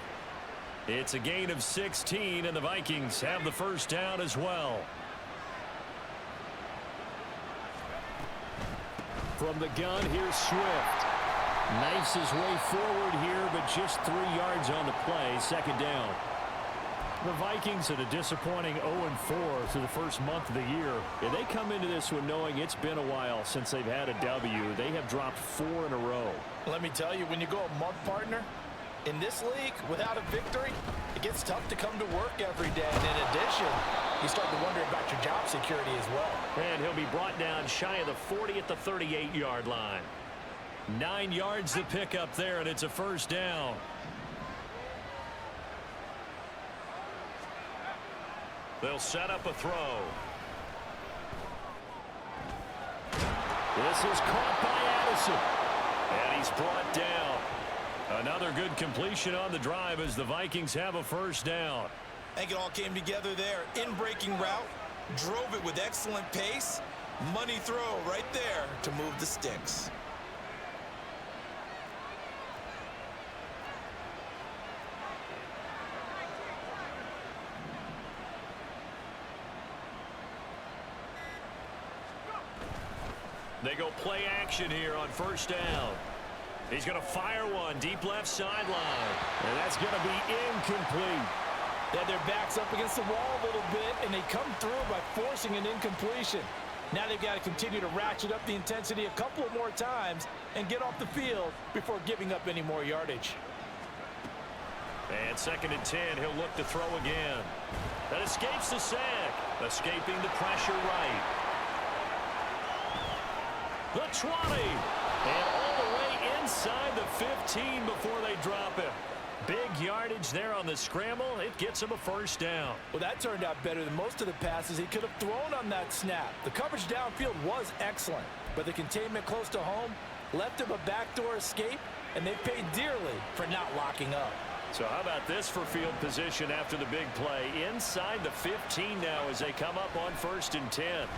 It's a gain of 16, and the Vikings have the first down as well. From the gun, here's Swift. Knifes his way forward here, but just 3 yards on the play. Second down. The Vikings at a disappointing 0-4 through the first month of the year. And they come into this one knowing it's been a while since they've had a W. They have dropped 4 in a row. Let me tell you, when you go a month, partner, in this league, without a victory, it gets tough to come to work every day. And in addition, you start to wonder about your job security as well. And he'll be brought down shy of the 40 at the 38-yard line. 9 yards to pick up there, and it's a first down. They'll set up a throw. This is caught by Addison. And he's brought down. Another good completion on the drive as the Vikings have a first down. I think it all came together there. In-breaking route, drove it with excellent pace. Money throw right there to move the sticks. They go play action here on first down. He's going to fire one deep left sideline. And that's going to be incomplete. They had their backs up against the wall a little bit, and they come through by forcing an incompletion. Now they've got to continue to ratchet up the intensity a couple of more times and get off the field before giving up any more yardage. And 2nd and 10, he'll look to throw again. That escapes the sack. Escaping the pressure right. The 20. And all the way inside the 15 before they drop him. Big yardage there on the scramble. It gets him a first down. Well, that turned out better than most of the passes he could have thrown on that snap. The coverage downfield was excellent, but the containment close to home left him a backdoor escape, and they paid dearly for not locking up. So how about this for field position after the big play? Inside the 15 now as they come up on 1st and 10.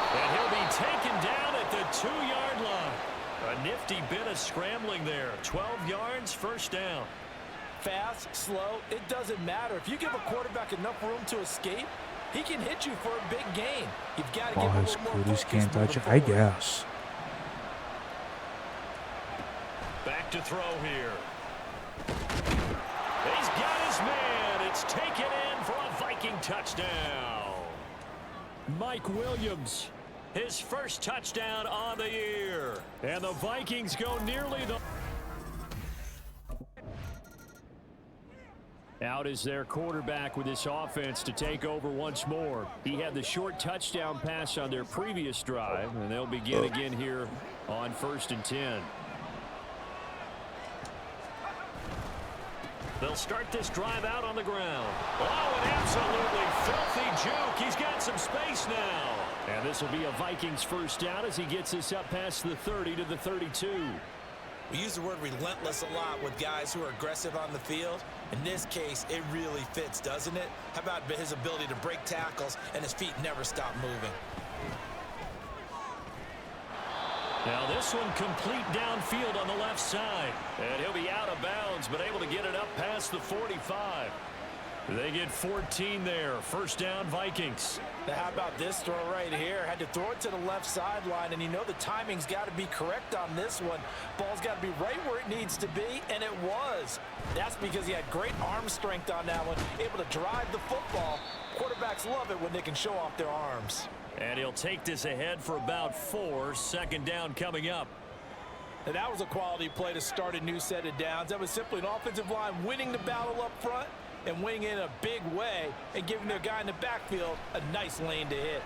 And he'll be taken down at the 2-yard line. A nifty bit of scrambling there. 12 yards, first down. Fast, slow, it doesn't matter. If you give a quarterback enough room to escape, he can hit you for a big gain. You've got to Ball give him a has little more cooties, focus can't touch moving it, I forward. guess. Back to throw here. He's got his man. It's taken in. Viking touchdown. Mike Williams, his first touchdown on the year. And the Vikings go nearly the... Out is their quarterback with this offense to take over once more. He had the short touchdown pass on their previous drive, and they'll begin again here on 1st and 10. They'll start this drive out on the ground. Oh, an absolutely filthy juke. He's got some space now. And this will be a Vikings first down as he gets this up past the 30 to the 32. We use the word relentless a lot with guys who are aggressive on the field. In this case, it really fits, doesn't it? How about his ability to break tackles and his feet never stop moving? Now this one complete downfield on the left side. And he'll be out of bounds, but able to get it up past the 45. They get 14 there. First down, Vikings. Now how about this throw right here? Had to throw it to the left sideline, and you know the timing's got to be correct on this one. Ball's got to be right where it needs to be, and it was. That's because he had great arm strength on that one, able to drive the football. Quarterbacks love it when they can show off their arms. And he'll take this ahead for about 4. Second down coming up. And that was a quality play to start a new set of downs. That was simply an offensive line winning the battle up front and winning in a big way and giving their guy in the backfield a nice lane to hit.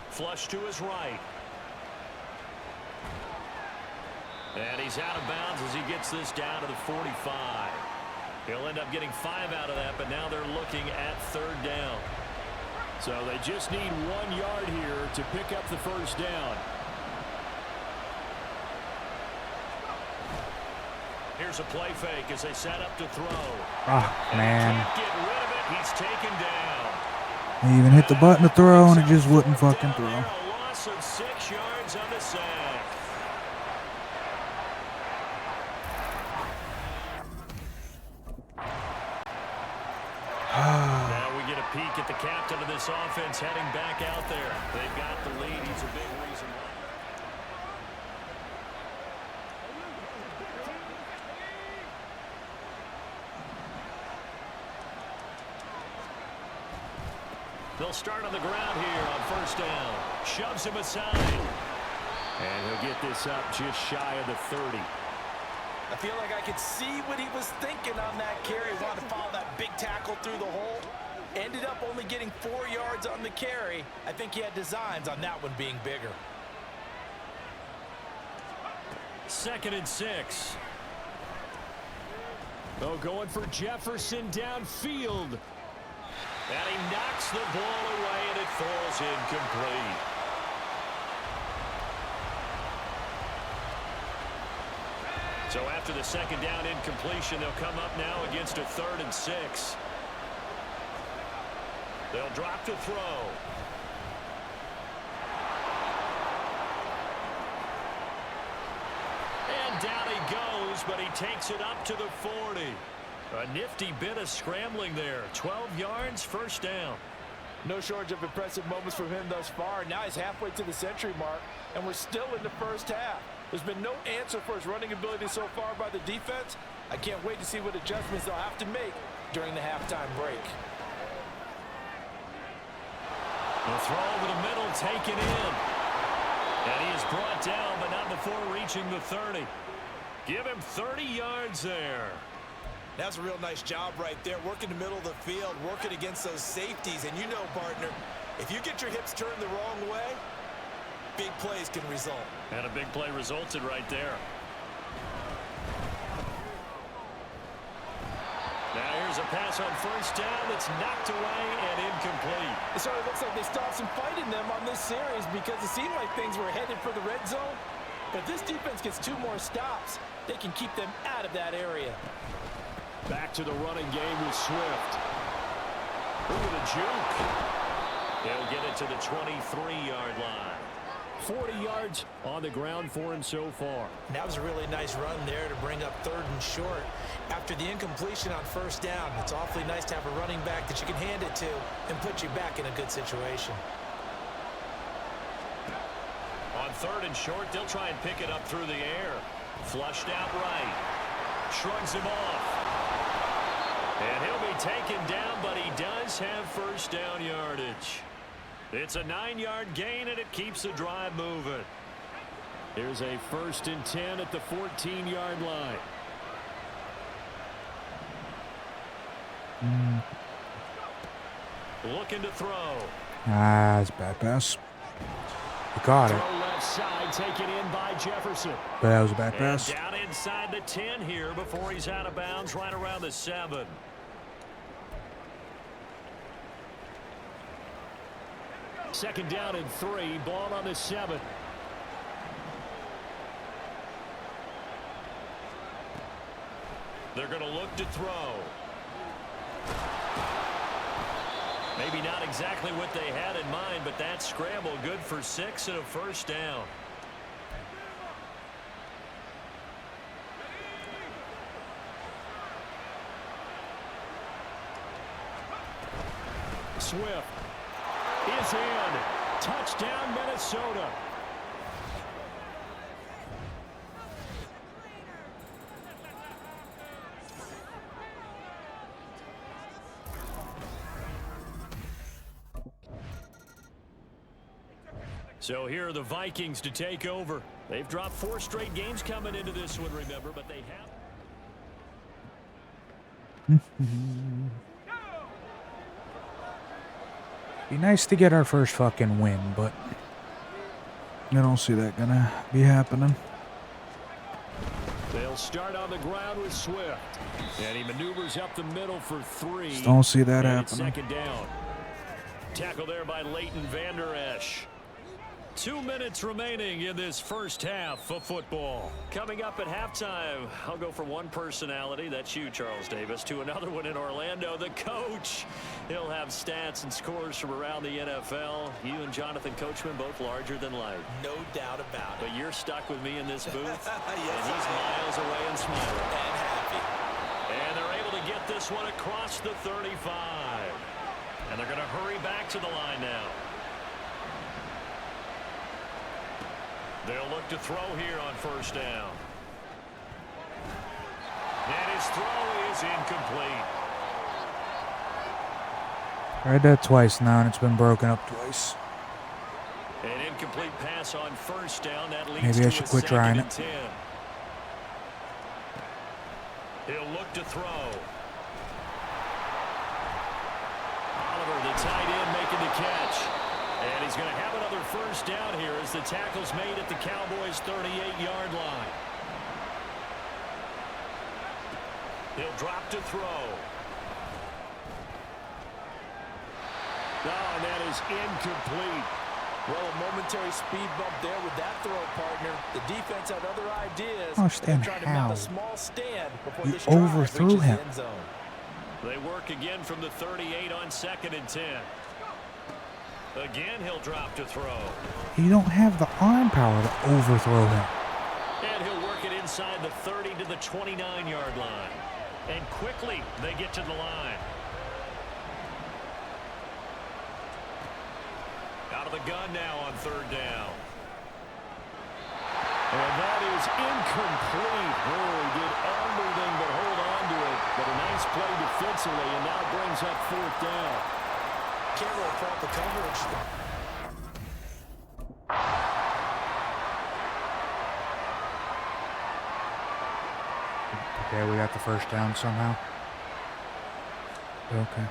Flush to his right. And he's out of bounds as he gets this down to the 45. He'll end up getting 5 out of that, but now they're looking at 3rd down. So they just need 1 yard here to pick up the first down. Here's a play fake as they set up to throw. Ah, man. Can't get rid of it. He's taken down. He even hit the button to throw, and it just wouldn't fucking throw. A loss of 6 yards on the sack. Now we get a peek at the captain of this offense heading back out there. They've got the lead. He's a big reason why. They'll start on the ground here on 1st down. Shoves him aside. And he'll get this up just shy of the 30. I feel like I could see what he was thinking on that carry. He wanted to follow that big tackle through the hole. Ended up only getting 4 yards on the carry. I think he had designs on that one being bigger. 2nd and 6. Oh, going for Jefferson downfield. And he knocks the ball away, and it falls incomplete. So after the 2nd down incompletion, they'll come up now against a 3rd and 6. They'll drop the throw. And down he goes, but he takes it up to the 40. A nifty bit of scrambling there. 12 yards, 1st down. No shortage of impressive moments from him thus far. Now he's halfway to the century mark, and we're still in the first half. There's been no answer for his running ability so far by the defense. I can't wait to see what adjustments they'll have to make during the halftime break. The throw over the middle, taken in. And he is brought down, but not before reaching the 30. Give him 30 yards there. That's a real nice job right there, working the middle of the field, working against those safeties. And you know, partner, if you get your hips turned the wrong way, big plays can result. And a big play resulted right there. Now here's a pass on 1st down that's knocked away and incomplete. It sort of looks like they stopped some fight in them on this series because it seemed like things were headed for the red zone. But if this defense gets 2 more stops, they can keep them out of that area. Back to the running game with Swift. Look at the juke. They'll get it to the 23-yard line. 40 yards on the ground for him so far. That was a really nice run there to bring up 3rd and short. After the incompletion on 1st down, it's awfully nice to have a running back that you can hand it to and put you back in a good situation. On 3rd and short, they'll try and pick it up through the air. Flushed out right. Shrugs him off. And he'll be taken down, but he does have first down yardage. It's a 9-yard gain, and it keeps the drive moving. Here's a 1st and 10 at the 14-yard line. Looking to throw. Ah, it's a bad pass. He caught it. Throw left side, taken in by Jefferson. But that was a bad And pass. down inside the 10 here before he's out of bounds, right around the 7. Second down and 3, ball on the 7. They're going to look to throw. Maybe not exactly what they had in mind, but that scramble good for 6 and a first down. Swift is in. Touchdown, Minnesota. So here are the Vikings to take over. They've dropped 4 straight games coming into this one, remember, but they have. Be nice to get our first fucking win, but I don't see that gonna be happening. They'll start on the ground with Swift. And he maneuvers up the middle for 3. Just don't see that And it's happening. second down. Tackle there by Leighton Vander Esch. 2 minutes remaining in this first half of football. Coming up at halftime, I'll go from one personality, that's you, Charles Davis, to another one in Orlando, the coach. He'll have stats and scores from around the NFL. You and Jonathan Coachman both larger than life. No doubt about it. But you're stuck with me in this booth, Yes, and he's miles away and smiling. And happy. And they're able to get this one across the 35. And they're going to hurry back to the line now. They'll look to throw here on first down. And his throw is incomplete. Tried that twice now, and it's been broken up twice. An incomplete pass on first down. That leads Maybe to I should a quit trying second and 10. He'll look to throw. Oliver, the tight end, making the catch. And he's going to have another first down here as the tackle's made at the Cowboys' 38-yard line. He'll drop to throw. Oh, and that is incomplete. Well, a momentary speed bump there with that throw, partner. The defense had other ideas. I understand They're trying to mount how. a small stand before You this drive overthrew reaches the him. end zone. They work again from the 38 on second and 10. Again, he'll drop to throw. You don't have the arm power to overthrow him. And he'll work it inside the 30 to the 29-yard line. And quickly, they get to the line. Out of the gun now on third down. And that is incomplete. Oh, he did everything but hold on to it. But a nice play defensively, and now brings up fourth down. Can't really fault the coverage. Okay, we got the first down somehow. Okay.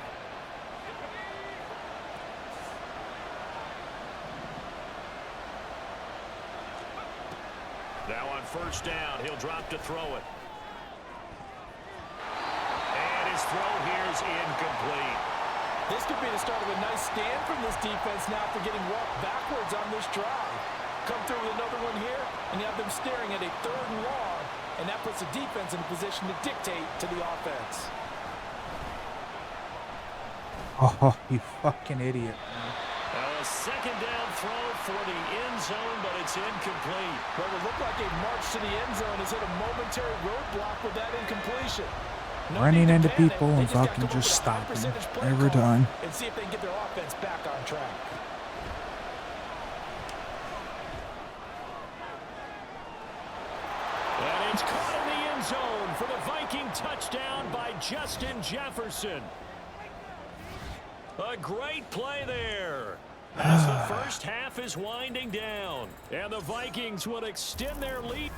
Now on first down, he'll drop to throw it. And his throw here is incomplete. This could be the start of a nice stand from this defense now after getting walked backwards on this drive. Come through with another one here, and you have them staring at a third and long, and that puts the defense in a position to dictate to the offense. Oh, you fucking idiot. Now a second down throw for the end zone, but it's incomplete. Well, it looked like a march to the end zone has hit a momentary roadblock with that incompletion. No Running need to into panic. people They and just gotta fucking come up just with a high stopping percentage play every call time. and see if they can get their offense back on track. And it's caught in the end zone for the Viking touchdown by Justin Jefferson. A great play there. As the first half is winding down, and the Vikings will extend their lead.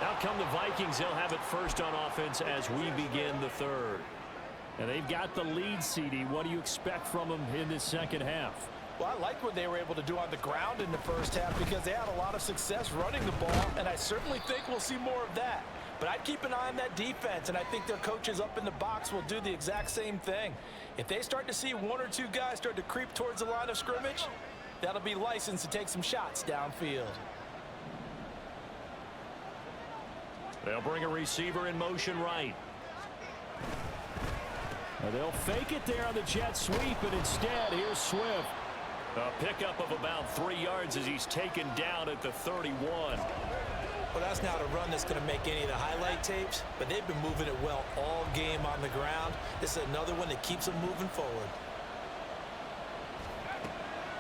Out come the Vikings. They'll have it first on offense as we begin the third. And they've got the lead, CD. What do you expect from them in this second half? Well, I like what they were able to do on the ground in the first half because they had a lot of success running the ball, and I certainly think we'll see more of that. But I'd keep an eye on that defense, and I think their coaches up in the box will do the exact same thing. If they start to see one or two guys start to creep towards the line of scrimmage, that'll be licensed to take some shots downfield. They'll bring a receiver in motion right. Now they'll fake it there on the jet sweep, and instead, here's Swift. A pickup of about 3 yards as he's taken down at the 31. Well, that's not a run that's going to make any of the highlight tapes, but they've been moving it well all game on the ground. This is another one that keeps them moving forward.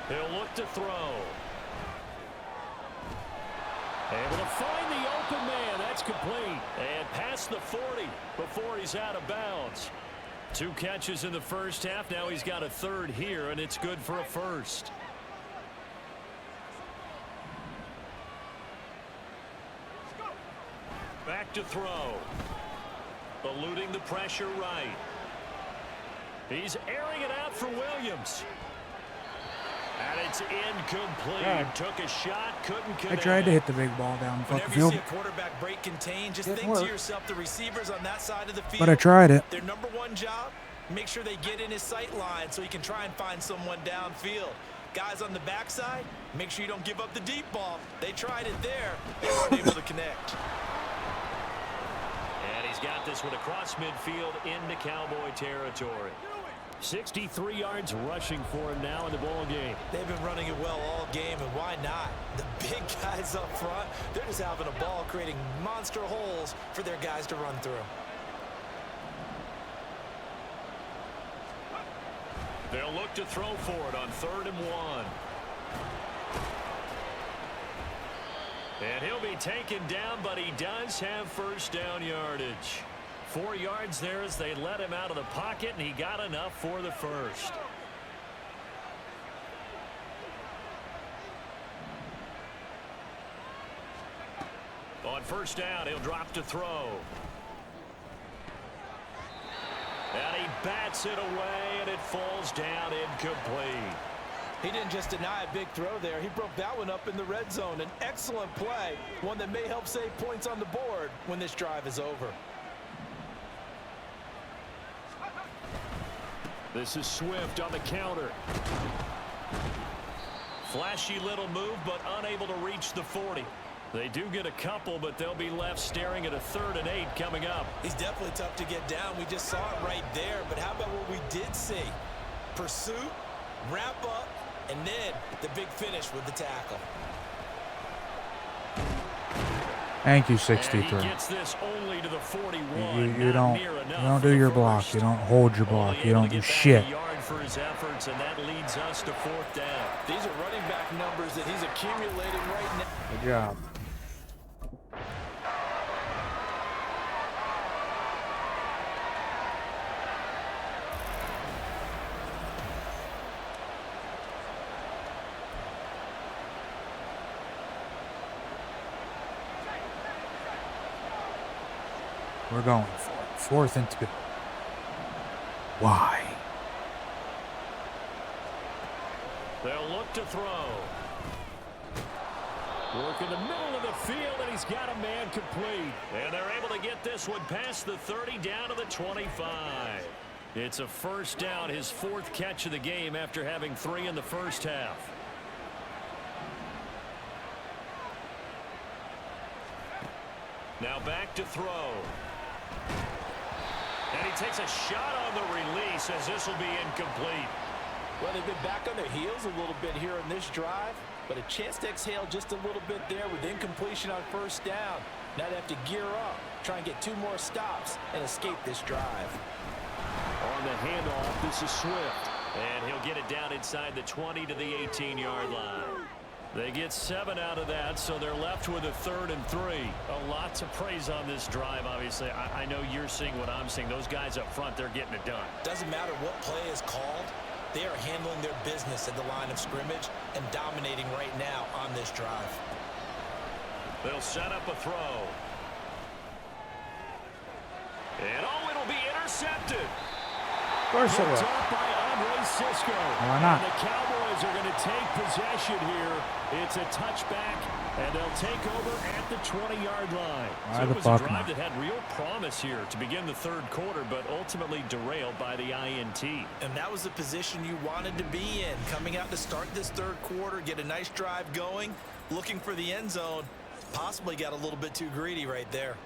He'll look to throw. Able to find the open man. That's complete. And past the 40 before he's out of bounds. 2 catches in the first half. Now he's got a third here, and it's good for a first. Back to throw. Eluding the pressure right. He's airing it out for Williams. And it's incomplete. God. Took a shot, couldn't connect. I tried to hit the big ball down the fucking Whenever you field, see a quarterback break contain, just Didn't think work. to yourself, the receivers on that side of the field, but I tried it. their number one job, make sure they get in his sight line so he can try and find someone downfield. Guys on the backside, make sure you don't give up the deep ball. They tried it there. They weren't able to connect. And he's got this one across midfield into Cowboy territory. 63 yards rushing for him now in the ball game. They've been running it well all game, and why not? The big guys up front, they're just having a ball creating monster holes for their guys to run through. They'll look to throw for it on 3rd and 1. And he'll be taken down, but he does have first down yardage. 4 yards there as they let him out of the pocket, and he got enough for the first. On first down, he'll drop to throw. And he bats it away, and it falls down incomplete. He didn't just deny a big throw there. He broke that one up in the red zone. An excellent play, one that may help save points on the board when this drive is over. This is Swift on the counter. Flashy little move, but unable to reach the 40. They do get a couple, but they'll be left staring at a 3rd and 8 coming up. He's definitely tough to get down. We just saw it right there. But how about what we did see? Pursuit, wrap up, and then the big finish with the tackle. Thank you, And 63. he gets this only to the 41. You don't do your block. You don't hold your block. You don't do shit. Yard for his efforts, and that leads us to 4th down. These are running back numbers that he's accumulating right now. Good job. We're going for it. 4th and 2. Why? They'll look to throw. Work in the middle of the field, and he's got a man complete. And they're able to get this one past the 30 down to the 25. It's a first down, his 4th catch of the game after having 3 in the first half. Now back to throw. And he takes a shot on the release as this will be incomplete. Well, they've been back on their heels a little bit here in this drive, but a chance to exhale just a little bit there with incompletion on first down. Now they have to gear up, try and get 2 more stops, and escape this drive. On the handoff, this is Swift. And he'll get it down inside the 20 to the 18-yard line. They get 7 out of that, so they're left with a 3rd and 3. A lot to praise on this drive, obviously. I know you're seeing what I'm seeing. Those guys up front, they're getting it done. Doesn't matter what play is called. They are handling their business at the line of scrimmage and dominating right now on this drive. They'll set up a throw. And it'll be intercepted. Of course it will. Up by Andre Cisco. Why not? And the Cowboys are going to take possession here. It's a touchback, and they'll take over at the 20-yard line. Why So the it was a fuck drive not? that had real promise here to begin the 3rd quarter, but ultimately derailed by the INT. And that was the position you wanted to be in. Coming out to start this 3rd quarter, get a nice drive going, looking for the end zone. Possibly got a little bit too greedy right there.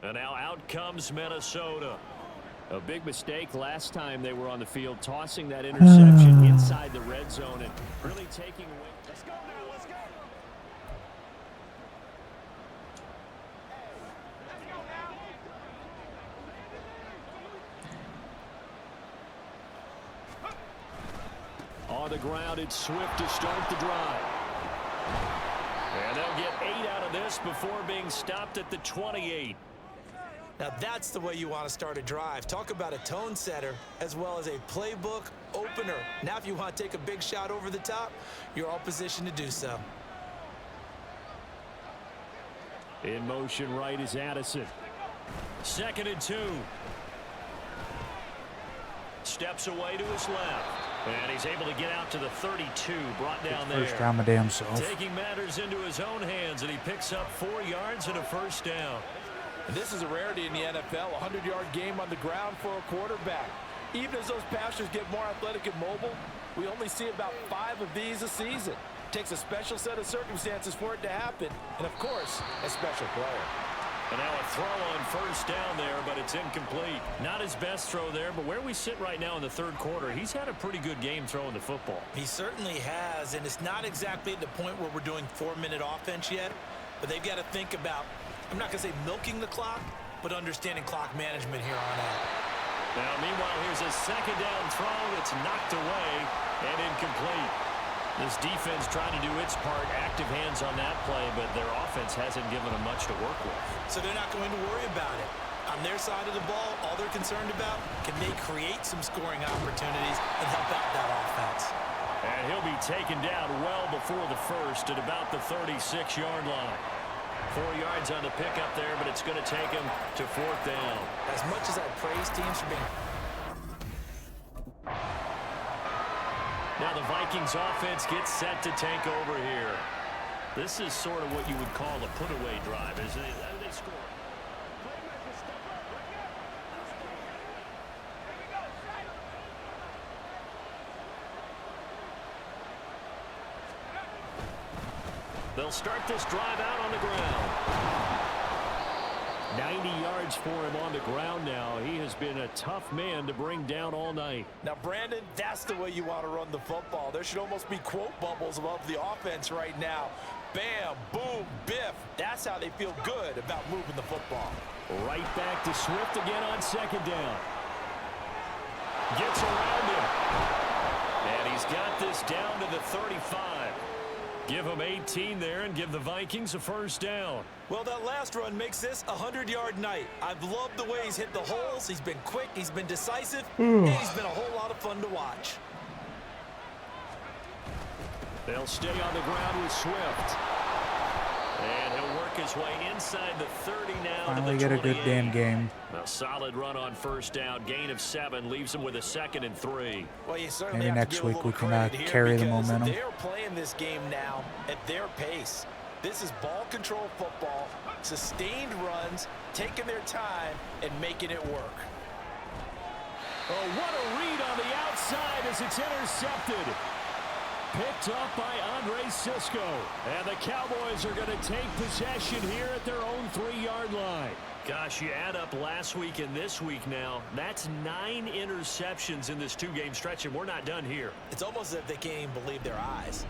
And now out comes Minnesota. A big mistake last time they were on the field, tossing that interception inside the red zone and really taking away. Let's go now, let's go. On the ground, it's Swift to start the drive. And they'll get 8 out of this before being stopped at the 28. Now that's the way you want to start a drive. Talk about a tone setter as well as a playbook opener. Now if you want to take a big shot over the top, you're all positioned to do so. In motion right is Addison. 2nd and 2. Steps away to his left. And he's able to get out to the 32, brought down there. First down my damn self. Taking matters into his own hands, and he picks up 4 yards and a first down. And this is a rarity in the NFL, a 100-yard game on the ground for a quarterback. Even as those passers get more athletic and mobile, we only see about 5 of these a season. Takes a special set of circumstances for it to happen, and of course, a special player. And now a throw on first down there, but it's incomplete. Not his best throw there, but where we sit right now in the 3rd quarter, he's had a pretty good game throwing the football. He certainly has, and it's not exactly at the point where we're doing 4-minute offense yet, but they've got to think about, I'm not going to say milking the clock, but understanding clock management here on out. Now, meanwhile, here's a 2nd down throw that's knocked away and incomplete. This defense trying to do its part, active hands on that play, but their offense hasn't given them much to work with. So they're not going to worry about it. On their side of the ball, all they're concerned about, can they create some scoring opportunities and help out that offense? And he'll be taken down well before the first at about the 36-yard line. 4 yards on the pickup there, but it's going to take him to 4th down. As much as I praise teams for being... Now the Vikings offense gets set to take over here. This is sort of what you would call a put-away drive, isn't it? How do they score? They'll start this drive out on the ground. 90 yards for him on the ground now. He has been a tough man to bring down all night. Now, Brandon, that's the way you want to run the football. There should almost be quote bubbles above the offense right now. Bam, boom, biff. That's how they feel good about moving the football. Right back to Swift again on 2nd down. Gets around him. And he's got this down to the 35. Give him 18 there and give the Vikings a first down. Well, that last run makes this a 100-yard night. I've loved the way he's hit the holes. He's been quick. He's been decisive. And he's been a whole lot of fun to watch. They'll stay on the ground with Swift. And he'll work his way inside the 30 now. Finally to the get a good 28. damn game. A solid run on first down. Gain of 7 leaves him with a 2nd and 3. Well, you certainly Maybe have to next give a week little we can credit here carry the because momentum. They're playing this game now at their pace. This is ball control football, sustained runs, taking their time and making it work. Oh, what a read on the outside as it's intercepted. picked up by Andre Sisco. And the Cowboys are going to take possession here at their own 3-yard line. Gosh, you add up last week and this week now, that's 9 interceptions in this 2-game stretch, and we're not done here. It's almost as if they can't even believe their eyes.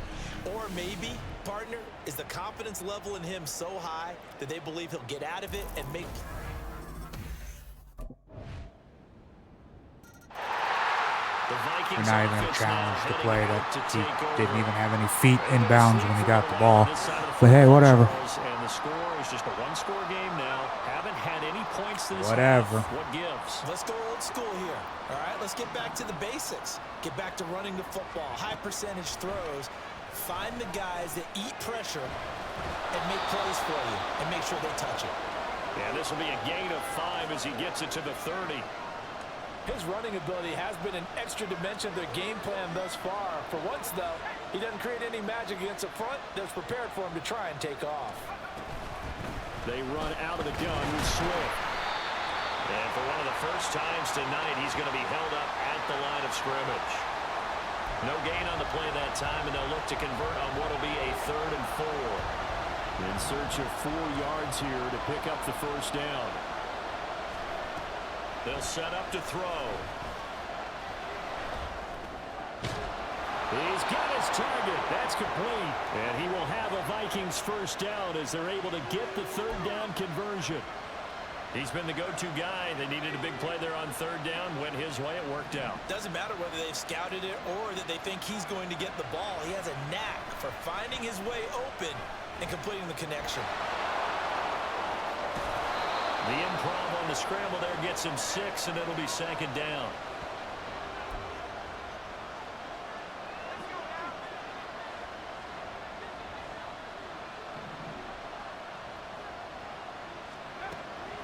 Or maybe, partner, is the confidence level in him so high that they believe he'll get out of it and make... They're not even going to challenge the play that he didn't even have any feet in bounds when he got the ball. But hey, whatever. And the score is just a 1-score game now. Haven't had any points this Whatever. half. What gives? Let's go old school here. All right, let's get back to the basics. Get back to running the football, high percentage throws. Find the guys that eat pressure and make plays for you and make sure they touch it. Yeah, this will be a gain of 5 as he gets it to the 30. His running ability has been an extra dimension of their game plan thus far. For once, though, he doesn't create any magic against the front that's prepared for him to try and take off. They run out of the gun with Swift. And for one of the first times tonight, he's going to be held up at the line of scrimmage. No gain on the play that time, and they'll look to convert on what will be a 3rd and 4. In search of 4 yards here to pick up the first down. They'll set up to throw. He's got his target. That's complete. And he will have a Vikings first down as they're able to get the 3rd down conversion. He's been the go-to guy. They needed a big play there on 3rd down. Went his way. It worked out. Doesn't matter whether they've scouted it or that they think he's going to get the ball. He has a knack for finding his way open and completing the connection. The improv on the scramble there gets him 6, and it'll be 2nd down.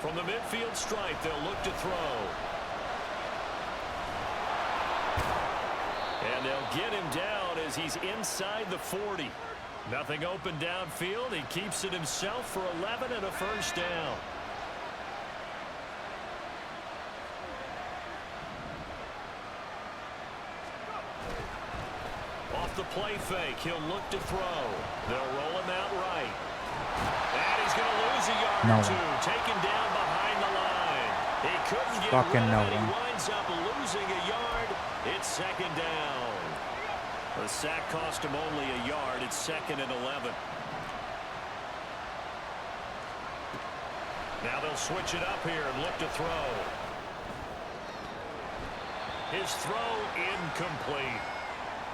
From the midfield stripe, they'll look to throw. And they'll get him down as he's inside the 40. Nothing open downfield. He keeps it himself for 11 and a first down. Off the play fake, he'll look to throw. They'll roll him out right. And he's going to lose a yard or 2. Taken down behind the line. He couldn't get rid of it. He winds up losing a yard. It's 2nd down. The sack cost him only a yard. It's 2nd and 11. Now they'll switch it up here and look to throw. His throw incomplete.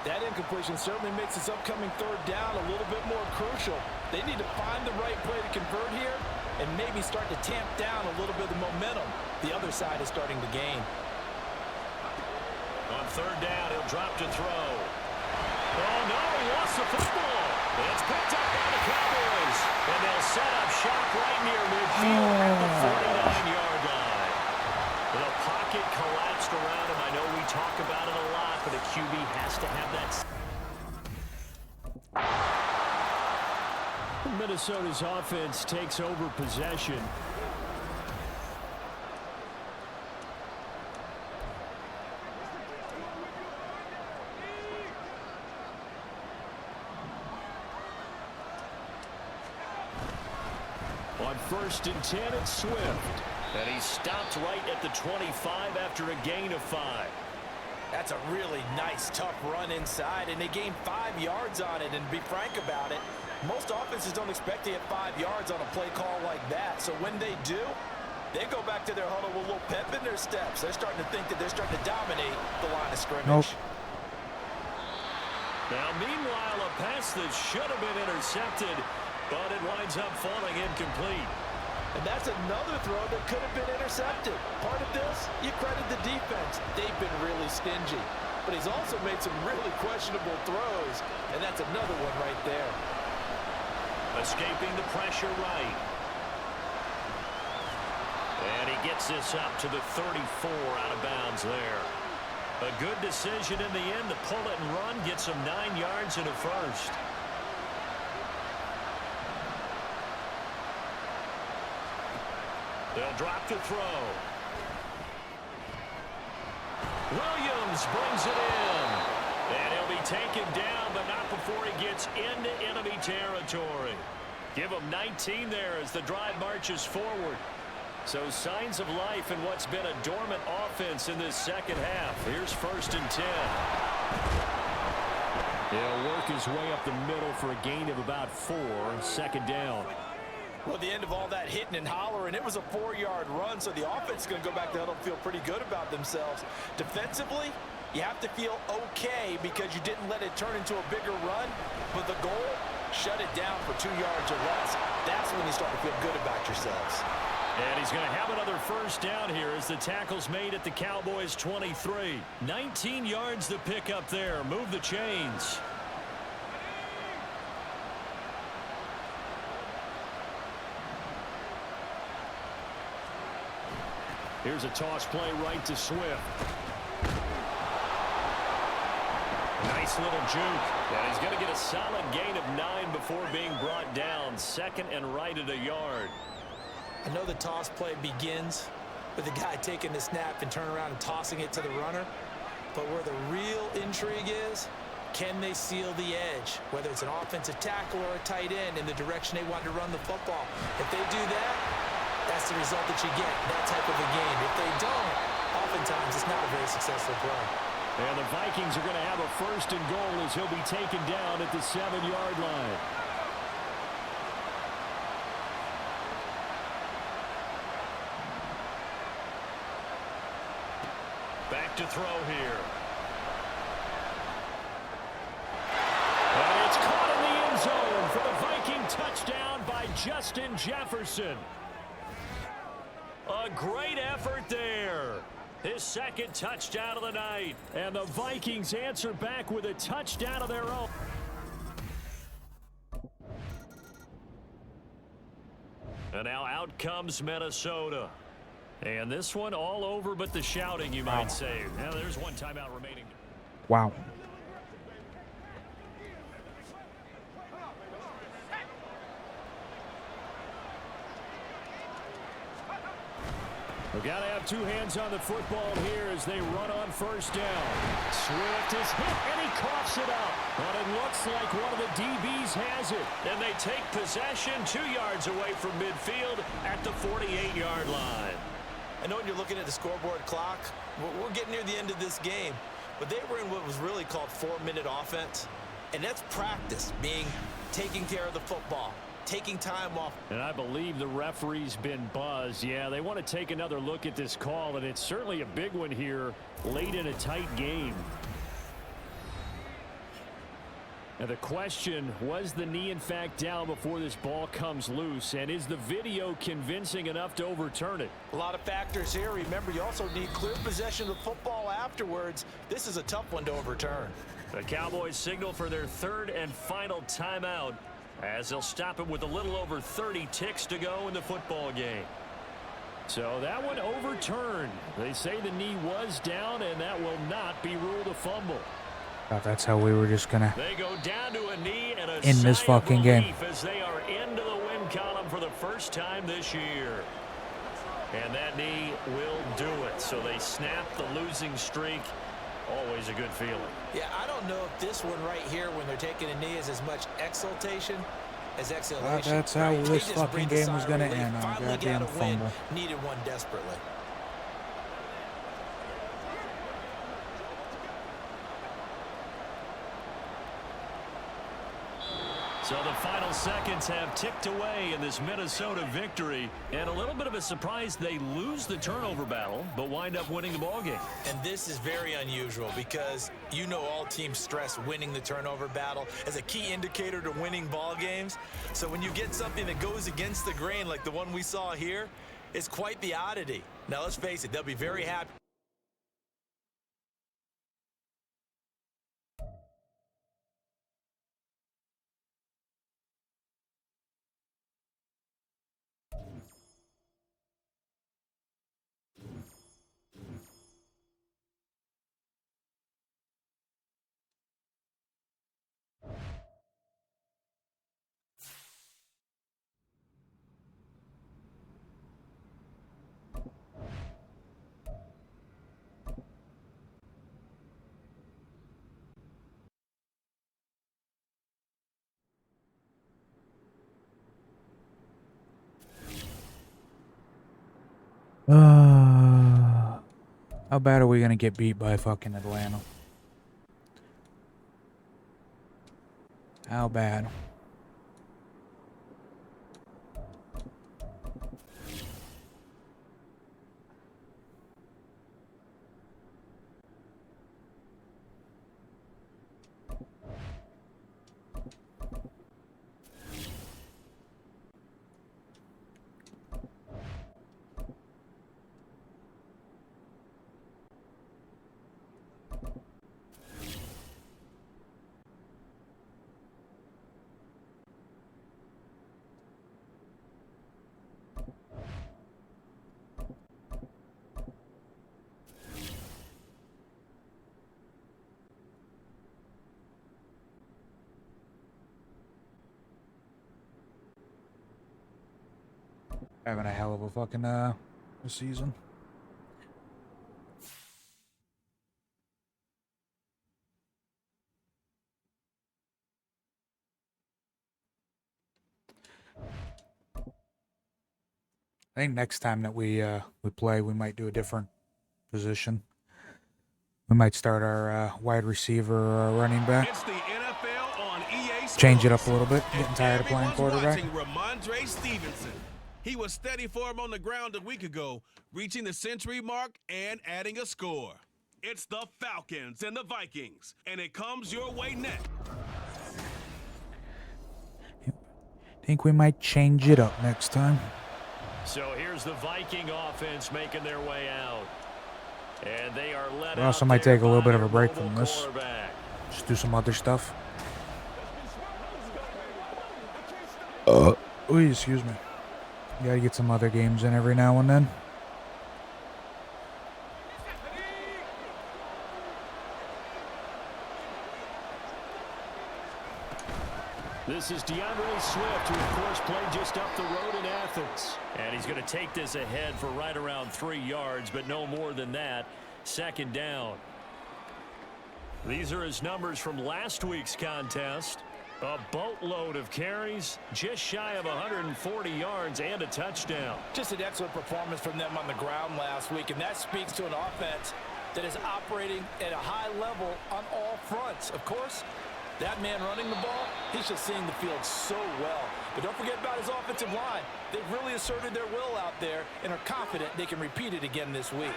That incompletion certainly makes this upcoming 3rd down a little bit more crucial. They need to find the right play to convert here and maybe start to tamp down a little bit of the momentum the other side is starting to gain. On 3rd down, he'll drop to throw. Oh, no, he lost the football. It's picked up by the Cowboys. And they'll set up shop right near midfield at the 49-yard line. The pocket collapsed around him. I know we talk about it a lot, but a QB has to have that. Minnesota's offense takes over possession. On 1st and 10, it's Swift. And he stopped right at the 25 after a gain of 5. That's a really nice, tough run inside, and they gained 5 yards on it. And to be frank about it, most offenses don't expect to get 5 yards on a play call like that. So when they do, they go back to their huddle with a little pep in their steps. They're starting to think that they're starting to dominate the line of scrimmage. Now, meanwhile, a pass that should have been intercepted, but it winds up falling incomplete. And that's another throw that could have been intercepted. Part of this, you credit the defense. They've been really stingy. But he's also made some really questionable throws, and that's another one right there. Escaping the pressure right. And he gets this up to the 34 out of bounds there. A good decision in the end to pull it and run, gets him 9 yards and a first. They'll drop to throw. Williams brings it in. And he'll be taken down, but not before he gets into enemy territory. Give him 19 there as the drive marches forward. So signs of life in what's been a dormant offense in this second half. Here's 1st and 10. He'll work his way up the middle for a gain of about 4, 2nd down. Well, the end of all that hitting and hollering, it was a 4-yard run, so the offense is going to go back there and feel pretty good about themselves. Defensively, you have to feel okay because you didn't let it turn into a bigger run, but the goal, shut it down for 2 yards or less. That's when you start to feel good about yourselves. And he's going to have another 1st down here as the tackle's made at the Cowboys' 23. 19 yards to pick up there. Move the chains. Here's a toss play right to Swift. Nice little juke. And he's going to get a solid gain of 9 before being brought down. 2nd and right at a yard. I know the toss play begins with the guy taking the snap and turn around and tossing it to the runner. But where the real intrigue is, can they seal the edge? Whether it's an offensive tackle or a tight end in the direction they want to run the football. If they do that, that's the result that you get, that type of a game. If they don't, oftentimes it's not a very successful play. And the Vikings are going to have a 1st and goal as he'll be taken down at the 7-yard line. Back to throw here. And it's caught in the end zone for the Viking touchdown by Justin Jefferson. A great effort there. His 2nd touchdown of the night. And the Vikings answer back with a touchdown of their own. And now out comes Minnesota. And this one all over but the shouting, you might say. Now there's one timeout remaining. Wow. We've got to have 2 hands on the football here as they run on 1st down. Swift is hit, and he coughs it up. But it looks like one of the DBs has it. And they take possession 2 yards away from midfield at the 48-yard line. I know when you're looking at the scoreboard clock, we're getting near the end of this game. But they were in what was really called 4-minute offense. And that's practice, being taking care of the football. Taking time off. And I believe the referee's been buzzed. Yeah, they want to take another look at this call, and it's certainly a big one here late in a tight game. And the question, was the knee in fact down before this ball comes loose? And is the video convincing enough to overturn it? A lot of factors here. Remember, you also need clear possession of the football afterwards. This is a tough one to overturn. The Cowboys signal for their 3rd and final timeout, as they'll stop it with a little over 30 ticks to go in the football game. So that one overturned. They say the knee was down, and that will not be ruled a fumble. Thought that's how we were just gonna They go down to a knee and a end this sigh fucking of game. relief as they are into the win column for the first time this year. And that knee will do it. So they snap the losing streak. Always a good feeling. Yeah, I don't know if this one right here, when they're taking a knee, is as much exultation as exhalation. That's how Right? this They just fucking breathed a game sigh was of gonna relief. end on a Finally goddamn got a win. fumble. Needed one desperately. So the final seconds have ticked away in this Minnesota victory. And a little bit of a surprise, they lose the turnover battle, but wind up winning the ballgame. And this is very unusual because you know all teams stress winning the turnover battle as a key indicator to winning ball games. So when you get something that goes against the grain like the one we saw here, it's quite the oddity. Now let's face it, they'll be very happy. How bad are we gonna get beat by fucking Atlanta? How bad? Having a hell of a fucking season. I think next time that we play, we might do a different position. We might start our wide receiver or running back. It's the NFL on EA Sports. Change it up a little bit. Getting And tired of playing everyone's quarterback. watching Ramondre Stevenson. He was steady for him on the ground a week ago, reaching the century mark and adding a score. It's the Falcons and the Vikings, and it comes your way next. Think we might change it up next time. So here's the Viking offense making their way out. And they are led We also out might there take a little by bit of a their break mobile from this. quarterback. Just do some other stuff. Ooh, excuse me. You gotta get some other games in every now and then. This is DeAndre Swift, who, of course, played just up the road in Athens. And he's going to take this ahead for right around 3 yards, but no more than that. Second down. These are his numbers from last week's contest. A boatload of carries, just shy of 140 yards and a touchdown. Just an excellent performance from them on the ground last week, and that speaks to an offense that is operating at a high level on all fronts. Of course, that man running the ball, he's just seeing the field so well. But don't forget about his offensive line. They've really asserted their will out there and are confident they can repeat it again this week.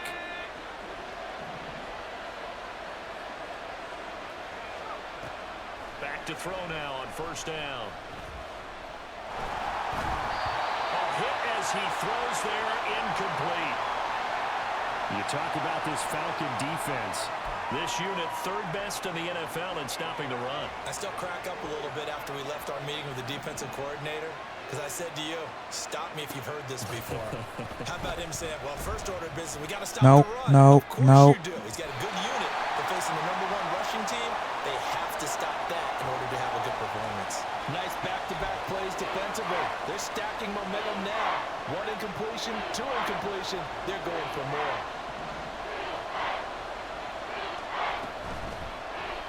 Back to throw now on first down. A hit as he throws there, incomplete. You talk about this Falcon defense. This unit third best in the NFL in stopping the run. I still crack up a little bit after we left our meeting with the defensive coordinator, because I said to you, stop me if you've heard this before. How about him saying, well, first order of business, we got to stop the run. Of course you do. He's got a good unit. They're facing the #1 rushing team. They have to stop that in order to have a good performance. Nice back-to-back plays defensively. They're stacking momentum now. 1 incompletion, 2 incompletion. They're going for more.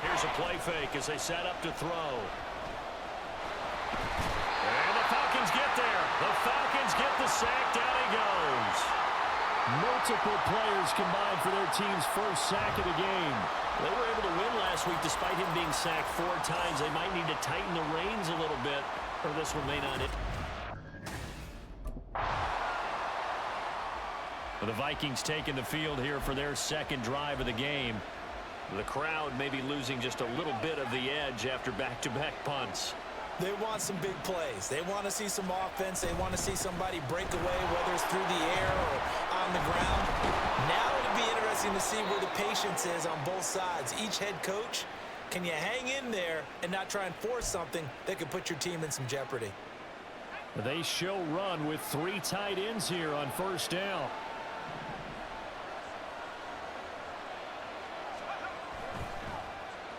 Here's a play fake as they set up to throw. And the Falcons get there. The Falcons get the sack. Down he goes. Multiple players combined for their team's first sack of the game. They were able to win last week despite him being sacked 4 times. They might need to tighten the reins a little bit, or this one may not hit. The Vikings taking the field here for their second drive of the game. The crowd may be losing just a little bit of the edge after back-to-back punts. They want some big plays. They want to see some offense. They want to see somebody break away, whether it's through the air or on the ground. Now it'll be interesting to see where the patience is on both sides. Each head coach, can you hang in there and not try and force something that could put your team in some jeopardy? They show run with 3 tight ends here on first down.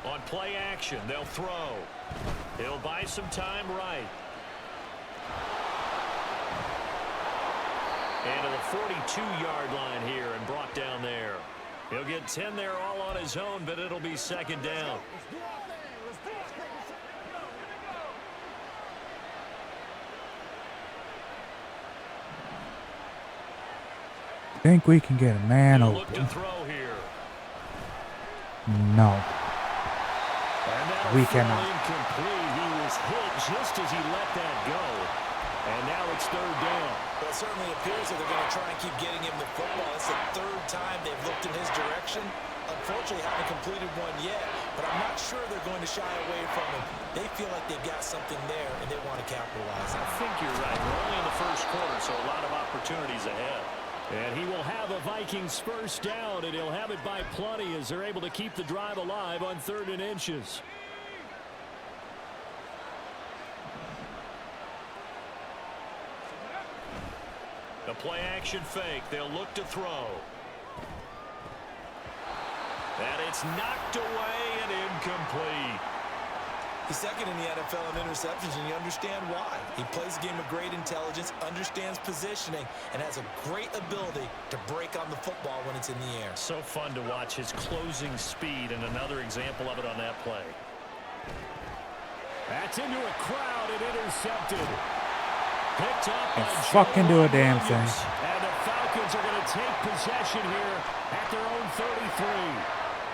On play action, they'll throw. He'll buy some time right. And to the 42-yard line here and brought down there. He'll get 10 there all on his own, but it'll be second down. Think we can get a man He'll look to open? throw here. No. And that'll We fall cannot. incomplete. He was hit just as he let that go. And now it's third down. Well, it certainly appears that they're going to try and keep getting him the football. It's the third time they've looked in his direction. Unfortunately, haven't completed one yet, but I'm not sure they're going to shy away from him. They feel like they've got something there, and they want to capitalize on I it. think you're right. We're only in the first quarter, so a lot of opportunities ahead. And he will have a Vikings first down, and he'll have it by plenty as they're able to keep the drive alive on 3rd and inches. The play action fake. They'll look to throw. And it's knocked away and incomplete. He's second in the NFL in interceptions, and you understand why. He plays a game of great intelligence, understands positioning, and has a great ability to break on the football when it's in the air. So fun to watch his closing speed, and another example of it on that play. That's into a crowd and intercepted. Picked up by fucking do a damn Williams. thing. And the Falcons are going to take possession here at their own 33.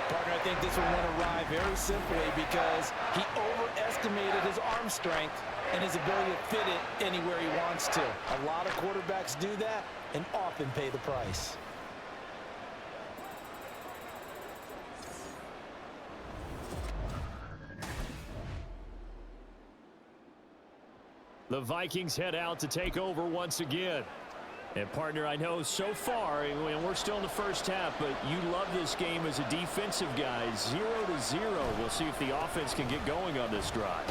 Partner, I think this one went awry very simply because he overestimated his arm strength and his ability to fit it anywhere he wants to. A lot of quarterbacks do that and often pay the price. The Vikings head out to take over once again. And, partner, I know so far, and we're still in the first half, but you love this game as a defensive guy. 0-0. We'll see if the offense can get going on this drive.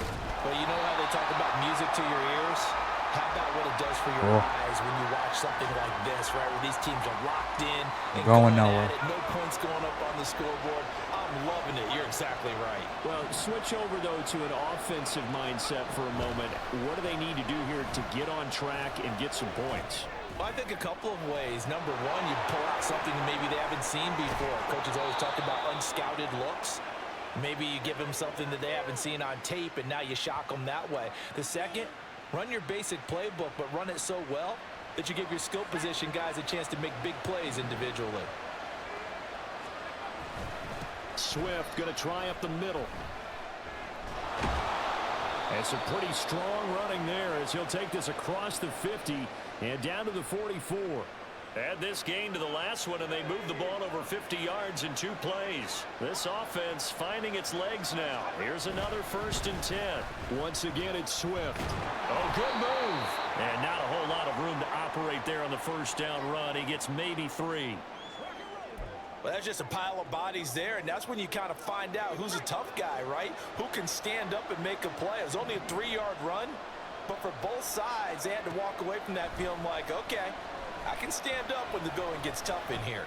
Well, you know how they talk about music to your ears? How about what it does for your eyes when you watch something like this, right, where these teams are locked in and Going at nowhere. it, no points going up on the scoreboard. I'm loving it. You're exactly right. Well, switch over, though, to an offensive mindset for a moment. What do they need to do here to get on track and get some points? Well, I think a couple of ways. Number one, you pull out something that maybe they haven't seen before. Coaches always talk about unscouted looks. Maybe you give them something that they haven't seen on tape, and now you shock them that way. The second, run your basic playbook, but run it so well that you give your skill position guys a chance to make big plays individually. Swift going to try up the middle. And some pretty strong running there as he'll take this across the 50 and down to the 44. Add this gain to the last one, and they move the ball over 50 yards in 2 plays. This offense finding its legs now. Here's another 1st and 10. Once again, it's Swift. Oh, good move. And not a whole lot of room to operate there on the first down run. He gets maybe 3. Well, that's just a pile of bodies there, and that's when you kind of find out who's a tough guy, right? Who can stand up and make a play. It was only a 3-yard run, but for both sides, they had to walk away from that feeling like, okay, I can stand up when the going gets tough in here.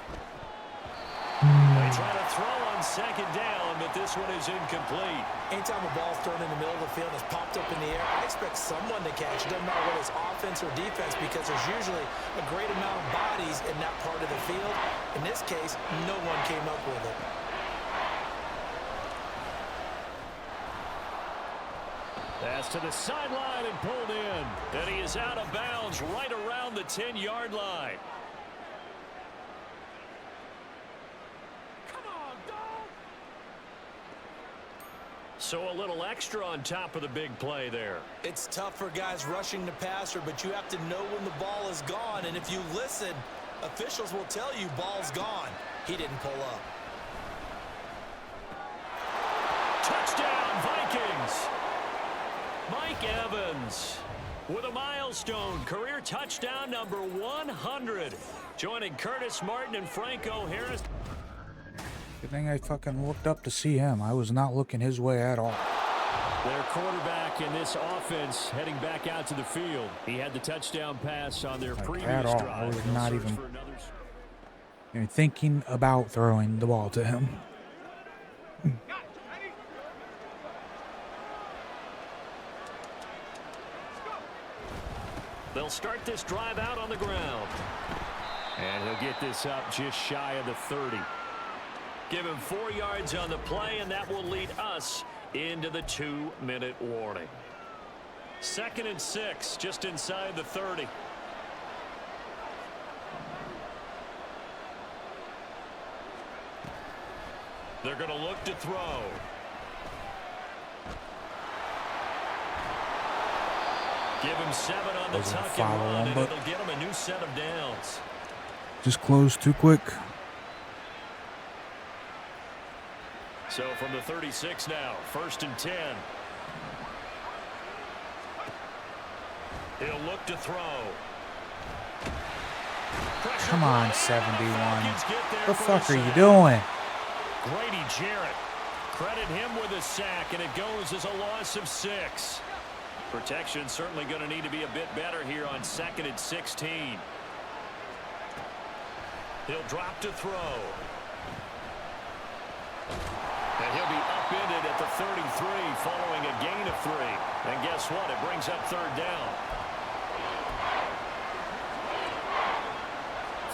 They try to throw on 2nd down, but this one is incomplete. Anytime a ball's thrown in the middle of the field and it's popped up in the air, I expect someone to catch it. Doesn't matter whether it's offense or defense, because there's usually a great amount of bodies in that part of the field. In this case, no one came up with it. Pass to the sideline and pulled in. And he is out of bounds right around the 10-yard line. So a little extra on top of the big play there. It's tough for guys rushing the passer, but you have to know when the ball is gone. And if you listen, officials will tell you ball's gone. He didn't pull up. Touchdown, Vikings. Mike Evans with a milestone career touchdown number 100. Joining Curtis Martin and Franco Harris. Good thing I fucking looked up to see him. I was not looking his way at all. Their quarterback in this offense heading back out to the field. He had the touchdown pass on their previous at all. drive. I was They'll not search even for another... thinking about throwing the ball to him. They'll start this drive out on the ground. And he'll get this up just shy of the 30. Give him 4 yards on the play, and that will lead us into the 2-minute warning. 2nd and 6, just inside the 30. They're going to look to throw. Give him 7 on the Doesn't tuck and follow run, him, and but it'll get him a new set of downs. just closed too quick. So from the 36 now, 1st and 10. He'll look to throw. Pressure Come on, ball. 71. Falcons get there The for fuck the are you sack. doing? Grady Jarrett. Credit him with a sack, and it goes as a loss of 6. Protection certainly going to need to be a bit better here on 2nd and 16. He'll drop to throw. And he'll be upended at the 33 following a gain of 3. And guess what? It brings up 3rd down.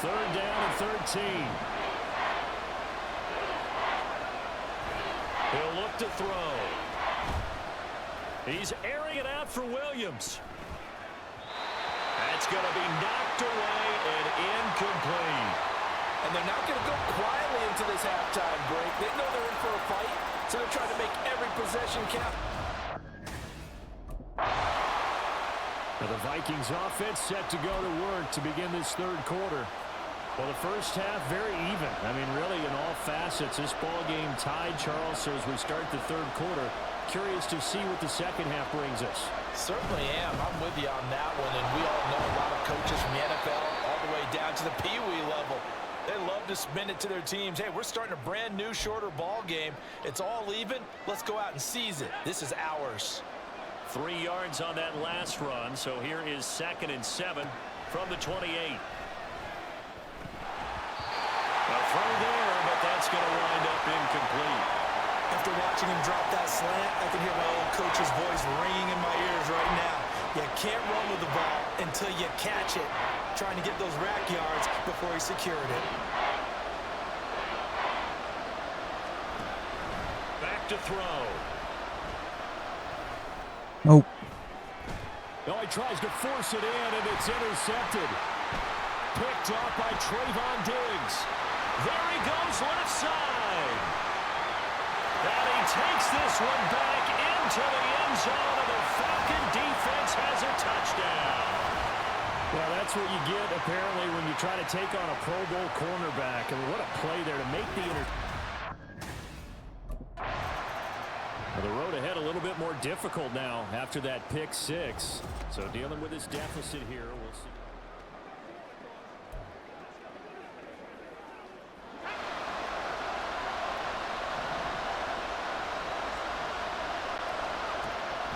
3rd down and 13. He'll look to throw. He's airing it out for Williams. That's going to be knocked away and incomplete. And they're not going to go quietly into this halftime break. They know they're in for a fight, so they're trying to make every possession count. Now the Vikings offense set to go to work to begin this 3rd quarter. Well, the first half very even. I mean, really in all facets, this ball game tied, Charles. So as we start the 3rd quarter, curious to see what the 2nd half brings us. Certainly am. I'm with you on that one. And we all know a lot of coaches from the NFL all the way down to the Pee-wee level. They love to spin it to their teams. Hey, we're starting a brand new, shorter ball game. It's all even. Let's go out and seize it. This is ours. 3 yards on that last run. So here is 2nd and 7 from the 28. A throw there, but that's going to wind up incomplete. After watching him drop that slant, I can hear my old coach's voice ringing in my ears right now. You can't run with the ball until you catch it. Trying to get those rack yards before he secured it. Back to throw. Nope. No, he tries to force it in, and it's intercepted. Picked off by Trayvon Diggs. There he goes left side. And he takes this one back into the end zone, and the Falcon defense has a touchdown. Well, that's what you get, apparently, when you try to take on a Pro Bowl cornerback. I mean, what a play there to make the Well, the road ahead a little bit more difficult now after that pick 6. So dealing with this deficit here, we'll see.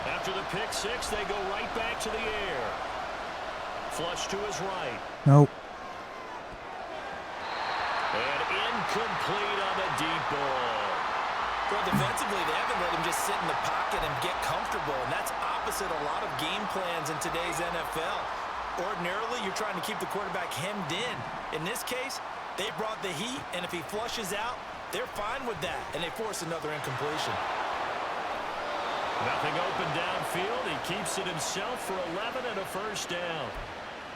After the pick 6, they go right back to the air. Flush to his right. Nope. And incomplete on the deep ball. Well, defensively, they haven't let him just sit in the pocket and get comfortable, and that's opposite a lot of game plans in today's NFL. Ordinarily, you're trying to keep the quarterback hemmed in. In this case, they brought the heat, and if he flushes out, they're fine with that, and they force another incompletion. Nothing open downfield. He keeps it himself for 11 and a 1st down.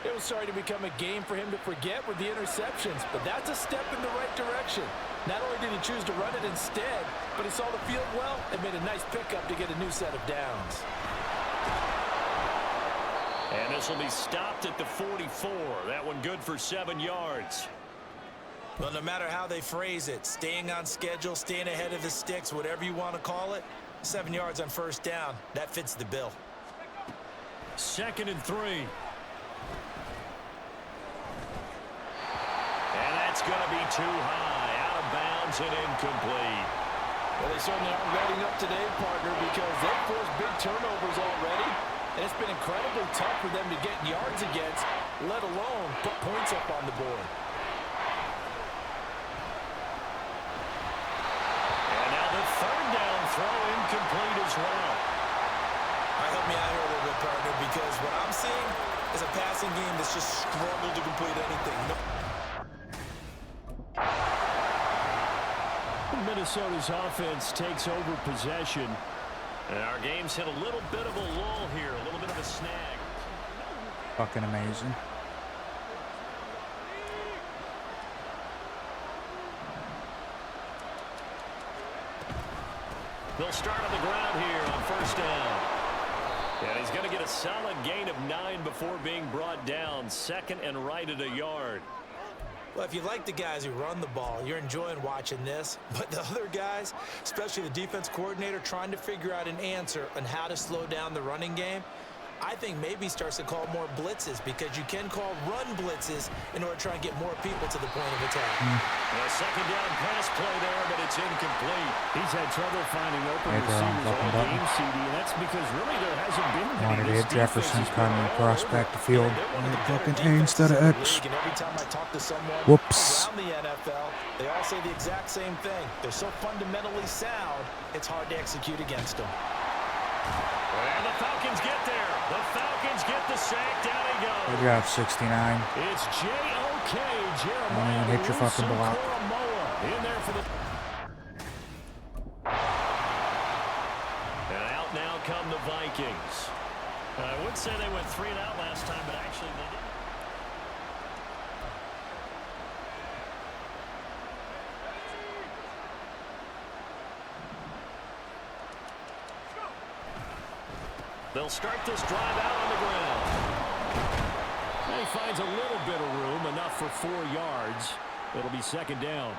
It was starting to become a game for him to forget with the interceptions, but that's a step in the right direction. Not only did he choose to run it instead, but he saw the field well and made a nice pickup to get a new set of downs. And this will be stopped at the 44. That one good for 7 yards. Well, no matter how they phrase it, staying on schedule, staying ahead of the sticks, whatever you want to call it, 7 yards on 1st down, that fits the bill. 2nd and 3. And that's going to be too high, out of bounds and incomplete. Well, they certainly aren't letting up today, partner, because they've forced big turnovers already, and it's been incredibly tough for them to get yards against, let alone put points up on the board. And now the 3rd down throw incomplete as well. All right, help me out here a little bit, partner, because what I'm seeing is a passing game that's just struggled to complete anything. Minnesota's offense takes over possession. And our game's hit a little bit of a lull here, a little bit of a snag. Fucking amazing. They'll start on the ground here on first down. And he's going to get a solid gain of 9 before being brought down. Second and right at a yard. Well, if you like the guys who run the ball, you're enjoying watching this. But the other guys, especially the defense coordinator, trying to figure out an answer on how to slow down the running game, I think maybe he starts to call more blitzes, because you can call run blitzes in order to try and get more people to the point of attack. A second down pass play there, but it's incomplete. He's had trouble finding open Right there on receivers fucking all button. game, CD, and that's because really there hasn't been many. Wanted to This hit Jefferson, defense has cutting been across all back over. the field. They're one of the Fucking better A instead of defenses in the X. league, and every time I talk to someone Whoops. around the NFL, they all say the exact same thing. They're so fundamentally sound, it's hard to execute against them. And the Falcons get there. The Falcons get the sack. Down he goes. Good job, 69. It's J.O.K. Don't Jeremiah even hit your fucking block. Owusu-Koramoah in there for the... And out now come the Vikings. I would say they went 3 and out last time, but actually they didn't. They'll start this drive out on the ground. And he finds a little bit of room, enough for 4 yards. It'll be second down.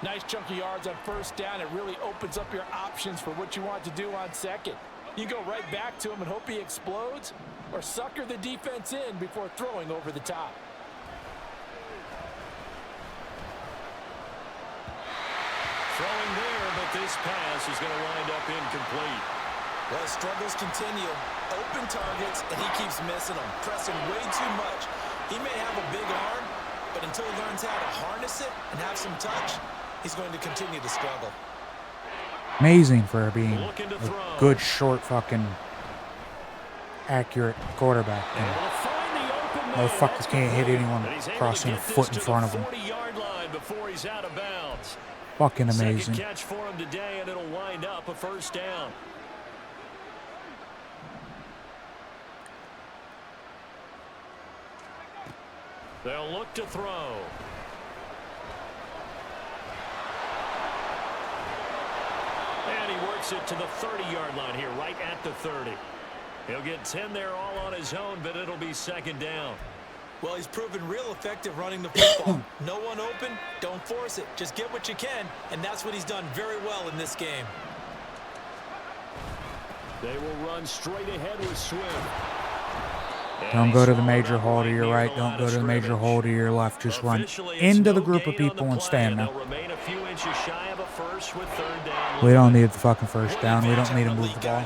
Nice chunk of yards on first down. It really opens up your options for what you want to do on second. You go right back to him and hope he explodes, or sucker the defense in before throwing over the top. Throwing there, but this pass is going to wind up incomplete. Well, struggles continue. Open targets, and he keeps missing them, pressing way too much. He may have a big arm, but until he learns how to harness it and have some touch, he's going to continue to struggle. Amazing for being Looking to a throw. good, short, fucking accurate quarterback. And And will find the open man. motherfuckers That's can't hit complete. anyone And he's able crossing to a get foot this in to front the of him. 40-yard line before he's out of bounds. Fucking Second amazing. catch for him today, and it'll wind up a first down. They'll look to throw. And he works it to the 30-yard line here, right at the 30. He'll get 10 there all on his own, but it'll be second down. Well, he's proven real effective running the football. No one open, don't force it. Just get what you can, and that's what he's done very well in this game. They will run straight ahead with Swift. Don't go to the major hole to your right. Don't go to the major hole to your left. Just run into the group of people and stand there. We don't need the fucking first down. We don't need to move the ball.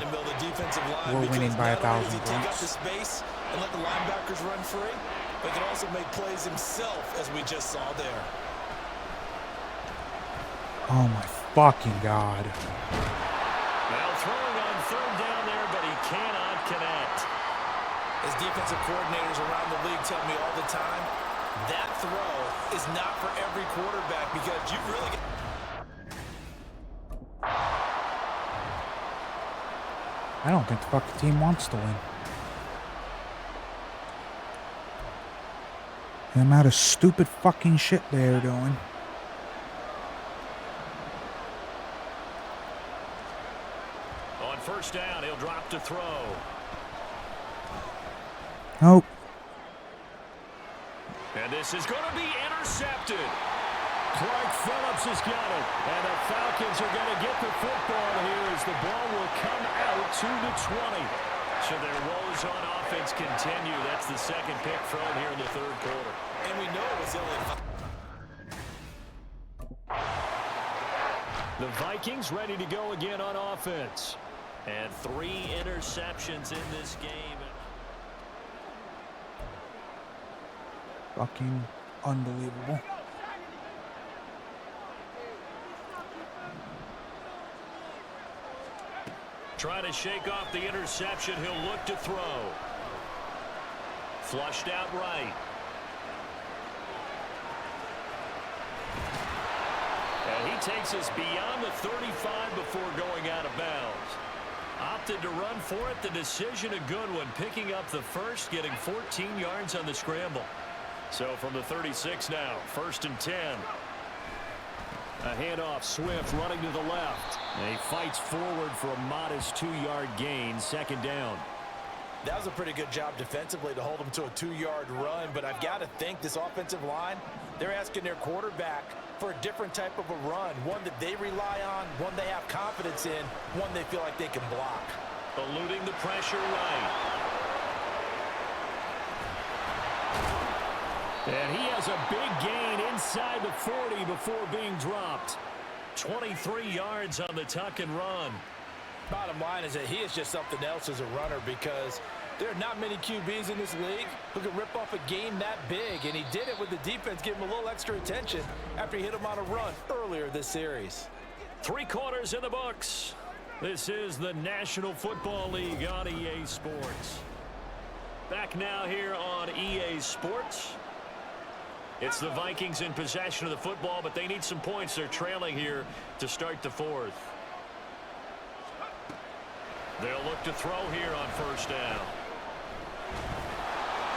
We're winning by 1,000 points. And let the linebackers run free, but can also make plays himself, as we just saw there. Oh my fucking god. Now throwing on third down there, but he cannot connect. As defensive coordinators around the league tell me all the time, that throw is not for every quarterback, because you really get... I don't think the fucking team wants to win. The amount of stupid fucking shit they're doing. On first down, he'll drop to throw. Nope. And this is going to be intercepted. Clark Phillips has got it. And the Falcons are going to get the football here as the ball will come out to the 20. So their woes on offense continue. That's the second pick thrown here in the third quarter. And we know it was only... The Vikings ready to go again on offense. And 3 interceptions in this game. Fucking unbelievable. Trying to shake off the interception. He'll look to throw. Flushed out right. And he takes us beyond the 35 before going out of bounds. Opted to run for it. The decision a good one. Picking up the first, getting 14 yards on the scramble. So from the 36 now, 1st and 10. A handoff, Swift running to the left. And he fights forward for a modest 2-yard gain, second down. That was a pretty good job defensively to hold him to a 2-yard run, but I've got to think this offensive line, they're asking their quarterback for a different type of a run, one that they rely on, one they have confidence in, one they feel like they can block. Eluding the pressure right. And he has a big gain inside the 40 before being dropped. 23 yards on the tuck and run. Bottom line is that he is just something else as a runner because there are not many QBs in this league who can rip off a game that big, and he did it with the defense giving him a little extra attention after he hit him on a run earlier this series. 3 quarters in the books. This is the National Football League on EA Sports. Back now here on EA Sports. It's the Vikings in possession of the football, but they need some points. They're trailing here to start the 4th. They'll look to throw here on first down.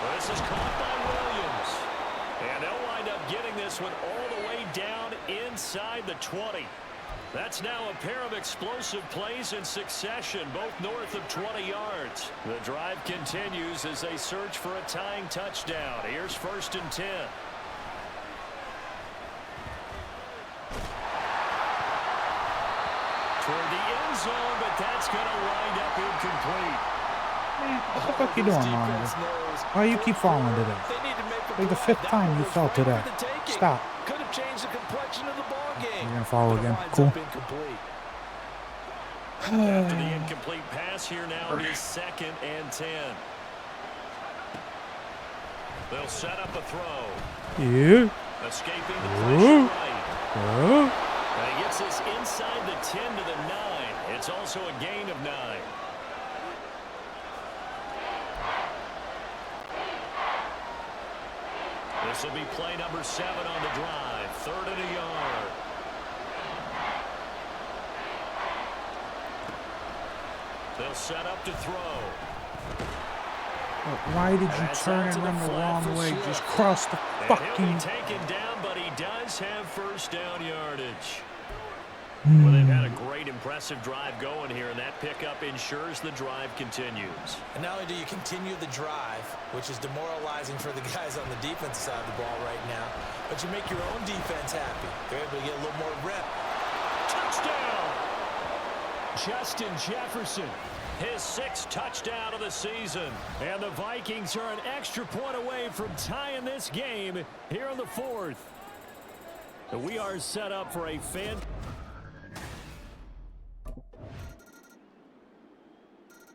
Well, this is caught by Williams. And they'll wind up getting this one all the way down inside the 20. That's now a pair of explosive plays in succession, both north of 20 yards. The drive continues as they search for a tying touchdown. Here's 1st and 10. Toward the end zone, but that's going to wind up incomplete. What the fuck you doing, Mario? Why you keep falling today? Like the 5th time you fell today. Stop. Could have changed the complexion of the ball game. You're gonna fall again. Cool. After the incomplete pass here now, it is 2nd and 10. They'll set up a throw. Yeah. Escaping the pressure right. Oh. And he gets this inside the 10 to the 9. It's also a gain of 9. This will be play number 7 on the drive. 3rd and a yard. They'll set up to throw. Why did you turn and run the wrong way? Just cross the fucking... He'll be taken down, but he does have first down yardage. Well, they've had a great, impressive drive going here, and that pickup ensures the drive continues. And not only do you continue the drive, which is demoralizing for the guys on the defensive side of the ball right now, but you make your own defense happy. They're able to get a little more rep. Touchdown! Justin Jefferson, his 6th touchdown of the season. And the Vikings are an extra point away from tying this game here in the 4th. We are set up for a fan...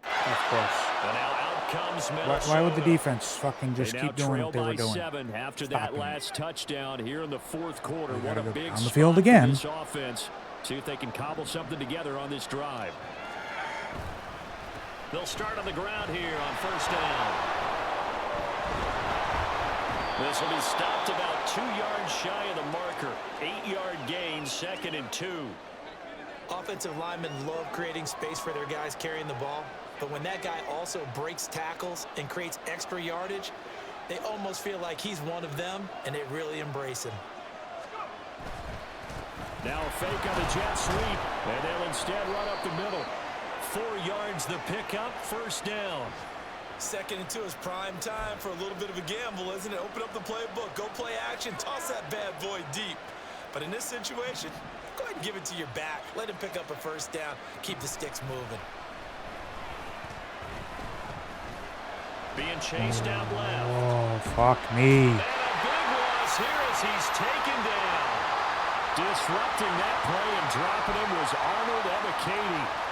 Of course. And now out comes Minnesota. Why would the defense fucking just They keep doing what they were doing? 7 after that last touchdown here in the 4th quarter. What a big on the field again. This offense. See if they can cobble something together on this drive. They'll start on the ground here on first down. This will be stopped about 2 yards shy of the marker. 8-yard gain, 2nd and 2. Offensive linemen love creating space for their guys carrying the ball, but when that guy also breaks tackles and creates extra yardage, they almost feel like he's one of them, and they really embrace him. Now a fake on the jet sweep, and they'll instead run up the middle. 4 yards the pickup, first down. 2nd and 2 is prime time for a little bit of a gamble, isn't it? Open up the playbook, go play action, toss that bad boy deep. But in this situation, go ahead and give it to your back. Let him pick up a first down. Keep the sticks moving. Being chased out left. Oh, fuck me. And a big loss here as he's taken down. Disrupting that play and dropping him was Arnold Ebiketie.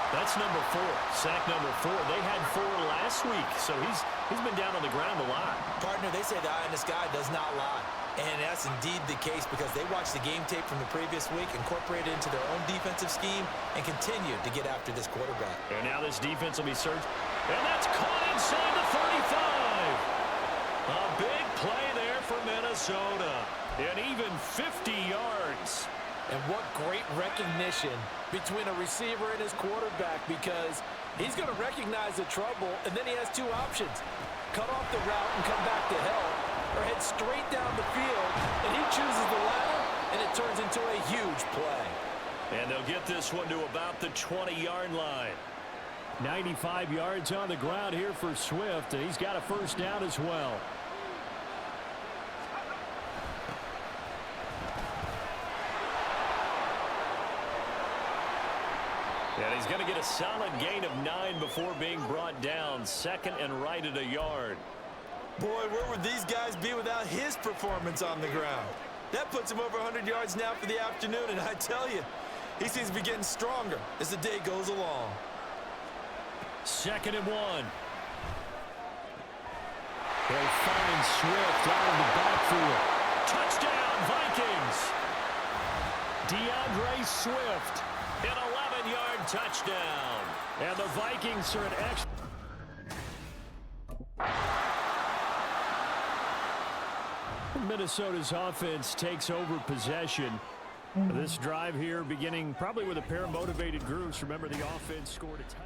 That's number 4, sack number 4. They had 4 last week, so he's been down on the ground a lot. Partner, they say the eye in the sky does not lie. And that's indeed the case because they watched the game tape from the previous week, incorporated it into their own defensive scheme, and continued to get after this quarterback. And now this defense will be searched. And that's caught inside the 35. A big play there for Minnesota. And even 50 yards. And what great recognition between a receiver and his quarterback, because he's going to recognize the trouble, and then he has 2 options. Cut off the route and come back to help, or head straight down the field, and he chooses the latter, and it turns into a huge play. And they'll get this one to about the 20-yard line. 95 yards on the ground here for Swift, and he's got a first down as well. And he's going to get a solid gain of 9 before being brought down. Second and right at a yard. Boy, where would these guys be without his performance on the ground? That puts him over 100 yards now for the afternoon, and I tell you, he seems to be getting stronger as the day goes along. Second and 1. They'll find Swift out of the backfield. Touchdown, Vikings! DeAndre Swift, an 11-yard touchdown. And the Vikings are an extra. Minnesota's offense takes over possession. This drive here beginning probably with a pair of motivated groups. Remember, the offense scored a touchdown.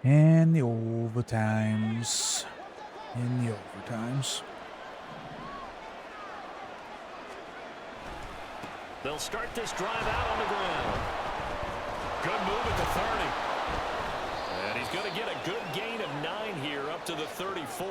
And the overtimes. In the overtimes. They'll start this drive out on the ground. Good move at the 30. And he's going to get a good gain of 9 here up to the 34.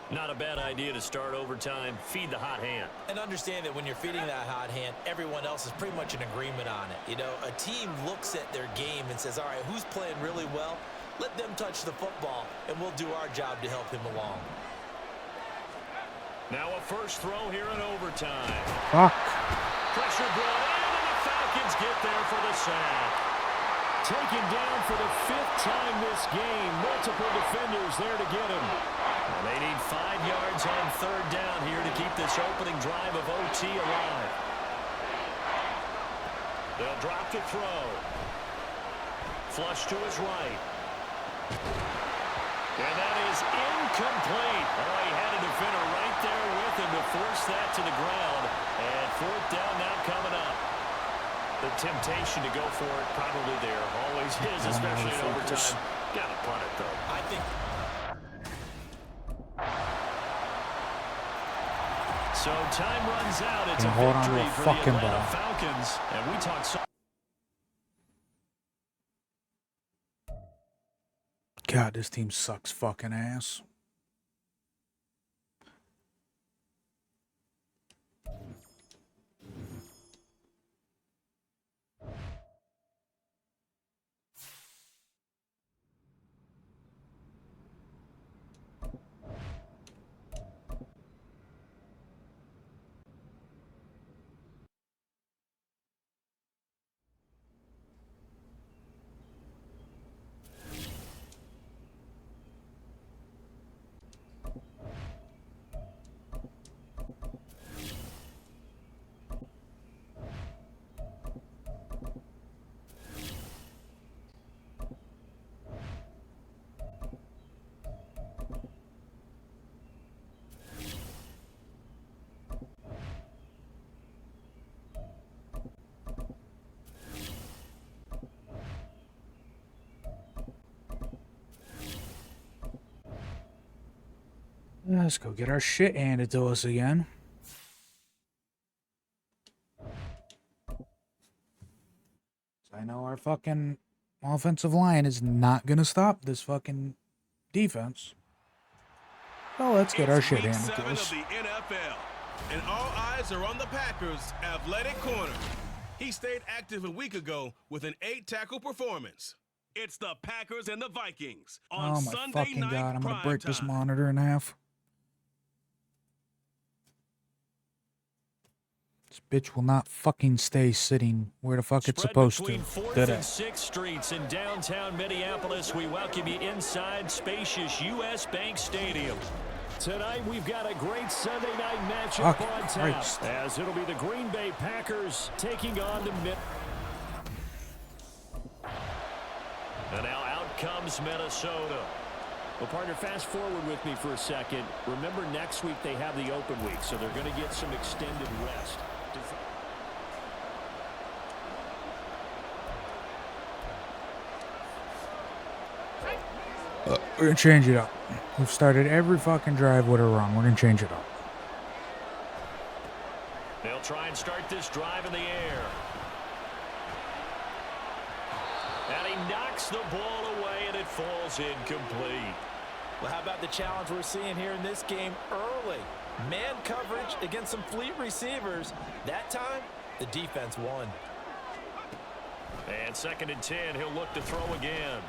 Not a bad idea to start overtime. Feed the hot hand. And understand that when you're feeding that hot hand, everyone else is pretty much in agreement on it. You know, a team looks at their game and says, all right, who's playing really well? Let them touch the football, and we'll do our job to help him along. Now a first throw here in overtime. Fuck. Pressure brought in, and the Falcons get there for the sack. Taken down for the 5th time this game. Multiple defenders there to get him. And they need 5 yards on third down here to keep this opening drive of OT alive. They'll drop the throw. Flush to his right. And that is incomplete. Oh, he had a defender right there with him to force that to the ground. And fourth down now coming up. The temptation to go for it probably there. Always is, especially in overtime. Got to punt it, though. I think. So time runs out. It's a hold on to victory a for the fucking Atlanta ball. Falcons. And we talk so. God, this team sucks fucking ass. Let's go get our shit handed to us again. I know our fucking offensive line is not going to stop this fucking defense. So let's get our shit handed to us. Of the NFL, and all eyes are on the Packers' athletic corner. He stayed active a week ago with an 8-tackle performance. It's the Packers and the Vikings on Oh my Sunday fucking night god, I'm going to break this primetime. monitor in half. This bitch will not fucking stay sitting where the fuck it's supposed to. Between 4th Did and it? 6th Streets in downtown Minneapolis, we welcome you inside spacious U.S. Bank Stadium. Tonight, we've got a great Sunday night matchup Fucking on Christ. tap, as it'll be the Green Bay Packers taking on the And now out comes Minnesota. Well, partner, fast forward with me for a second. Remember, next week they have the open week, so they're going to get some extended rest. We're going to change it up. We've started every fucking drive with a run. We're going to change it up. try and start this drive in the air. And he knocks the ball away, and it falls incomplete. Well, how about the challenge we're seeing here in this game early? Man coverage against some fleet receivers. That time, the defense won. And 2nd and 10, he'll look to throw again.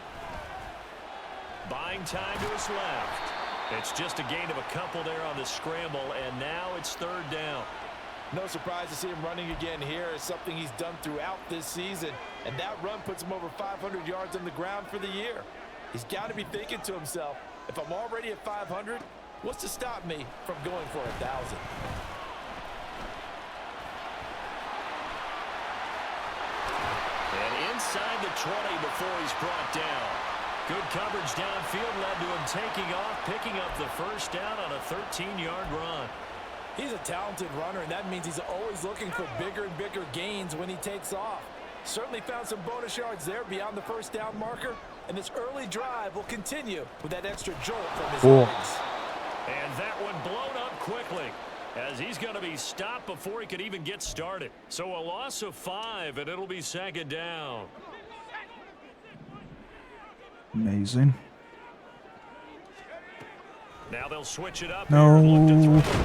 Buying time to his left. It's just a gain of a couple there on the scramble, and now it's 3rd down. No surprise to see him running again here. It's something he's done throughout this season, and that run puts him over 500 yards on the ground for the year. He's got to be thinking to himself, if I'm already at 500, what's to stop me from going for 1,000? And inside the 20 before he's brought down. Good coverage downfield led to him taking off, picking up the 1st down on a 13-yard run. He's a talented runner, and that means he's always looking for bigger and bigger gains when he takes off. Certainly found some bonus yards there beyond the 1st down marker, and this early drive will continue with that extra jolt from his legs. And that one blown up quickly, as he's going to be stopped before he could even get started. So a loss of 5, and it'll be 2nd down. Amazing. Now they'll switch it up. No. Here and look to throw.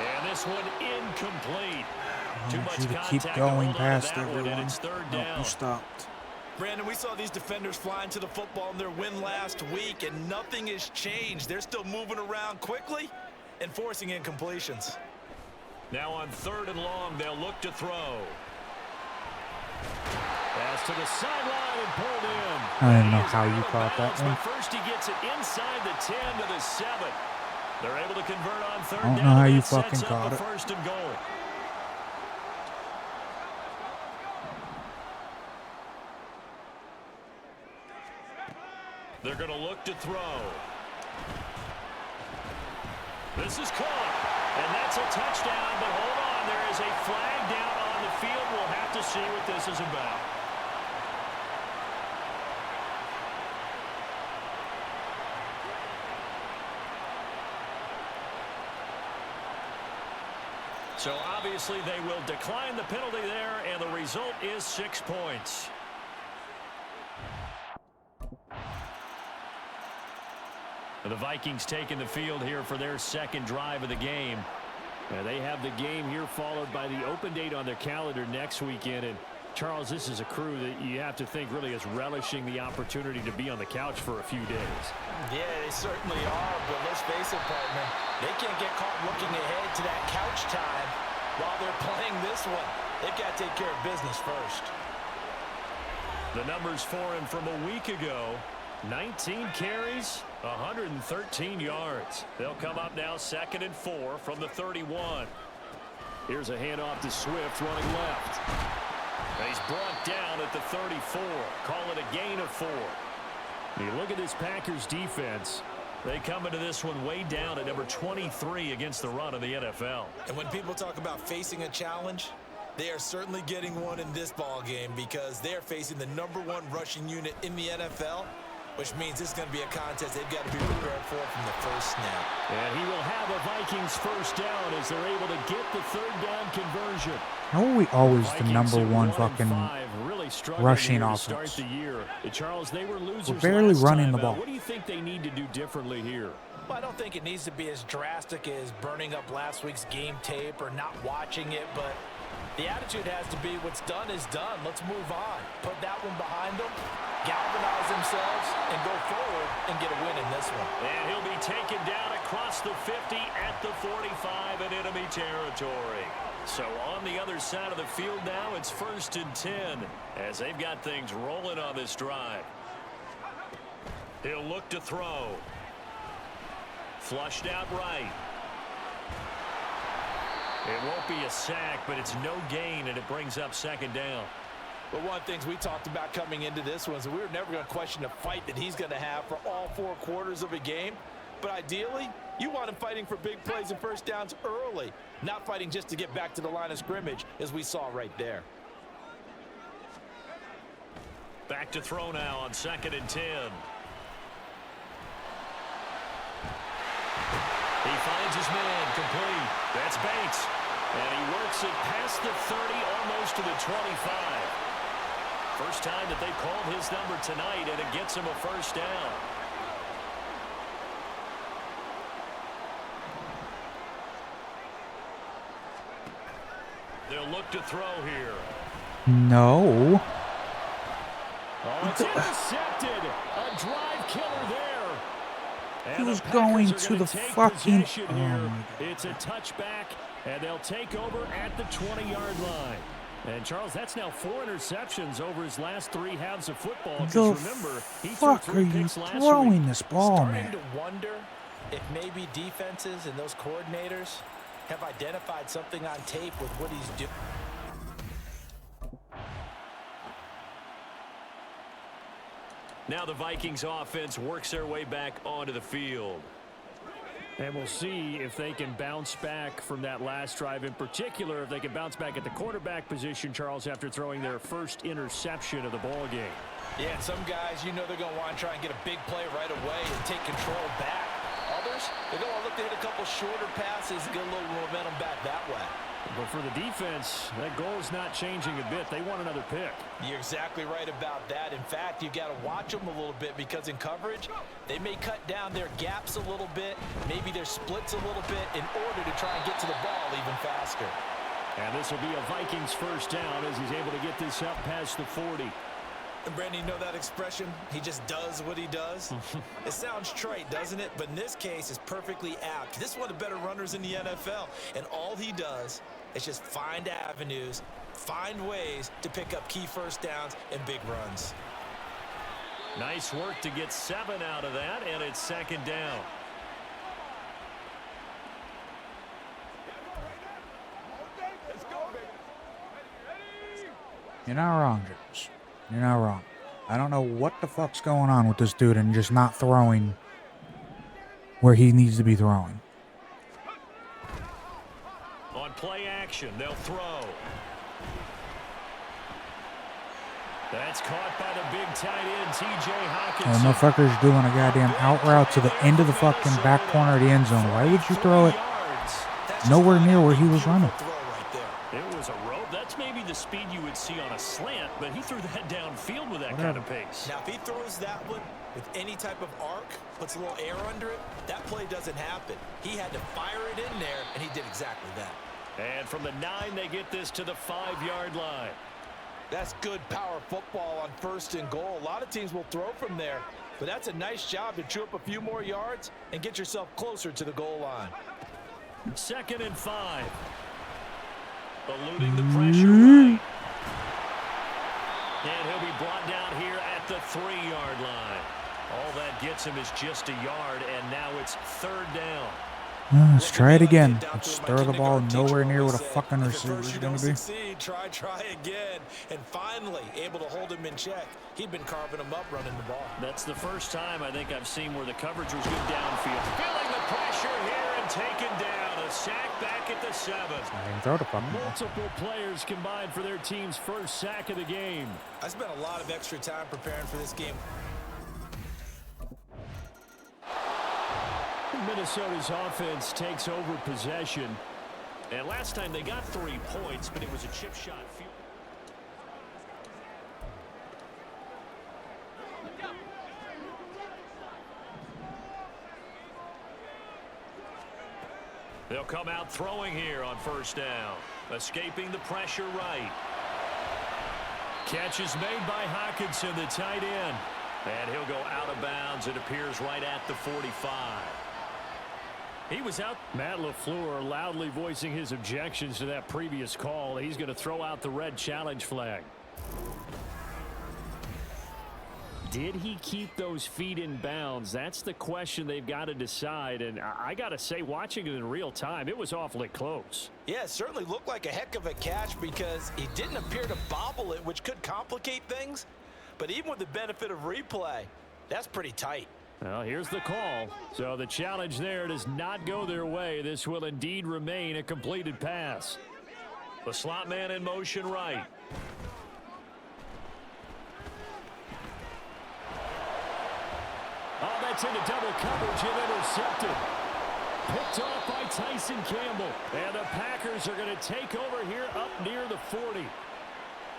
And this one incomplete. I Too want much you to contact keep to going hold on to past that one, everyone. and it's 3rd Nope, down. you stopped. Brandon, we saw these defenders flying to the football in their win last week, and nothing has changed. They're still moving around quickly and forcing incompletions. Now on 3rd and long, they'll look to throw. Pass to the sideline and pulled in. I don't know He is how out you of caught that bounds, one. but first he gets it inside the 10 to the 7. They're able to convert on 3rd I don't down. know how and you that sets fucking up caught the it. 1st and goal. They're going to look to throw. This is caught, and that's a touchdown, but hold on, there is a flag down on the field. We'll have to see what this is about. So obviously they will decline the penalty there, and the result is 6 points. The Vikings taking the field here for their 2nd drive of the game. They have the game here followed by the open date on their calendar next weekend. And Charles, this is a crew that you have to think really is relishing the opportunity to be on the couch for a few days. Yeah, they certainly are, but let's face it, partner. They can't get caught looking ahead to that couch time while they're playing this one. They've got to take care of business first. The numbers for him from a week ago: 19 carries, 113 yards. They'll come up now 2nd and 4 from the 31. Here's a handoff to Swift running left. And he's brought down at the 34. Call it a gain of 4. You look at this Packers defense. They come into this one way down at number 23 against the run of the NFL. And when people talk about facing a challenge, they are certainly getting one in this ball game because they are facing the #1 rushing unit in the NFL, which means it's going to be a contest they've got to be prepared for from the first snap. And he will have a Vikings 1st down as they're able to get the 3rd down conversion. How are we always the Vikings at #1 1 fucking and 5, really struggling rushing here to offense? start the year. Charles, they were losers We're barely last running time the ball. out. What do you think they need to do differently here? Well, I don't think it needs to be as drastic as burning up last week's game tape or not watching it, but the attitude has to be what's done is done. Let's move on. Put that one behind them, galvanize themselves, and go forward and get a win in this one. And he'll be taken down across the 50 at the 45 in enemy territory. So on the other side of the field now, it's 1st and 10 as they've got things rolling on this drive. He'll look to throw. Flushed out right. It won't be a sack, but it's no gain, and it brings up 2nd down. But one of the things we talked about coming into this one is we were never going to question the fight that he's going to have for all 4 quarters of a game. But ideally, you want him fighting for big plays and 1st downs early, not fighting just to get back to the line of scrimmage, as we saw right there. Back to throw now on 2nd and 10. He finds his man complete. That's Bates. And he works it past the 30, almost to the 25. First time that they've called his number tonight, and it gets him a first down. They'll look to throw here. No. Oh, it's intercepted. A drive killer there. He And was the going Packers are to gonna the take fucking... possession Oh, here. my God. It's a touchback, and they'll take over at the 20-yard line. And, Charles, that's now 4 interceptions over his last 3 halves of football. The Because remember, he fuck threw are 3 you picks last throwing week. this ball, Starting man? to wonder if maybe defenses and those coordinators have identified something on tape with what he's doing. Now the Vikings offense works their way back onto the field. And we'll see if they can bounce back from that last drive, in particular, if they can bounce back at the quarterback position, Charles, after throwing their first interception of the ball game. Yeah, and some guys, you know they're going to want to try and get a big play right away and take control back. Others, they're going to look to hit a couple shorter passes and get a little momentum back that way. But for the defense, that goal is not changing a bit. They want another pick. You're exactly right about that. In fact, you've got to watch them a little bit because in coverage, they may cut down their gaps a little bit, maybe their splits a little bit in order to try and get to the ball even faster. And this will be a Vikings first down as he's able to get this up past the 40. And Brandon, you know that expression? He just does what he does? It sounds trite, doesn't it? But in this case, it's perfectly apt. This is one of the better runners in the NFL. And all he does is just find avenues, find ways to pick up key first downs and big runs. Nice work to get 7 out of that, and it's second down. You're not wrong, James. You're not wrong. I don't know what the fuck's going on with this dude and just not throwing where he needs to be throwing. On play action, they'll throw. That's caught by the big tight end, T.J. Oh, Hockenson. motherfucker's doing a goddamn out route to the end of the fucking back corner of the end zone. Why would you throw it nowhere near where he was running? It was a rope. That's maybe the speed you would see on a slant, but he threw that downfield with that kind of pace. Now, if he throws that one with any type of arc, puts a little air under it, that play doesn't happen. He had to fire it in there, and he did exactly that. And from the 9, they get this to the 5-yard line. That's good power football on 1st and goal. A lot of teams will throw from there, but that's a nice job to chew up a few more yards and get yourself closer to the goal line. 2nd and 5. Eluding the pressure right. And he'll be brought down here at the 3-yard line. All that gets him is just a yard, and now it's 3rd down. Let's try it again. Let's throw the ball nowhere near what a fucking receiver is going to be. Try again, and finally able to hold him in check. He'd been carving him up running the ball. That's the first time I think I've seen where the coverage was good downfield. Feeling the pressure here and taken down. A sack back at the 7. I can throw the fucking ball. Multiple players combined for their team's first sack of the game. I spent a lot of extra time preparing for this game. Minnesota's offense takes over possession. And last time they got 3 points, but it was a chip shot field. They'll come out throwing here on 1st down. Escaping the pressure right. Catch is made by Hockenson, the tight end. And he'll go out of bounds. It appears right at the 45. He was out. Matt LaFleur loudly voicing his objections to that previous call. He's going to throw out the red challenge flag. Did he keep those feet in bounds? That's the question they've got to decide. And I got to say, watching it in real time, it was awfully close. Yeah, it certainly looked like a heck of a catch because he didn't appear to bobble it, which could complicate things. But even with the benefit of replay, that's pretty tight. Well, here's the call. So the challenge there does not go their way. This will indeed remain a completed pass. The slot man in motion right. Oh, that's into double coverage and intercepted. Picked off by Tyson Campbell. And the Packers are going to take over here up near the 40.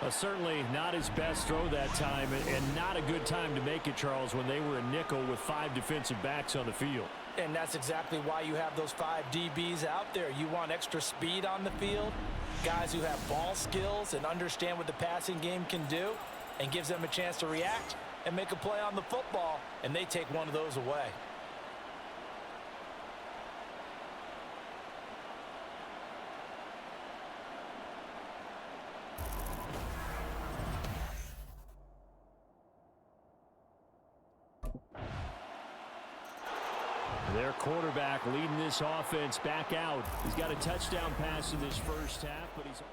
Certainly not his best throw that time, and not a good time to make it, Charles, when they were a nickel with 5 defensive backs on the field. And that's exactly why you have those 5 DBs out there. You want extra speed on the field, guys who have ball skills and understand what the passing game can do, and gives them a chance to react and make a play on the football, and they take one of those away. Their quarterback leading this offense back out. He's got a touchdown pass in this first half, but he's...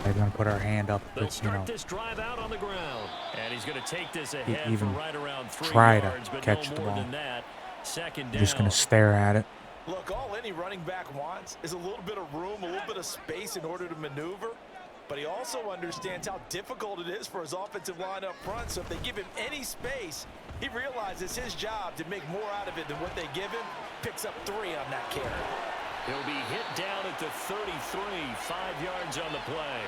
They're going to put our hand up. They'll It's, you know, start this drive out on the ground. And he's going to take this ahead even for right around 3 try to yards, but catch no the more ball. than that. Second I'm down. just going to stare at it. Look, all any running back wants is a little bit of room, a little bit of space in order to maneuver. But he also understands how difficult it is for his offensive line up front. So if they give him any space, he realizes his job to make more out of it than what they give him. Picks up 3 on that carry. He'll be hit down at the 33, 5 yards on the play.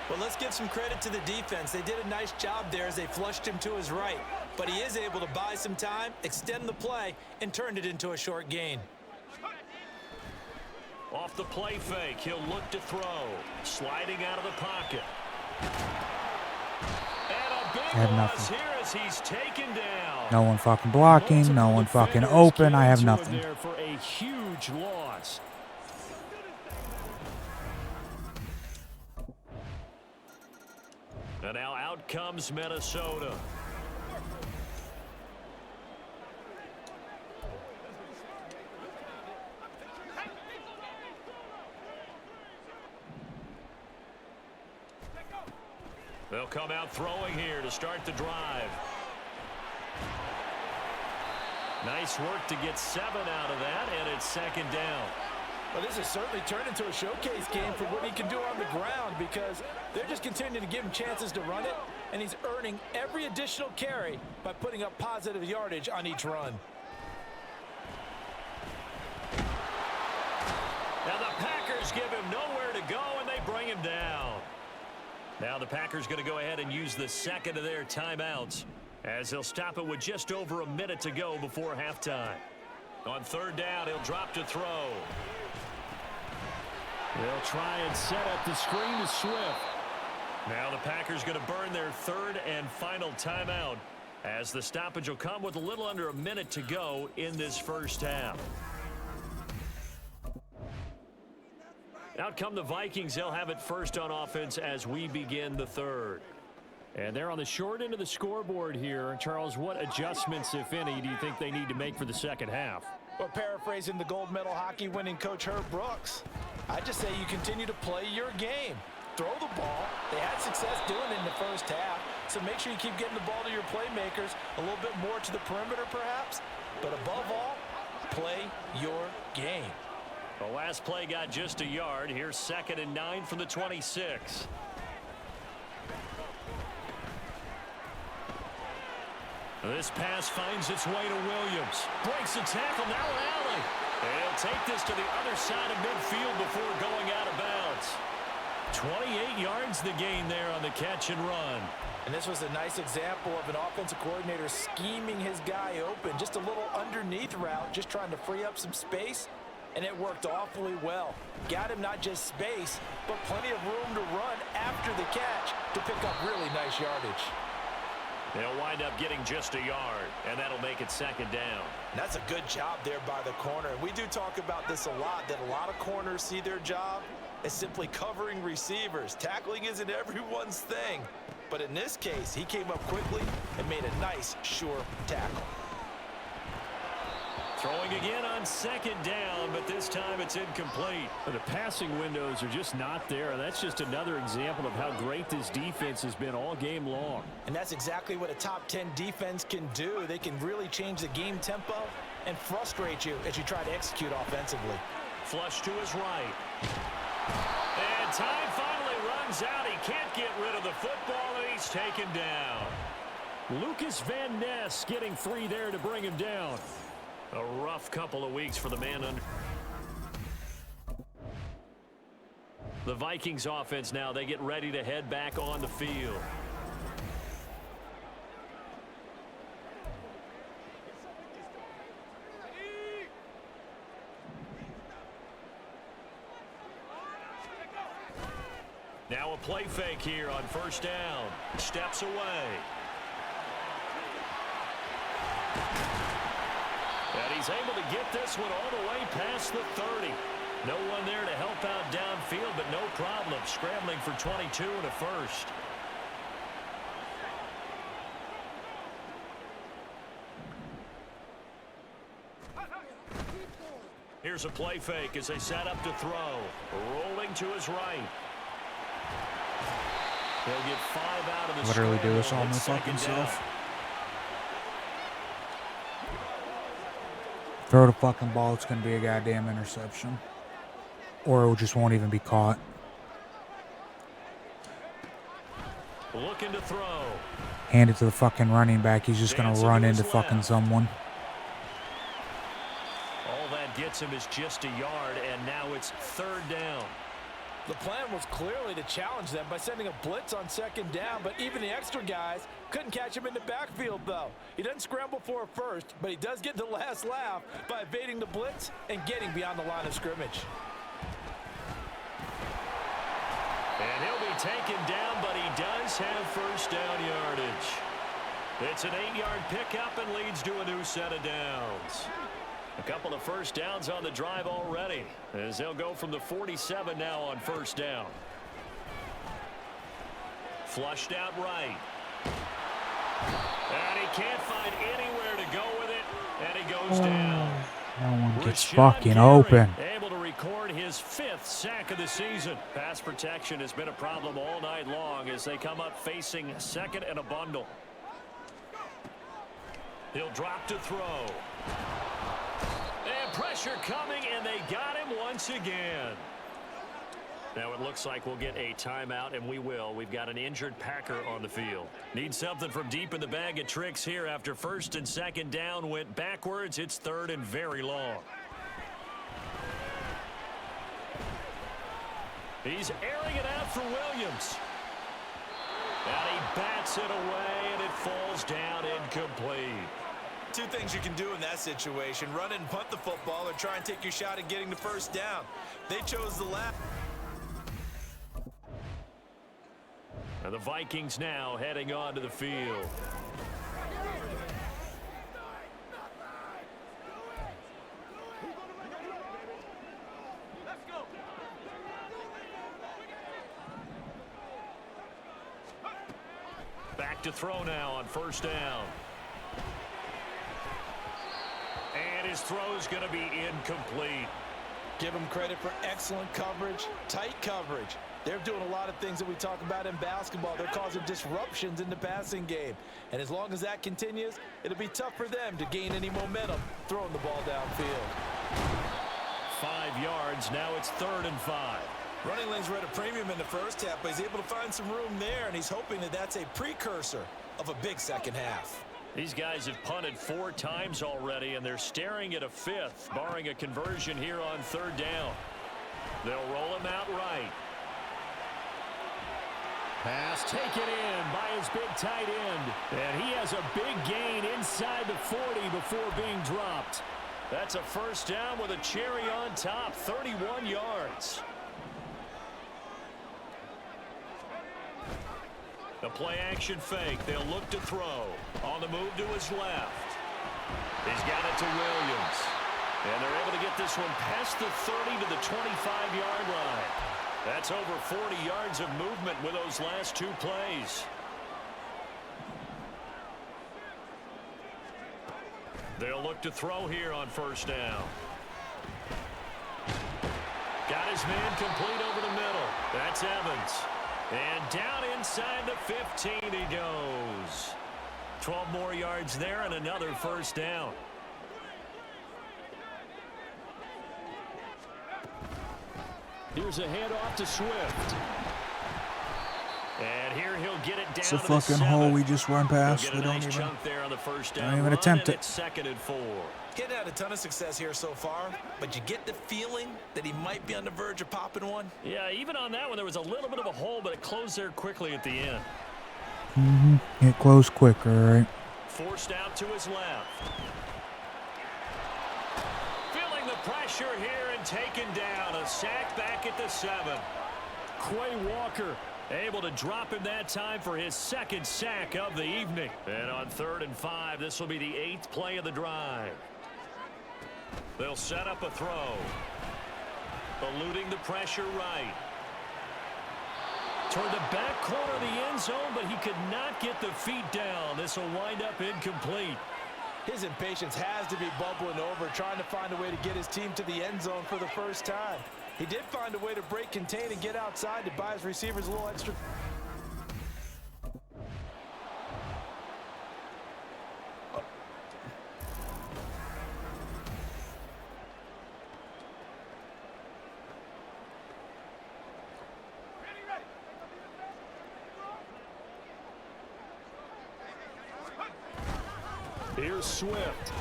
Well, let's give some credit to the defense. They did a nice job there as they flushed him to his right. But he is able to buy some time, extend the play, and turned it into a short gain. Off the play fake, he'll look to throw. Sliding out of the pocket. And a big I have loss nothing. here as he's taken down. No one fucking blocking. No one fucking open. I have nothing. There for a huge loss. And now out comes Minnesota. They'll come out throwing here to start the drive. Nice work to get 7 out of that, and it's second down. Well, this has certainly turned into a showcase game for what he can do on the ground, because they're just continuing to give him chances to run it, and he's earning every additional carry by putting up positive yardage on each run. Now the Packers give him nowhere to go, and they bring him down. Now the Packers going to go ahead and use the second of their timeouts, as they'll stop it with just over a minute to go before halftime. On third down, he'll drop to throw. They'll try and set up the screen to Swift. Now the Packers going to burn their third and final timeout, as the stoppage will come with a little under a minute to go in this first half. Out come the Vikings. They'll have it first on offense as we begin the third. And they're on the short end of the scoreboard here. Charles, what adjustments, if any, do you think they need to make for the second half? Well, paraphrasing the gold medal hockey winning coach Herb Brooks, I just say you continue to play your game. Throw the ball. They had success doing it in the first half, so make sure you keep getting the ball to your playmakers, a little bit more to the perimeter perhaps, but above all, play your game. The last play got just a yard. Here's 2nd and 9 from the 26. This pass finds its way to Williams. Breaks the tackle, now Allen. He'll take this to the other side of midfield before going out of bounds. 28 yards the gain there on the catch and run. And this was a nice example of an offensive coordinator scheming his guy open. Just a little underneath route, just trying to free up some space, and it worked awfully well. Got him not just space, but plenty of room to run after the catch to pick up really nice yardage. They'll wind up getting just a yard, and that'll make it second down. And that's a good job there by the corner. And we do talk about this a lot, that a lot of corners see their job as simply covering receivers. Tackling isn't everyone's thing. But in this case, he came up quickly and made a nice, sure tackle. Throwing again on second down, but this time it's incomplete. The passing windows are just not there, and that's just another example of how great this defense has been all game long. And that's exactly what a top 10 defense can do. They can really change the game tempo and frustrate you as you try to execute offensively. Flush to his right. And time finally runs runs out. He can't get rid of the football, and he's taken down. Lucas Van Ness getting 3 there to bring him down. A rough couple of weeks for the man under. The Vikings offense now, they get ready to head back on the field. Now a play fake here on first down. Steps away. And he's able to get this one all the way past the 30. No one there to help out downfield, but no problem. Scrambling for 22 and a first. Here's a play fake as they set up to throw. Rolling to his right. They'll get 5 out of the Literally do this all on my fucking self. Throw the fucking ball, it's going to be a goddamn interception. Or it just won't even be caught. Looking to throw. Hand it to the fucking running back. He's just going to run into fucking someone. All that gets him is just a yard, and now it's third down. The plan was clearly to challenge them by sending a blitz on second down, but even the extra guys couldn't catch him in the backfield, though. He doesn't scramble for a first, but he does get the last laugh by evading the blitz and getting beyond the line of scrimmage. And he'll be taken down, but he does have first down yardage. It's an 8-yard pickup and leads to a new set of downs. A couple of first downs on the drive already, as they'll go from the 47 now on first down. Flushed out right. And he can't find anywhere to go with it, and he goes down. No one gets Rashawn fucking Gary open. able to record his 5th sack of the season. Pass protection has been a problem all night long as they come up facing second and a bundle. He'll drop to throw. And pressure coming, and they got him once again. Now it looks like we'll get a timeout, and we will. We've got an injured Packer on the field. Need something from deep in the bag of tricks here after first and second down went backwards. It's third and very long. He's airing it out for Williams. And he bats it away, and it falls down incomplete. Two things you can do in that situation: run and punt the football, or try and take your shot at getting the first down. They chose the latter. And the Vikings now heading onto the field. Back to throw now on first down. And his throw's going to be incomplete. Give them credit for excellent coverage, tight coverage. They're doing a lot of things that we talk about in basketball. They're causing disruptions in the passing game. And as long as that continues, it'll be tough for them to gain any momentum throwing the ball downfield. 5 yards. Now it's 3rd and 5. Running lanes were at a premium in the first half, but he's able to find some room there, and he's hoping that that's a precursor of a big second half. These guys have punted 4 times already, and they're staring at a 5th, barring a conversion here on 3rd down. They'll roll him out right. Pass taken in by his big tight end. And he has a big gain inside the 40 before being dropped. That's a first down with a cherry on top, 31 yards. The play action fake. They'll look to throw. On the move to his left. He's got it to Williams. And they're able to get this one past the 30 to the 25-yard line. That's over 40 yards of movement with those last 2 plays. They'll look to throw here on first down. Got his man complete over the middle. That's Evans. And down inside the 15 he goes. 12 more yards there and another first down. Here's a handoff to Swift. And here he'll get it down It's a to the fucking 7. hole we just run past. He'll We get a don't nice even chunk there on the first don't down even run, attempt and it. it's 2nd and 4. He hadn't had a ton of success here so far, but you get the feeling that he might be on the verge of popping one. Yeah, even on that one, there was a little bit of a hole, but it closed there quickly at the end. Get close quicker, all right? Forced out to his left. Feeling the pressure here and taken down. A sack back at the 7. Quay Walker able to drop him that time for his 2nd sack of the evening. And on 3rd and 5, this will be the 8th play of the drive. They'll set up a throw. Eluding the pressure right. Toward the back corner of the end zone, but he could not get the feet down. This will wind up incomplete. His impatience has to be bubbling over, trying to find a way to get his team to the end zone for the first time. He did find a way to break contain and get outside to buy his receivers a little extra. Here's Swift.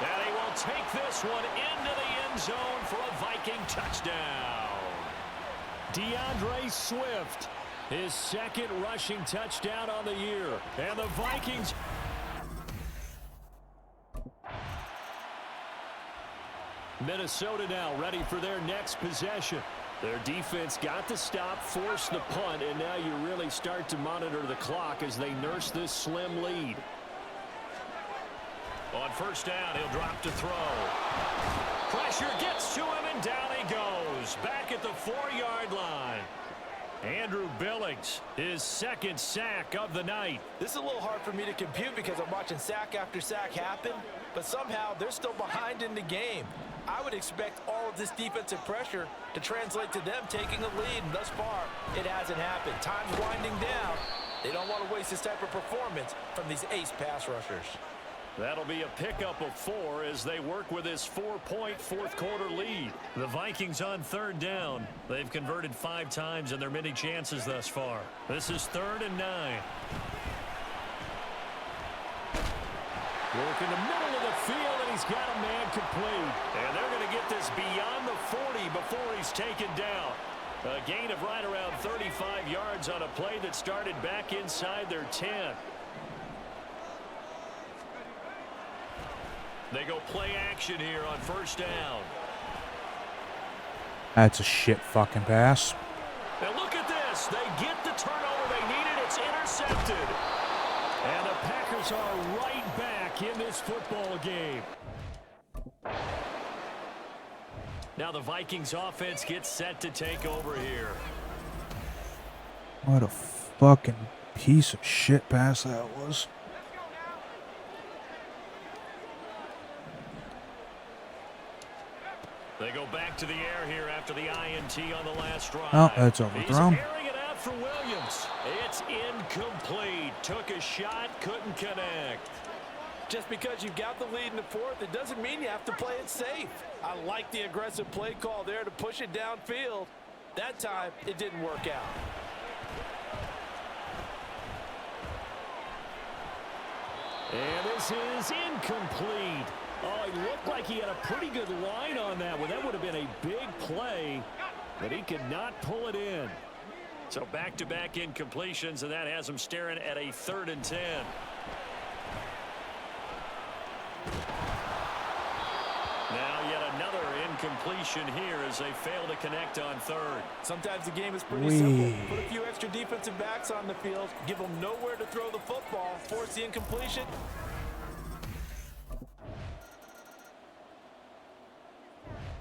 And he will take this one into the end zone for a Viking touchdown. DeAndre Swift, his 2nd rushing touchdown on the year. And the Vikings... Minnesota now ready for their next possession. Their defense got the stop, forced the punt, and now you really start to monitor the clock as they nurse this slim lead. On 1st down, he'll drop to throw. Pressure gets to him, and down he goes. Back at the 4-yard line. Andrew Billings, his 2nd sack of the night. This is a little hard for me to compute because I'm watching sack after sack happen, but somehow they're still behind in the game. I would expect all of this defensive pressure to translate to them taking a lead, and thus far, it hasn't happened. Time's winding down. They don't want to waste this type of performance from these ace pass rushers. That'll be a pickup of 4 as they work with this 4-point 4th quarter lead. The Vikings on 3rd down. They've converted 5 times in their many chances thus far. This is 3rd and 9. Work in the middle of the field, and he's got a man complete. And they're going to get this beyond the 40 before he's taken down. A gain of right around 35 yards on a play that started back inside their 10. They go play action here on 1st down. That's a shit fucking pass. And look at this. They get the turnover they needed. It's intercepted. And the Packers are right back in this football game. Now the Vikings offense gets set to take over here. What a fucking piece of shit pass that was. They go back to the air here after the INT on the last drive. Oh, that's overthrown. He's airing it out for Williams. It's incomplete. Took a shot, couldn't connect. Just because you've got the lead in the 4th, it doesn't mean you have to play it safe. I like the aggressive play call there to push it downfield. That time, it didn't work out. And this is incomplete. Oh, he looked like he had a pretty good line on that one. That would have been a big play, but he could not pull it in. So back-to-back incompletions, and that has him staring at a 3rd and 10. Now yet another incompletion here as they fail to connect on 3rd. Sometimes the game is pretty simple. Put a few extra defensive backs on the field, give them nowhere to throw the football, force the incompletion.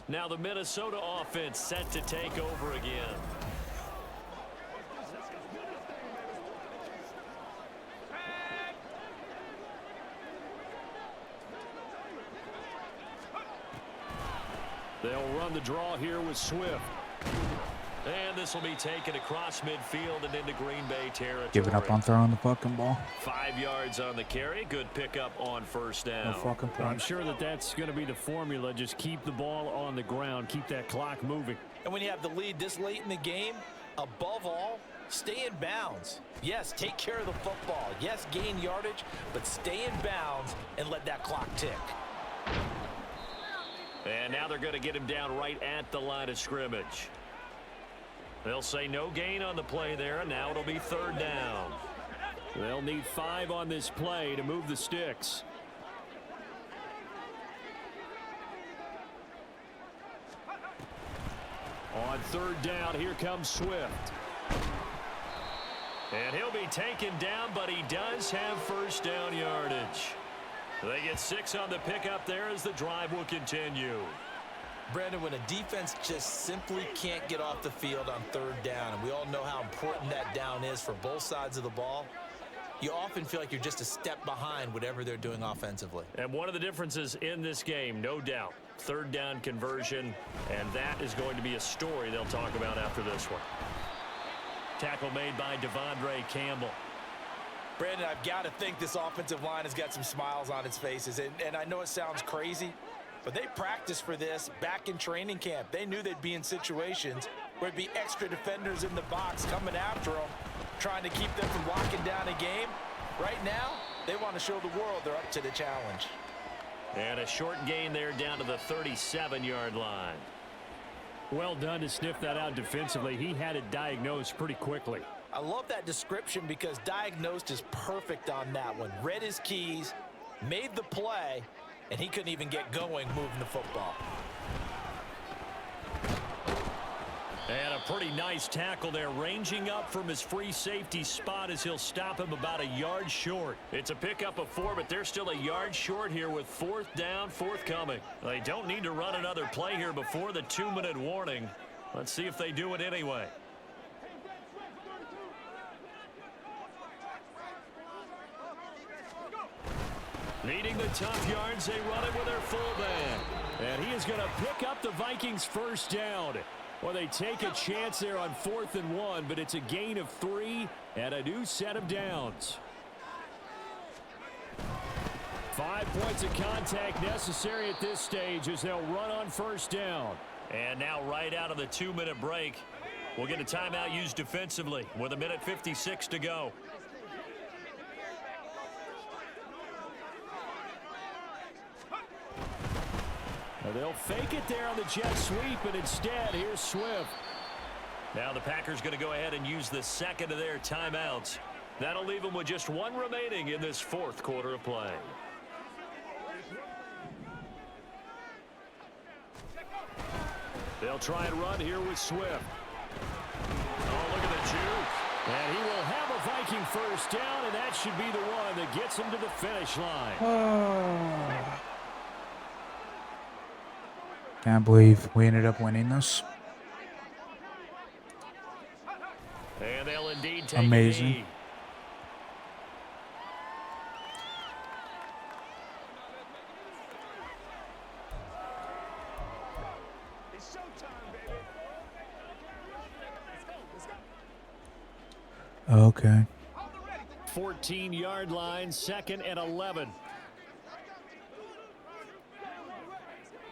Now the Minnesota offense set to take over again. They'll run the draw here with Swift. And this will be taken across midfield and into Green Bay territory. Giving up on throwing the fucking ball. 5 yards on the carry. Good pickup on 1st down. No fucking point. I'm sure that's going to be the formula. Just keep the ball on the ground. Keep that clock moving. And when you have the lead this late in the game, above all, Stay in bounds. Yes, take care of the football. Yes, gain yardage, but stay in bounds and let that clock tick. And now they're going to get him down right at the line of scrimmage. They'll say no gain on the play there, and now it'll be 3rd down. They'll need 5 on this play to move the sticks. On 3rd down, here comes Swift. And he'll be taken down, but he does have 1st down yardage. They get 6 on the pickup there as the drive will continue. Brandon, when a defense just simply can't get off the field on 3rd down, and we all know how important that down is for both sides of the ball, you often feel like you're just a step behind whatever they're doing offensively. And one of the differences in this game, no doubt, 3rd down conversion, and that is going to be a story they'll talk about after this one. Tackle made by Devondre Campbell. Brandon, I've got to think this offensive line has got some smiles on its faces, and I know it sounds crazy, but they practiced for this back in training camp. They knew they'd be in situations where it'd be extra defenders in the box coming after them, trying to keep them from locking down a game. Right now, they want to show the world they're up to the challenge. And a short gain there down to the 37-yard line. Well done to sniff that out defensively. He had it diagnosed pretty quickly. I love that description because diagnosed is perfect on that one. Read his keys, made the play, and he couldn't even get going moving the football. And a pretty nice tackle there, ranging up from his free safety spot as he'll stop him about a yard short. It's a pickup of 4, but they're still a yard short here with 4th down, forthcoming. They don't need to run another play here before the 2-minute warning. Let's see if they do it anyway. Needing the tough yards, they run it with their fullback. And he is going to pick up the Vikings' 1st down. Well, they take a chance there on 4th and 1, but it's a gain of 3 and a new set of downs. 5 points of contact necessary at this stage as they'll run on 1st down. And now right out of the 2-minute break, we'll get a timeout used defensively with 1:56 to go. They'll fake it there on the jet sweep, and instead, here's Swift. Now the Packers going to go ahead and use the 2nd of their timeouts. That'll leave them with just 1 remaining in this 4th quarter of play. They'll try and run here with Swift. Oh, look at the juke. And he will have a Viking 1st down, and that should be the one that gets him to the finish line. Can't believe we ended up winning this. And they'll indeed take Amazing. a knee. It's showtime, baby. Okay. 14-yard line, 2nd and 11.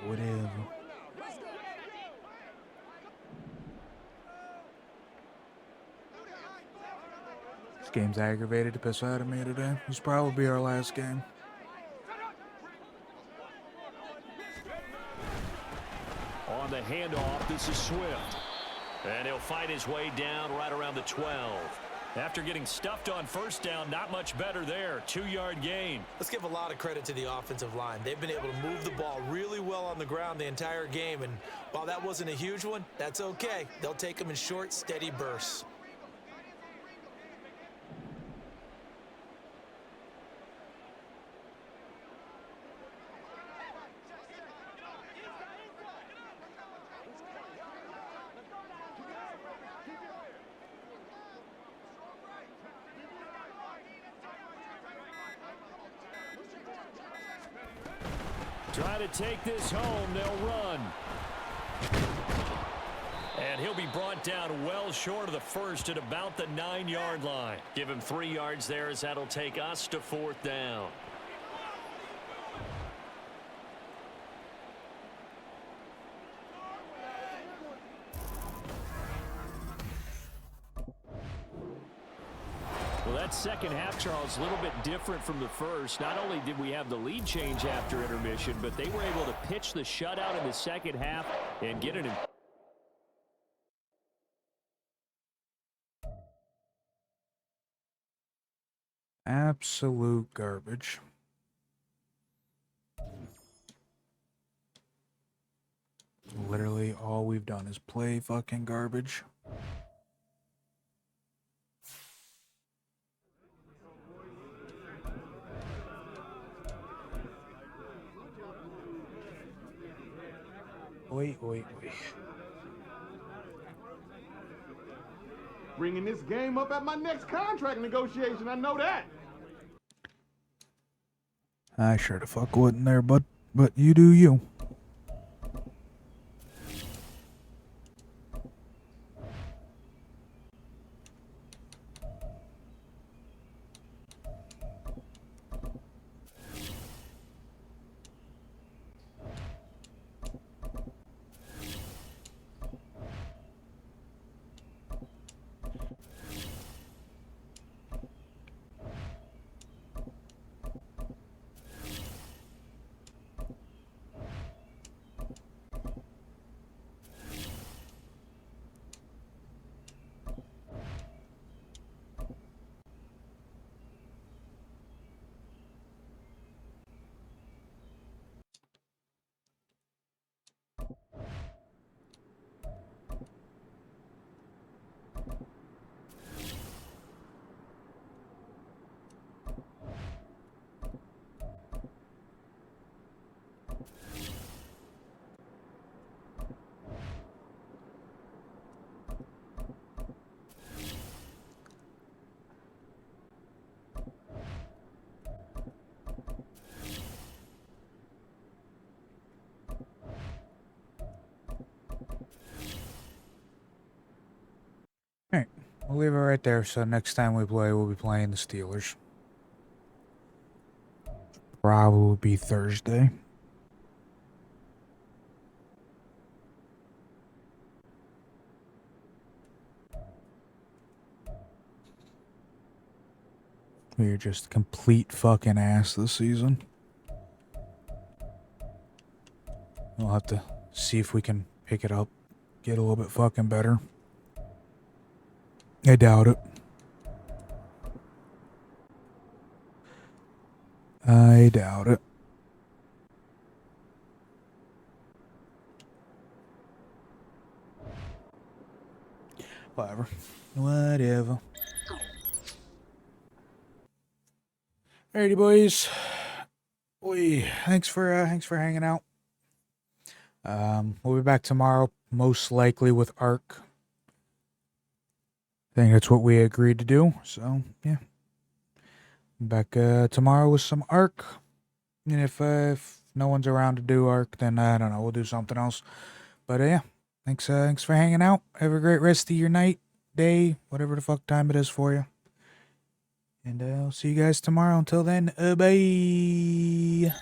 Whatever. This game's aggravated the piss out of me today. This will probably be our last game. On the handoff, this is Swift. And he'll fight his way down right around the 12. After getting stuffed on 1st down, not much better there. 2-yard gain. Let's give a lot of credit to the offensive line. They've been able to move the ball really well on the ground the entire game, and while that wasn't a huge one, that's okay. They'll take them in short, steady bursts. Try to take this home. They'll run. And he'll be brought down well short of the 1st at about the 9-yard line. Give him 3 yards there as that'll take us to 4th down. that second half, Charles, a little bit different from the first. Not only did we have the lead change after intermission, but they were able to pitch the shutout in the second half and get it. Absolute garbage. Literally all we've done is play fucking garbage. Wait. Bringing this game up at my next contract negotiation, I know that. I sure the fuck wouldn't there, but you do you. Alright, we'll leave it right there, so next time we play, we'll be playing the Steelers. Probably be Thursday. We're just complete fucking ass this season. We'll have to see if we can pick it up, get a little bit fucking better. I doubt it. I doubt it. Whatever. Whatever. Alrighty, boys. Thanks for hanging out. We'll be back tomorrow, most likely with Ark. I think that's what we agreed to do. So yeah, back tomorrow with some Ark. And if no one's around to do Ark, then I don't know. We'll do something else. But yeah, thanks for hanging out. Have a great rest of your night, day, whatever the fuck time it is for you. And I'll see you guys tomorrow. Until then, bye.